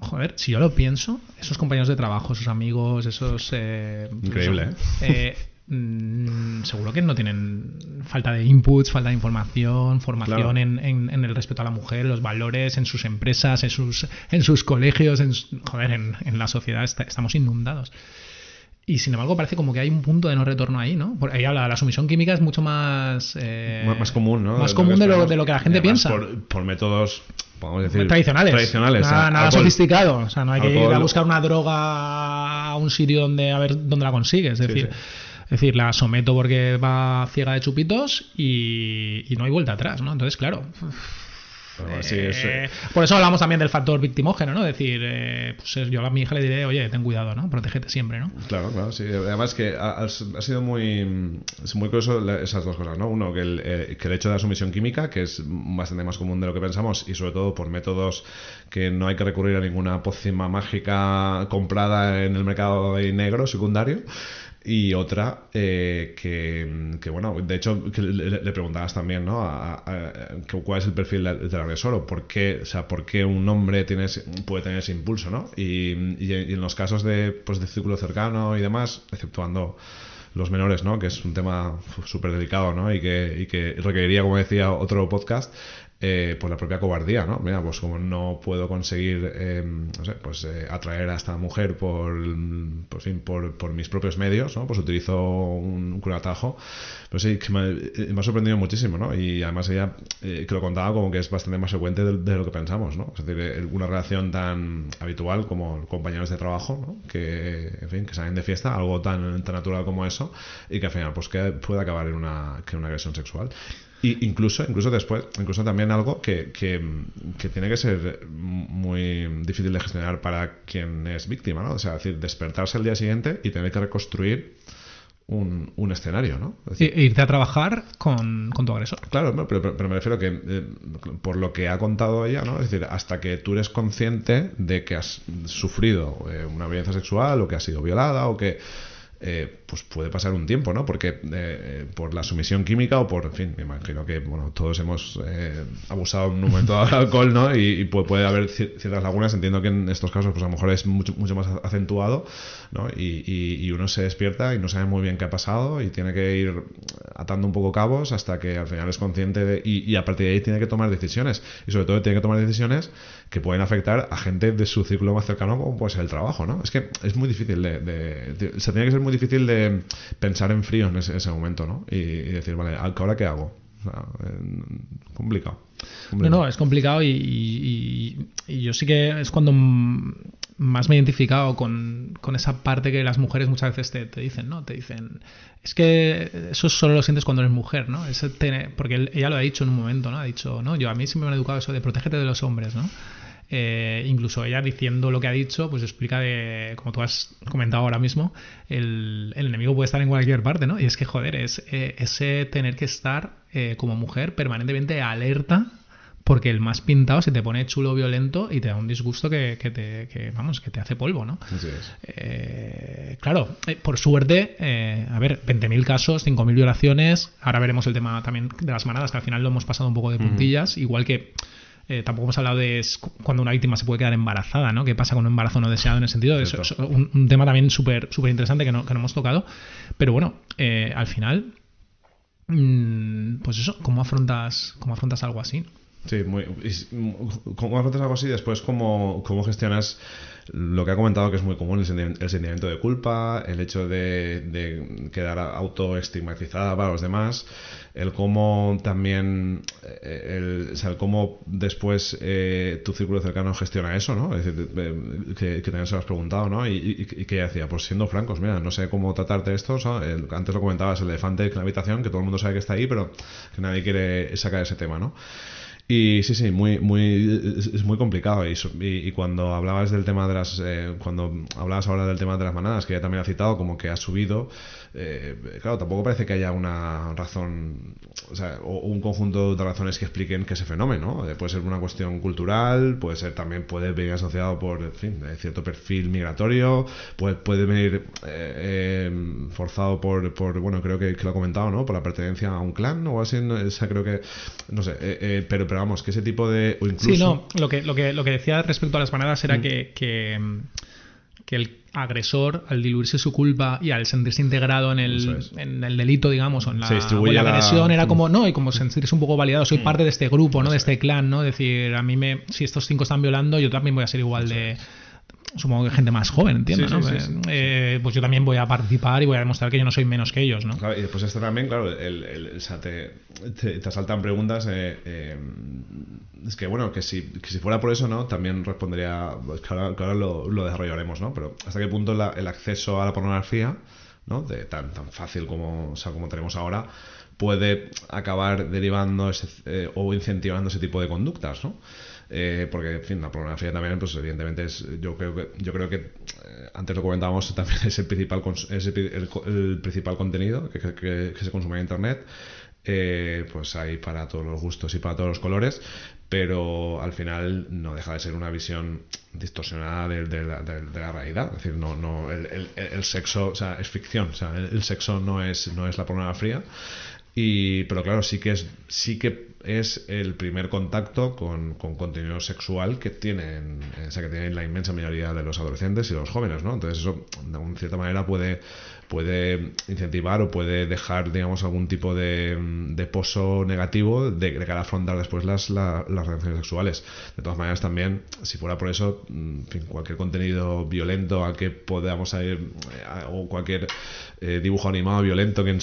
joder, si yo lo pienso, esos compañeros de trabajo, esos amigos, esos... Increíble, seguro que no tienen falta de inputs, falta de información, formación, claro, en el respeto a la mujer, los valores en sus empresas, en sus colegios, en la sociedad estamos inundados. Y sin embargo parece como que hay un punto de no retorno ahí, ¿no? Porque ahí la sumisión química es mucho más común, ¿no? Más común de lo que la gente piensa. Por métodos, podemos decir, tradicionales. Nada sofisticado. O sea, no hay que ir a buscar una droga a un sitio donde a ver dónde la consigues. Es decir, la someto porque va ciega de chupitos y no hay vuelta atrás, ¿no? Entonces, claro. Por eso hablamos también del factor victimógeno, ¿no? Es decir, pues yo a mi hija le diré, oye, ten cuidado, ¿no? Protégete siempre, ¿no? Claro, sí. Además que ha sido muy curioso esas dos cosas, ¿no? Uno, que el hecho de la sumisión química, que es bastante más común de lo que pensamos, y sobre todo por métodos que no hay que recurrir a ninguna pócima mágica comprada en el mercado negro secundario. Y otra, que bueno, de hecho que le preguntabas también, ¿no? ¿Cuál es el perfil del agresor? ¿O por qué un hombre puede tener ese impulso, ¿no? Y en los casos de círculo cercano y demás, exceptuando los menores, ¿no? Que es un tema súper delicado, ¿no? Y que requeriría, como decía, otro podcast. Pues la propia cobardía, ¿no? Mira, pues como no puedo conseguir, no sé, pues atraer a esta mujer por mis propios medios, ¿no? Pues utilizo un atajo. Pues sí, que me ha sorprendido muchísimo, ¿no? Y además ella, que lo contaba como que es bastante más frecuente de lo que pensamos, ¿no? Es decir, una relación tan habitual como compañeros de trabajo, ¿no? Que, en fin, que salen de fiesta, algo tan natural como eso, y que al final, pues que puede acabar en una agresión sexual. Y incluso después, incluso también algo que tiene que ser muy difícil de gestionar para quien es víctima, ¿no? O sea, es decir, despertarse al día siguiente y tener que reconstruir un escenario, ¿no? Es decir, irte a trabajar con tu agresor. Claro, pero me refiero que por lo que ha contado ella, ¿no? Es decir, hasta que tú eres consciente de que has sufrido una violencia sexual o que has sido violada o que pues puede pasar un tiempo, ¿no? Porque por la sumisión química o por, en fin, me imagino que, bueno, todos hemos abusado en un momento de alcohol, ¿no? Y puede haber ciertas lagunas. Entiendo que en estos casos, pues a lo mejor es mucho más acentuado, ¿no? Y uno se despierta y no sabe muy bien qué ha pasado y tiene que ir atando un poco cabos hasta que al final es consciente y a partir de ahí tiene que tomar decisiones. Y sobre todo tiene que tomar decisiones que pueden afectar a gente de su círculo más cercano, como puede ser el trabajo, ¿no? Es que es muy difícil o sea, tiene que ser muy difícil de pensar en frío en ese momento, ¿no? Y decir, vale, ¿ahora qué hago? O sea, complicado. No, es complicado y yo sí que es cuando más me he identificado con esa parte que las mujeres muchas veces te dicen, ¿no? Te dicen, es que eso solo lo sientes cuando eres mujer, ¿no? Porque ella lo ha dicho en un momento, ¿no? Ha dicho, no, a mí siempre me han educado eso de protégete de los hombres, ¿no? Incluso ella diciendo lo que ha dicho, pues explica como tú has comentado ahora mismo, el enemigo puede estar en cualquier parte, ¿no? Y es que, joder, es ese tener que estar como mujer permanentemente alerta porque el más pintado se te pone chulo violento y te da un disgusto que te hace polvo, ¿no? Así es. Claro, por suerte, a ver, 20.000 casos, 5.000 violaciones, ahora veremos el tema también de las manadas, que al final lo hemos pasado un poco de puntillas, igual que tampoco hemos hablado de cuando una víctima se puede quedar embarazada, ¿no? ¿Qué pasa con un embarazo no deseado en ese sentido? Es un tema también súper interesante que no hemos tocado. Pero bueno, al final, pues eso, ¿cómo afrontas algo así? Sí, ¿cómo afrontas algo así? Después, ¿cómo gestionas lo que ha comentado que es muy común, el sentimiento de culpa, el hecho de quedar autoestigmatizada para los demás, el cómo también, o sea, el cómo después tu círculo cercano gestiona eso, ¿no? Es decir, que también se lo has preguntado, ¿no? Y que ella decía, pues siendo francos, mira, no sé cómo tratarte esto, ¿no? Antes lo comentabas, el elefante en la habitación, que todo el mundo sabe que está ahí, pero que nadie quiere sacar ese tema, ¿no? Y sí, es muy complicado. Y cuando hablabas del tema de cuando hablabas ahora del tema de las manadas, que ya también ha citado, como que ha subido, claro, tampoco parece que haya una razón, o sea, o un conjunto de razones que expliquen que ese fenómeno, ¿no? Puede ser una cuestión cultural, puede venir asociado por, en fin, cierto perfil migratorio, puede venir forzado por, bueno, creo que lo ha comentado, ¿no? Por la pertenencia a un clan o así, o sea, creo que, no sé, pero vamos, que ese tipo de... O incluso... Sí, no, lo que decía respecto a las manadas era que el agresor, al diluirse su culpa y al sentirse integrado en el delito, digamos, o en la agresión, era como, no, y como sentirse un poco validado, soy parte de este grupo, ¿no? De este clan, ¿no? Decir, si estos 5 están violando, yo también voy a ser igual de... Supongo que gente más joven, entiendo, ¿no? Sí. Pues yo también voy a participar y voy a demostrar que yo no soy menos que ellos, ¿no? Claro, y después esto también, claro, o sea, te asaltan preguntas. Es que, bueno, que si fuera por eso, ¿no? También respondería, pues, claro, lo desarrollaremos, ¿no? Pero hasta qué punto el acceso a la pornografía, ¿no? De tan fácil como tenemos ahora, puede acabar derivando o incentivando ese tipo de conductas, ¿no? Porque, en fin, la pornografía también, pues evidentemente yo creo que antes lo comentábamos, también es el principal contenido que se consume en internet. Pues hay para todos los gustos y para todos los colores, pero al final no deja de ser una visión distorsionada de la realidad. Es decir, el sexo, o sea, es ficción, o sea, el sexo no es la pornografía fría. Pero claro, sí que es el primer contacto con contenido sexual que tienen la inmensa mayoría de los adolescentes y los jóvenes, ¿no? Entonces eso de cierta manera puede incentivar o puede dejar, digamos, algún tipo de pozo negativo de cara a afrontar después las relaciones sexuales. De todas maneras, también, si fuera por eso, en fin, cualquier contenido violento al que podamos ir, o cualquier dibujo animado violento que en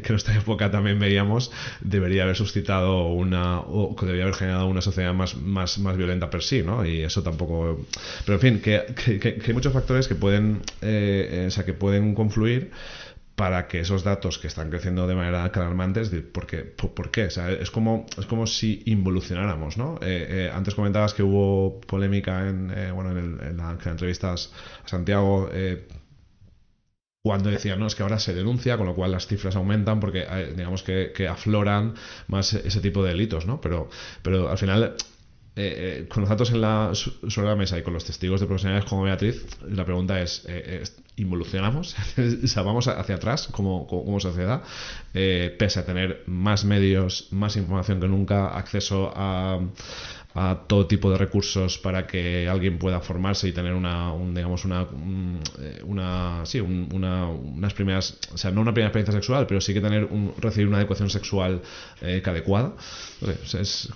nuestra época también veíamos, debería haber suscitado o debería haber generado una sociedad más violenta per sí, ¿no? Y eso tampoco... Pero en fin, que hay muchos factores que pueden que pueden confluir para que esos datos que están creciendo de manera alarmante, ¿por qué? O sea, es como si involucionáramos, ¿no? Antes comentabas que hubo polémica en las entrevistas a Santiago, cuando decían, no, es que ahora se denuncia, con lo cual las cifras aumentan porque digamos que afloran más ese tipo de delitos, ¿no? Pero al final, con los datos sobre la mesa y con los testigos de profesionales como Beatriz, la pregunta es, ¿involucionamos? O sea, ¿vamos hacia atrás como sociedad? Pese a tener más medios, más información que nunca, acceso a todo tipo de recursos para que alguien pueda formarse y tener unas primeras, o sea, no una primera experiencia sexual, pero sí que recibir una educación sexual adecuada. Es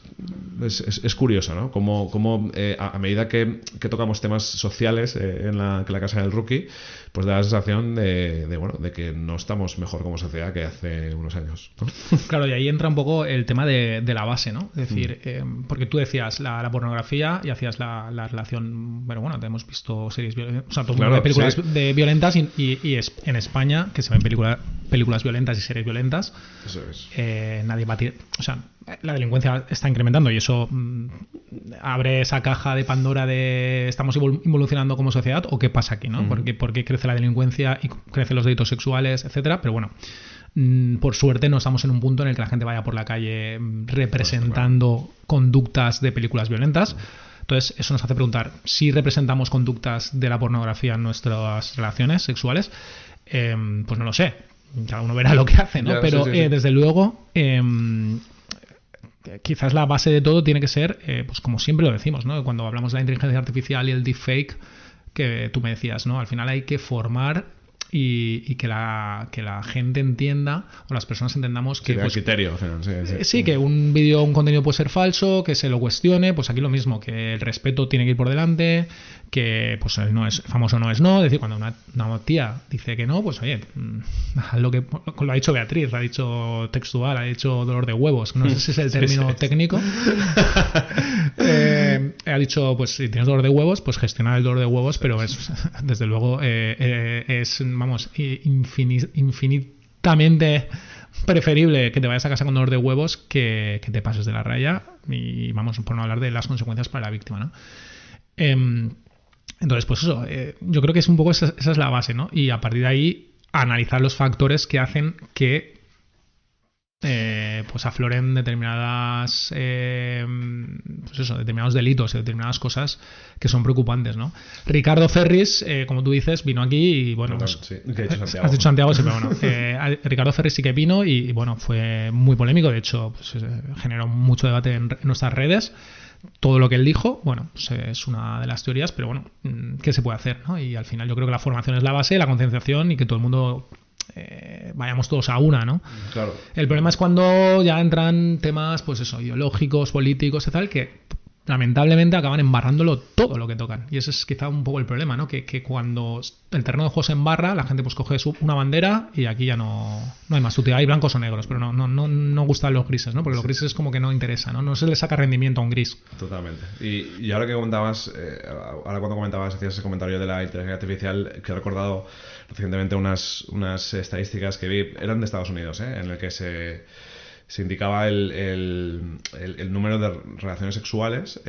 curioso, ¿no? Como a medida que tocamos temas sociales en la casa del Rookie, pues da la sensación de que no estamos mejor como sociedad que hace unos años, ¿no? Claro, y ahí entra un poco el tema de la base, ¿no? Es decir, porque tú decías la pornografía y hacías la relación, pero bueno, hemos visto series violentas, o sea, todo el mundo de películas violentas y es en España que se ven películas violentas y series violentas. Eso es. Nadie va a tirar, o sea, la delincuencia está incrementando y eso abre esa caja de Pandora de ¿estamos involucionando como sociedad o qué pasa aquí, ¿no? Porque crece la delincuencia y crecen los delitos sexuales, etcétera, pero bueno, por suerte no estamos en un punto en el que la gente vaya por la calle representando conductas de películas violentas. Entonces eso nos hace preguntar si representamos conductas de la pornografía en nuestras relaciones sexuales. Pues no lo sé, cada uno verá lo que hace, ¿no? Pero sí. Desde luego quizás la base de todo tiene que ser, pues como siempre lo decimos, ¿no? Cuando hablamos de la inteligencia artificial y el deepfake, que tú me decías, ¿no? Al final hay que formar y que la gente entienda, o las personas entendamos que... Pues, criterio, sí, que un vídeo, un contenido puede ser falso, que se lo cuestione, pues aquí lo mismo, que el respeto tiene que ir por delante, que pues el no es famoso no es no, es decir, cuando una tía dice que no, pues oye, lo ha dicho Beatriz, lo ha dicho textual, ha dicho dolor de huevos, no sé si es el término técnico. Ha dicho, pues si tienes dolor de huevos, pues gestionar el dolor de huevos, pero es, desde luego es, vamos, infinitamente preferible que te vayas a casa con dolor de huevos que te pases de la raya y vamos, por no hablar de las consecuencias para la víctima, ¿no? Entonces, pues eso, yo creo que es un poco esa es la base, ¿no? Y a partir de ahí analizar los factores que hacen que pues afloren determinadas determinados delitos y determinadas cosas que son preocupantes, ¿no? Ricardo Ferris, como tú dices, vino aquí y bueno, perdón, pues, sí. ¿Qué he dicho Santiago? Has dicho Santiago, sí, pero bueno, Ricardo Ferris sí que vino y bueno, fue muy polémico, de hecho pues, generó mucho debate en nuestras redes. Todo lo que él dijo, bueno, pues es una de las teorías, pero bueno, ¿qué se puede hacer, ¿no? Y al final yo creo que la formación es la base, la concienciación y que todo el mundo vayamos todos a una, ¿no? Claro. El problema es cuando ya entran temas, pues eso, ideológicos, políticos y tal, que lamentablemente acaban embarrándolo todo lo que tocan. Y ese es quizá un poco el problema, ¿no? Que cuando el terreno de juego se embarra, la gente pues coge una bandera y aquí ya no hay más utilidad. Hay blancos o negros, pero no gustan los grises, ¿no? Porque los grises es como que no interesa, ¿no? No se le saca rendimiento a un gris. Totalmente. Y ahora que comentabas, hacías ese comentario de la inteligencia artificial, que he recordado recientemente unas estadísticas que vi, eran de Estados Unidos, en el que se indicaba el número de relaciones sexuales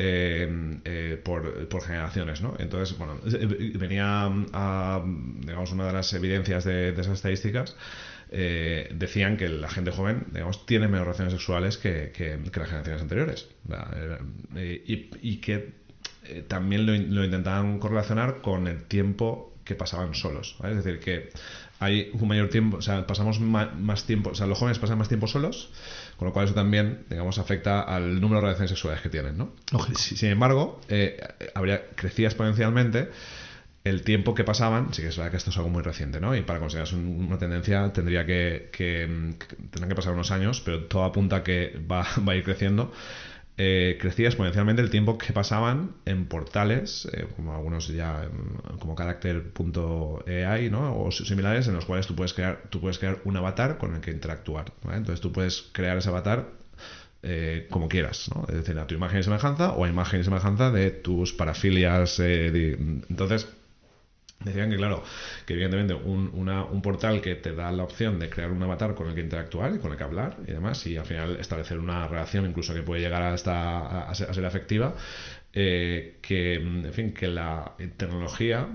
por generaciones, ¿no? Entonces, bueno, venía digamos, una de las evidencias de esas estadísticas decían que la gente joven, digamos, tiene menos relaciones sexuales que las generaciones anteriores. Y que también lo intentaban correlacionar con el tiempo que pasaban solos, ¿vale? Es decir, que hay un mayor tiempo, o sea, pasamos más tiempo, o sea, los jóvenes pasan más tiempo solos, con lo cual eso también, digamos, afecta al número de relaciones sexuales que tienen, ¿no? Sin embargo, crecía exponencialmente el tiempo que pasaban. Sí que es verdad que esto es algo muy reciente, ¿no? Y para considerarse una tendencia tendrían que pasar unos años, pero todo apunta a que va a ir creciendo. Crecía exponencialmente el tiempo que pasaban en portales, como algunos ya como Character.ai, ¿no? O similares, en los cuales tú puedes crear un avatar con el que interactuar, ¿vale? Entonces tú puedes crear ese avatar como quieras, ¿no? Es decir, a tu imagen y semejanza o a imagen y semejanza de tus parafilias. Entonces decían que, claro, que evidentemente un portal que te da la opción de crear un avatar con el que interactuar y con el que hablar y demás, y al final establecer una relación incluso que puede llegar a ser afectiva, que, en fin, que la tecnología,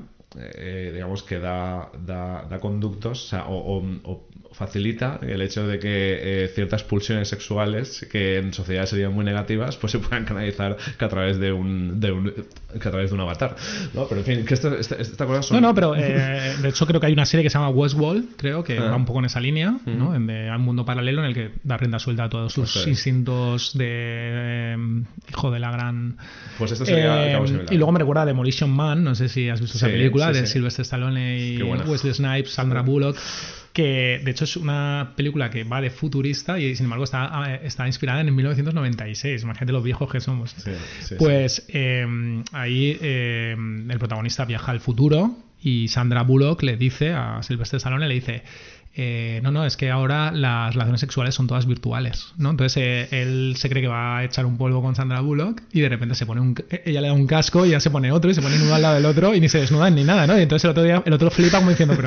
digamos, que da conductos, o sea, o facilita el hecho de que ciertas pulsiones sexuales que en sociedad serían muy negativas, pues se puedan canalizar que a través de un avatar, ¿no? Pero en fin, que esta cosa son... No, pero de hecho creo que hay una serie que se llama Westworld, creo que va un poco en esa línea, ¿no? De un mundo paralelo en el que da rienda suelta a todos sus instintos de hijo de la gran... Pues esto sería algo similar. Y luego me recuerda a Demolition Man, no sé si has visto esa película, de Sylvester Stallone y Wesley Snipes, Sandra Bullock, que de hecho es una película que va de futurista y sin embargo está inspirada en 1996. Imagínate lo viejos que somos. Pues ahí el protagonista viaja al futuro y Sandra Bullock le dice a Sylvester Stallone, le dice... no, es que ahora las relaciones sexuales son todas virtuales, ¿no? Entonces él se cree que va a echar un polvo con Sandra Bullock y de repente se pone ella le da un casco y ya se pone otro y se pone uno al lado del otro y ni se desnudan ni nada, ¿no? Y entonces el otro flipa como diciendo,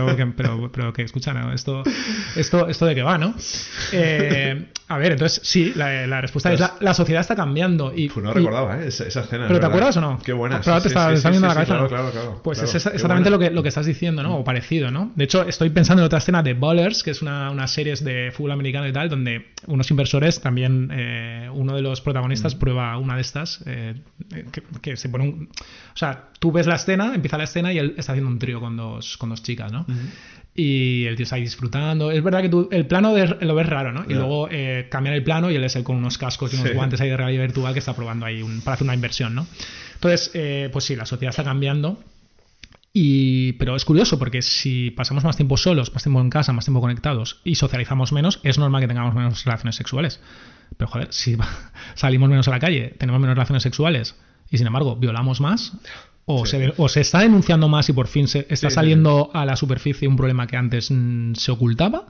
pero que escucha, ¿no? Esto de qué va, ¿no? A ver, entonces sí, la respuesta es la sociedad está cambiando y... Pues no recordaba, esa escena. ¿Pero te acuerdas o no? Qué buena. Pero te está viendo la cabeza. Claro. Pues es exactamente lo que estás diciendo, ¿no? O parecido, ¿no? De hecho, estoy pensando en otra escena de Ballers, que es una serie de fútbol americano y tal, donde unos inversores también, uno de los protagonistas prueba una de estas, que se pone o sea, tú ves la escena, empieza la escena y él está haciendo un trío con dos chicas, ¿no? Y el tío está ahí disfrutando. Es verdad que tú el plano lo ves raro, ¿no? Y luego cambian el plano y él es el con unos cascos y unos guantes ahí de realidad virtual que está probando ahí para hacer una inversión, ¿no? Entonces, pues sí, la sociedad está cambiando. Pero es curioso porque si pasamos más tiempo solos, más tiempo en casa, más tiempo conectados y socializamos menos, es normal que tengamos menos relaciones sexuales. Pero joder, si salimos menos a la calle, tenemos menos relaciones sexuales y sin embargo violamos más, o se está denunciando más y por fin se está saliendo a la superficie un problema que antes se ocultaba,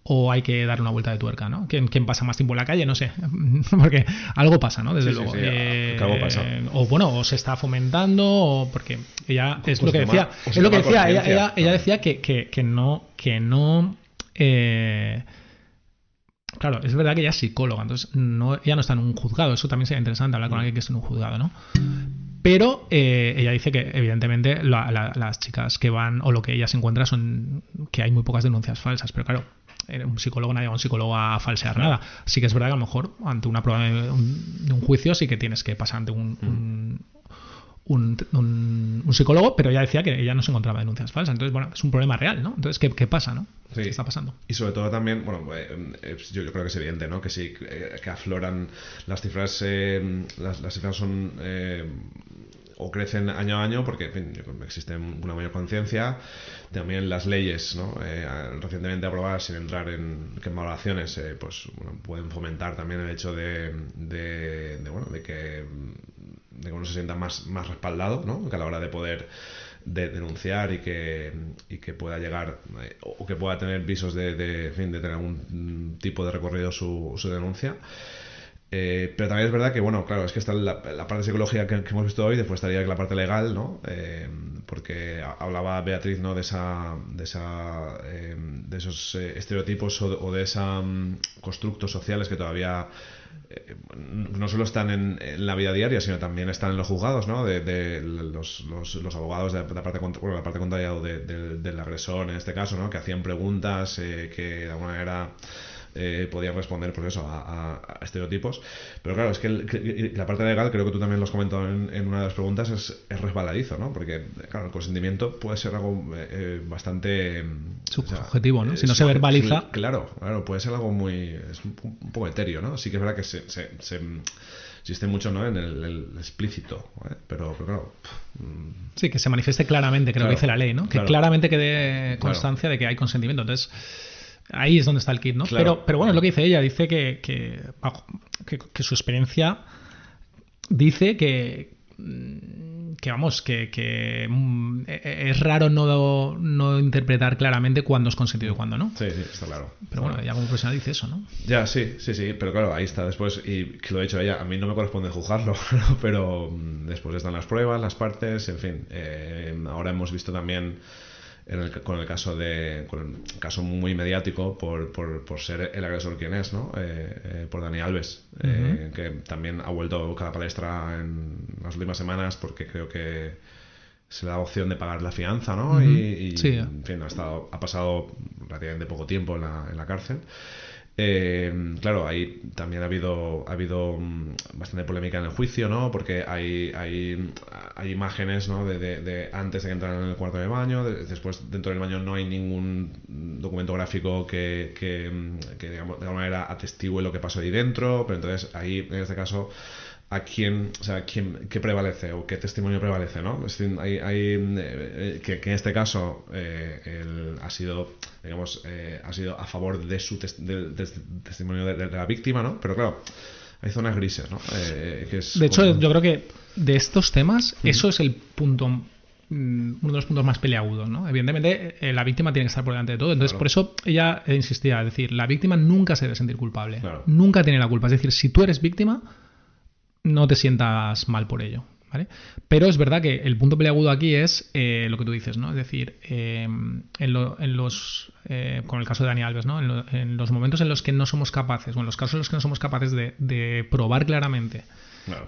o hay que darle una vuelta de tuerca, ¿no? ¿Quién pasa más tiempo en la calle? No sé, porque algo pasa, ¿no? Desde luego. Algo pasa. O bueno, o se está fomentando, o porque ella es lo que decía. Es lo que decía. Ella decía que no. Claro, es verdad que ella es psicóloga, entonces ella no está en un juzgado. Eso también sería interesante hablar con alguien que esté en un juzgado, ¿no? Pero ella dice que evidentemente las chicas que van o lo que ella se encuentra son que hay muy pocas denuncias falsas, pero claro, un psicólogo nadie va a un psicólogo a falsear nada. Sí que es verdad que a lo mejor ante una prueba de un juicio sí que tienes que pasar ante un psicólogo, pero ella decía que ella no se encontraba denuncias falsas. Entonces, bueno, es un problema real, ¿no? Entonces, ¿qué pasa, no? Sí. ¿Qué está pasando? Y sobre todo también, bueno, yo creo que es evidente, ¿no? Que sí, que afloran las cifras, las cifras son... o crecen año a año porque, en fin, existe una mayor conciencia. También las leyes, ¿no? Recientemente aprobadas, sin entrar en valoraciones, pues bueno, pueden fomentar también el hecho de que uno se sienta más respaldado, ¿no? Que a la hora de poder denunciar y que pueda llegar o que pueda tener visos de tener algún tipo de recorrido su denuncia. Pero también es verdad que, bueno, claro, es que está la parte psicológica que hemos visto hoy, después estaría la parte legal, ¿no? Porque hablaba Beatriz, ¿no? De esos estereotipos o de esos constructos sociales que todavía no solo están en la vida diaria, sino también están en los juzgados, ¿no? De los abogados de la parte la parte contraria o del agresor en este caso, ¿no? Que hacían preguntas que de alguna manera podían responder pues eso a estereotipos. Pero claro, es que la parte legal, creo que tú también lo has comentado en una de las preguntas, es resbaladizo, ¿no? Porque claro, el consentimiento puede ser algo bastante subjetivo, ¿no? Si no se verbaliza. Claro, puede ser algo es un poco etéreo, ¿no? Sí que es verdad que se existe mucho, ¿no? En el explícito, ¿vale? Pero claro. Sí, que se manifieste claramente, creo que dice la ley, ¿no? Que claramente quede constancia de que hay consentimiento. Entonces, ahí es donde está el kit, ¿no? Claro. Pero bueno, es lo que dice ella. Dice que su experiencia dice que es raro no interpretar claramente cuándo es consentido y cuándo no. Sí, está claro. Pero bueno, ya como profesional dice eso, ¿no? Ya, sí, pero claro, ahí está después, y que lo he dicho ella, a mí no me corresponde juzgarlo, pero después están las pruebas, las partes, en fin. Ahora hemos visto también con el caso muy mediático por ser el agresor quien es, ¿no? Por Dani Alves, que también ha vuelto cada palestra en las últimas semanas porque creo que se le da opción de pagar la fianza, ¿no? Y sí, en fin, ha pasado relativamente poco tiempo en la cárcel. Claro, ahí también ha habido bastante polémica en el juicio, ¿no? Porque hay imágenes, ¿no? de antes de que entraran en el cuarto de baño, después dentro del baño no hay ningún documento gráfico que digamos, de alguna manera atestigue lo que pasó ahí dentro, pero entonces ahí, en este caso, ¿qué prevalece o qué testimonio prevalece, ¿no? Es decir, que en este caso ha sido, digamos, ha sido a favor del testimonio de la víctima, ¿no? Pero claro, hay zonas grises, ¿no? De hecho, yo creo que de estos temas, eso es el punto, uno de los puntos más peleagudos, ¿no? Evidentemente, la víctima tiene que estar por delante de todo. Entonces, por eso ella insistía, es decir, la víctima nunca se debe sentir culpable. Claro. Nunca tiene la culpa. Es decir, si tú eres víctima, no te sientas mal por ello, ¿vale? Pero es verdad que el punto peleagudo aquí es lo que tú dices, ¿no? Es decir, con el caso de Dani Alves, ¿no? En los momentos en los que no somos capaces, o en los casos en los que no somos capaces de probar claramente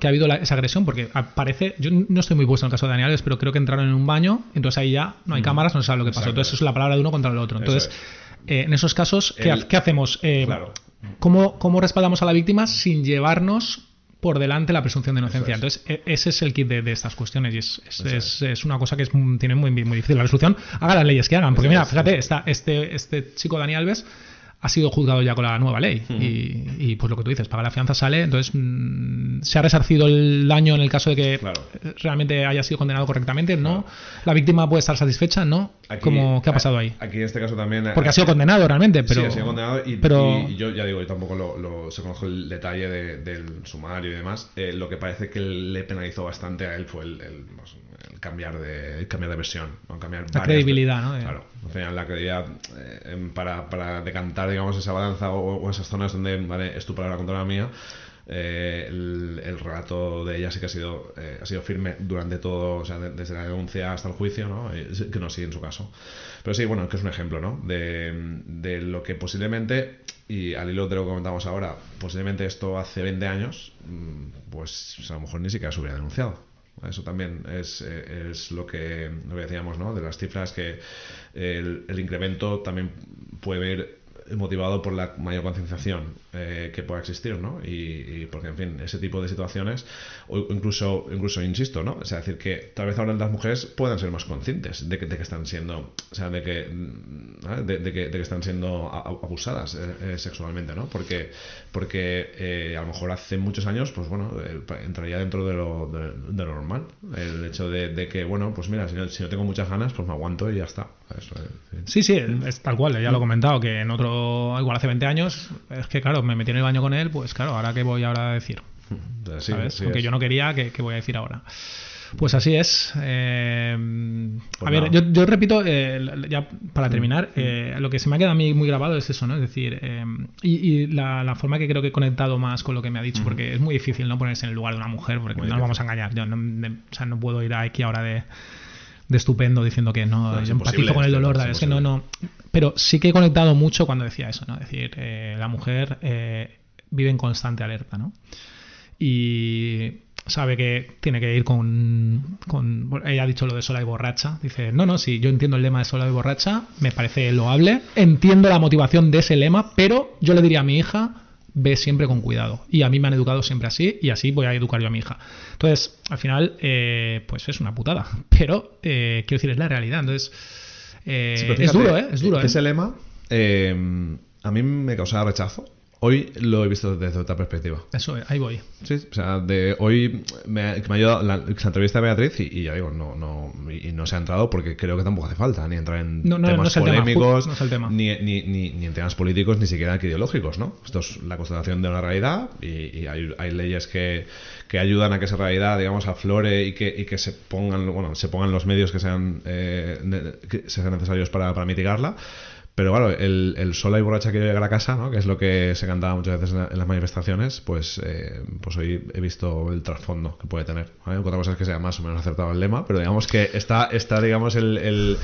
que ha habido esa agresión, porque parece, yo no estoy muy puesto en el caso de Dani Alves, pero creo que entraron en un baño, entonces ahí ya no hay cámaras, no se sabe lo que pasó. Entonces es la palabra de uno contra el otro. Entonces, en esos casos, ¿qué hacemos? ¿Cómo respaldamos a la víctima sin llevarnos por delante la presunción de inocencia? Entonces, ese es el kit de estas cuestiones, y es una cosa que tiene muy difícil. La resolución, haga las leyes que hagan, porque mira, fíjate, este chico Dani Alves ha sido juzgado ya con la nueva ley y pues lo que tú dices, paga la fianza, sale, entonces se ha resarcido el daño en el caso de que realmente haya sido condenado correctamente, ¿no? La víctima puede estar satisfecha, ¿no? ¿Qué ha pasado ahí? Aquí en este caso también... Porque ha sido condenado realmente, pero... Sí, ha sido condenado y yo ya digo, yo tampoco se conozco el detalle del sumario y demás. Lo que parece que le penalizó bastante a él fue el cambiar de versión, ¿no? Cambiar la credibilidad, ¿no? Claro, al final la credibilidad para decantar, digamos, esa balanza o esas zonas donde, vale, es tu palabra contra la mía. El relato de ella sí que ha sido firme durante todo, o sea, desde la denuncia hasta el juicio, ¿no? Que no sigue en su caso. Pero sí, bueno, que es un ejemplo, ¿no? De lo que posiblemente, y al hilo de lo que comentamos ahora, posiblemente esto hace 20 años, pues a lo mejor ni siquiera se hubiera denunciado. Eso también es lo que decíamos, ¿no? De las cifras, que el incremento también puede ir motivado por la mayor concienciación que pueda existir, ¿no? Y porque, en fin, ese tipo de situaciones, o incluso insisto, ¿no? O sea, decir que tal vez ahora las mujeres puedan ser más conscientes de que están siendo, o sea, de que están siendo abusadas sexualmente, ¿no? Porque a lo mejor hace muchos años, pues bueno, entraría dentro de lo normal el hecho de que, bueno, pues mira, si no tengo muchas ganas, pues me aguanto y ya está. Eso, sí, es tal cual, ya lo he comentado, que en otro, igual hace 20 años, es que claro, me metí en el baño con él, pues claro, ahora qué voy ahora a decir, ¿sabes? Aunque yo no quería, ¿qué voy a decir ahora? Pues así es. A ver, yo repito, ya para terminar, lo que se me ha quedado a mí muy grabado es eso, ¿no? Es decir, y la forma que creo que he conectado más con lo que me ha dicho, porque es muy difícil no ponerse en el lugar de una mujer, porque no nos vamos a engañar. Yo no puedo ir aquí ahora de estupendo diciendo que no, yo empatizo con el dolor, es que no. Pero sí que he conectado mucho cuando decía eso, ¿no? Es decir, la mujer vive en constante alerta, ¿no? Y sabe que tiene que ir con ella ha dicho lo de sola y borracha, dice, no, sí, yo entiendo el lema de sola y borracha, me parece loable, entiendo la motivación de ese lema, pero yo le diría a mi hija, ve siempre con cuidado, y a mí me han educado siempre así, y así voy a educar yo a mi hija. Entonces, al final, pues es una putada, pero quiero decir, es la realidad. Entonces, sí, fíjate, es duro, es duro. Ese lema a mí me causaba rechazo. Hoy lo he visto desde otra perspectiva. Eso, ahí voy. Sí, o sea, hoy me ha ayudado la entrevista de Beatriz y ya digo, no se ha entrado porque creo que tampoco hace falta ni entrar en temas polémicos, ni en temas políticos, ni siquiera ideológicos, ¿no? Esto es la constatación de una realidad y hay leyes que ayudan a que esa realidad, digamos, aflore y que se pongan los medios que sean necesarios para mitigarla. Pero claro, el sola y borracha quiero llegar a casa, ¿no? Que es lo que se cantaba muchas veces en las manifestaciones, pues hoy he visto el trasfondo que puede tener, ¿vale? Otra cosa es que sea más o menos acertado el lema, pero digamos que está digamos, el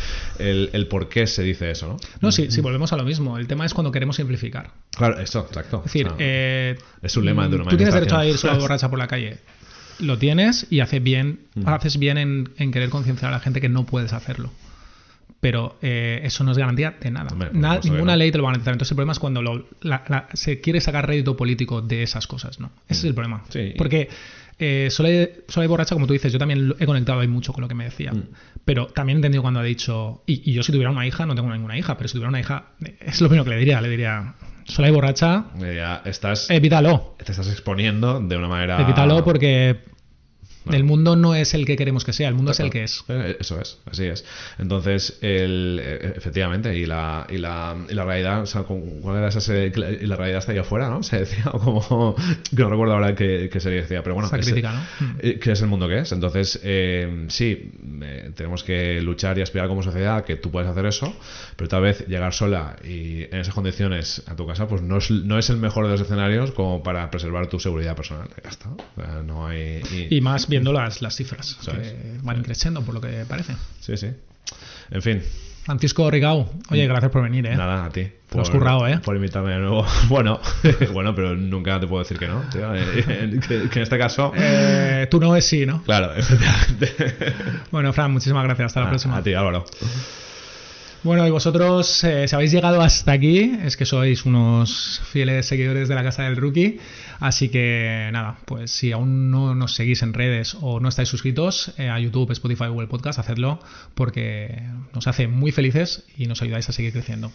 por qué se dice eso, ¿no? No, sí, volvemos a lo mismo. El tema es cuando queremos simplificar. Claro, eso, exacto. Es decir, es un lema de una manifestación. Tú tienes derecho a ir sola y borracha por la calle. Lo tienes y haces bien en querer concienciar a la gente que no puedes hacerlo. Pero eso no es garantía de nada. Ninguna ley te lo va a garantizar. Entonces el problema es cuando se quiere sacar rédito político de esas cosas, ¿no? Ese es el problema. Sí. Porque sola y borracha, como tú dices, yo también he conectado ahí mucho con lo que me decía. Pero también he entendido cuando ha dicho, y yo si tuviera una hija, no tengo ninguna hija, pero si tuviera una hija, es lo primero que le diría, sola y borracha, evítalo. Te estás exponiendo de una manera... Evítalo porque... El mundo no es el que queremos que sea, el mundo es el que es. Eso es, así es. Entonces, efectivamente, y la realidad, o sea, ¿cuál era esa? Y la realidad está ahí afuera, ¿no? Se decía, o como, que no recuerdo ahora qué se decía, pero bueno. Esa crítica, ¿no? Que es el mundo que es. Entonces, sí, tenemos que luchar y aspirar como sociedad a que tú puedes hacer eso, pero tal vez llegar sola y en esas condiciones a tu casa, pues no es el mejor de los escenarios como para preservar tu seguridad personal. Ya está. O sea, no hay... Y más viendo las cifras que van creciendo por lo que parece. Sí. En fin. Francisco Rigau, oye, gracias por venir, ¿eh? Nada, a ti. Te lo has currado, ¿eh? Por invitarme de nuevo. Bueno, pero nunca te puedo decir que no, tío. Que en este caso... tú no es sí, ¿no? Claro, efectivamente. Bueno, Fran, muchísimas gracias. Hasta la próxima. A ti, Álvaro. Bueno, y vosotros, si habéis llegado hasta aquí, es que sois unos fieles seguidores de la Casa del Rookie. Así que nada, pues si aún no nos seguís en redes o no estáis suscritos a YouTube, Spotify, Google Podcast, hacedlo porque nos hace muy felices y nos ayudáis a seguir creciendo.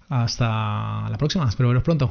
Hasta la próxima, espero veros pronto.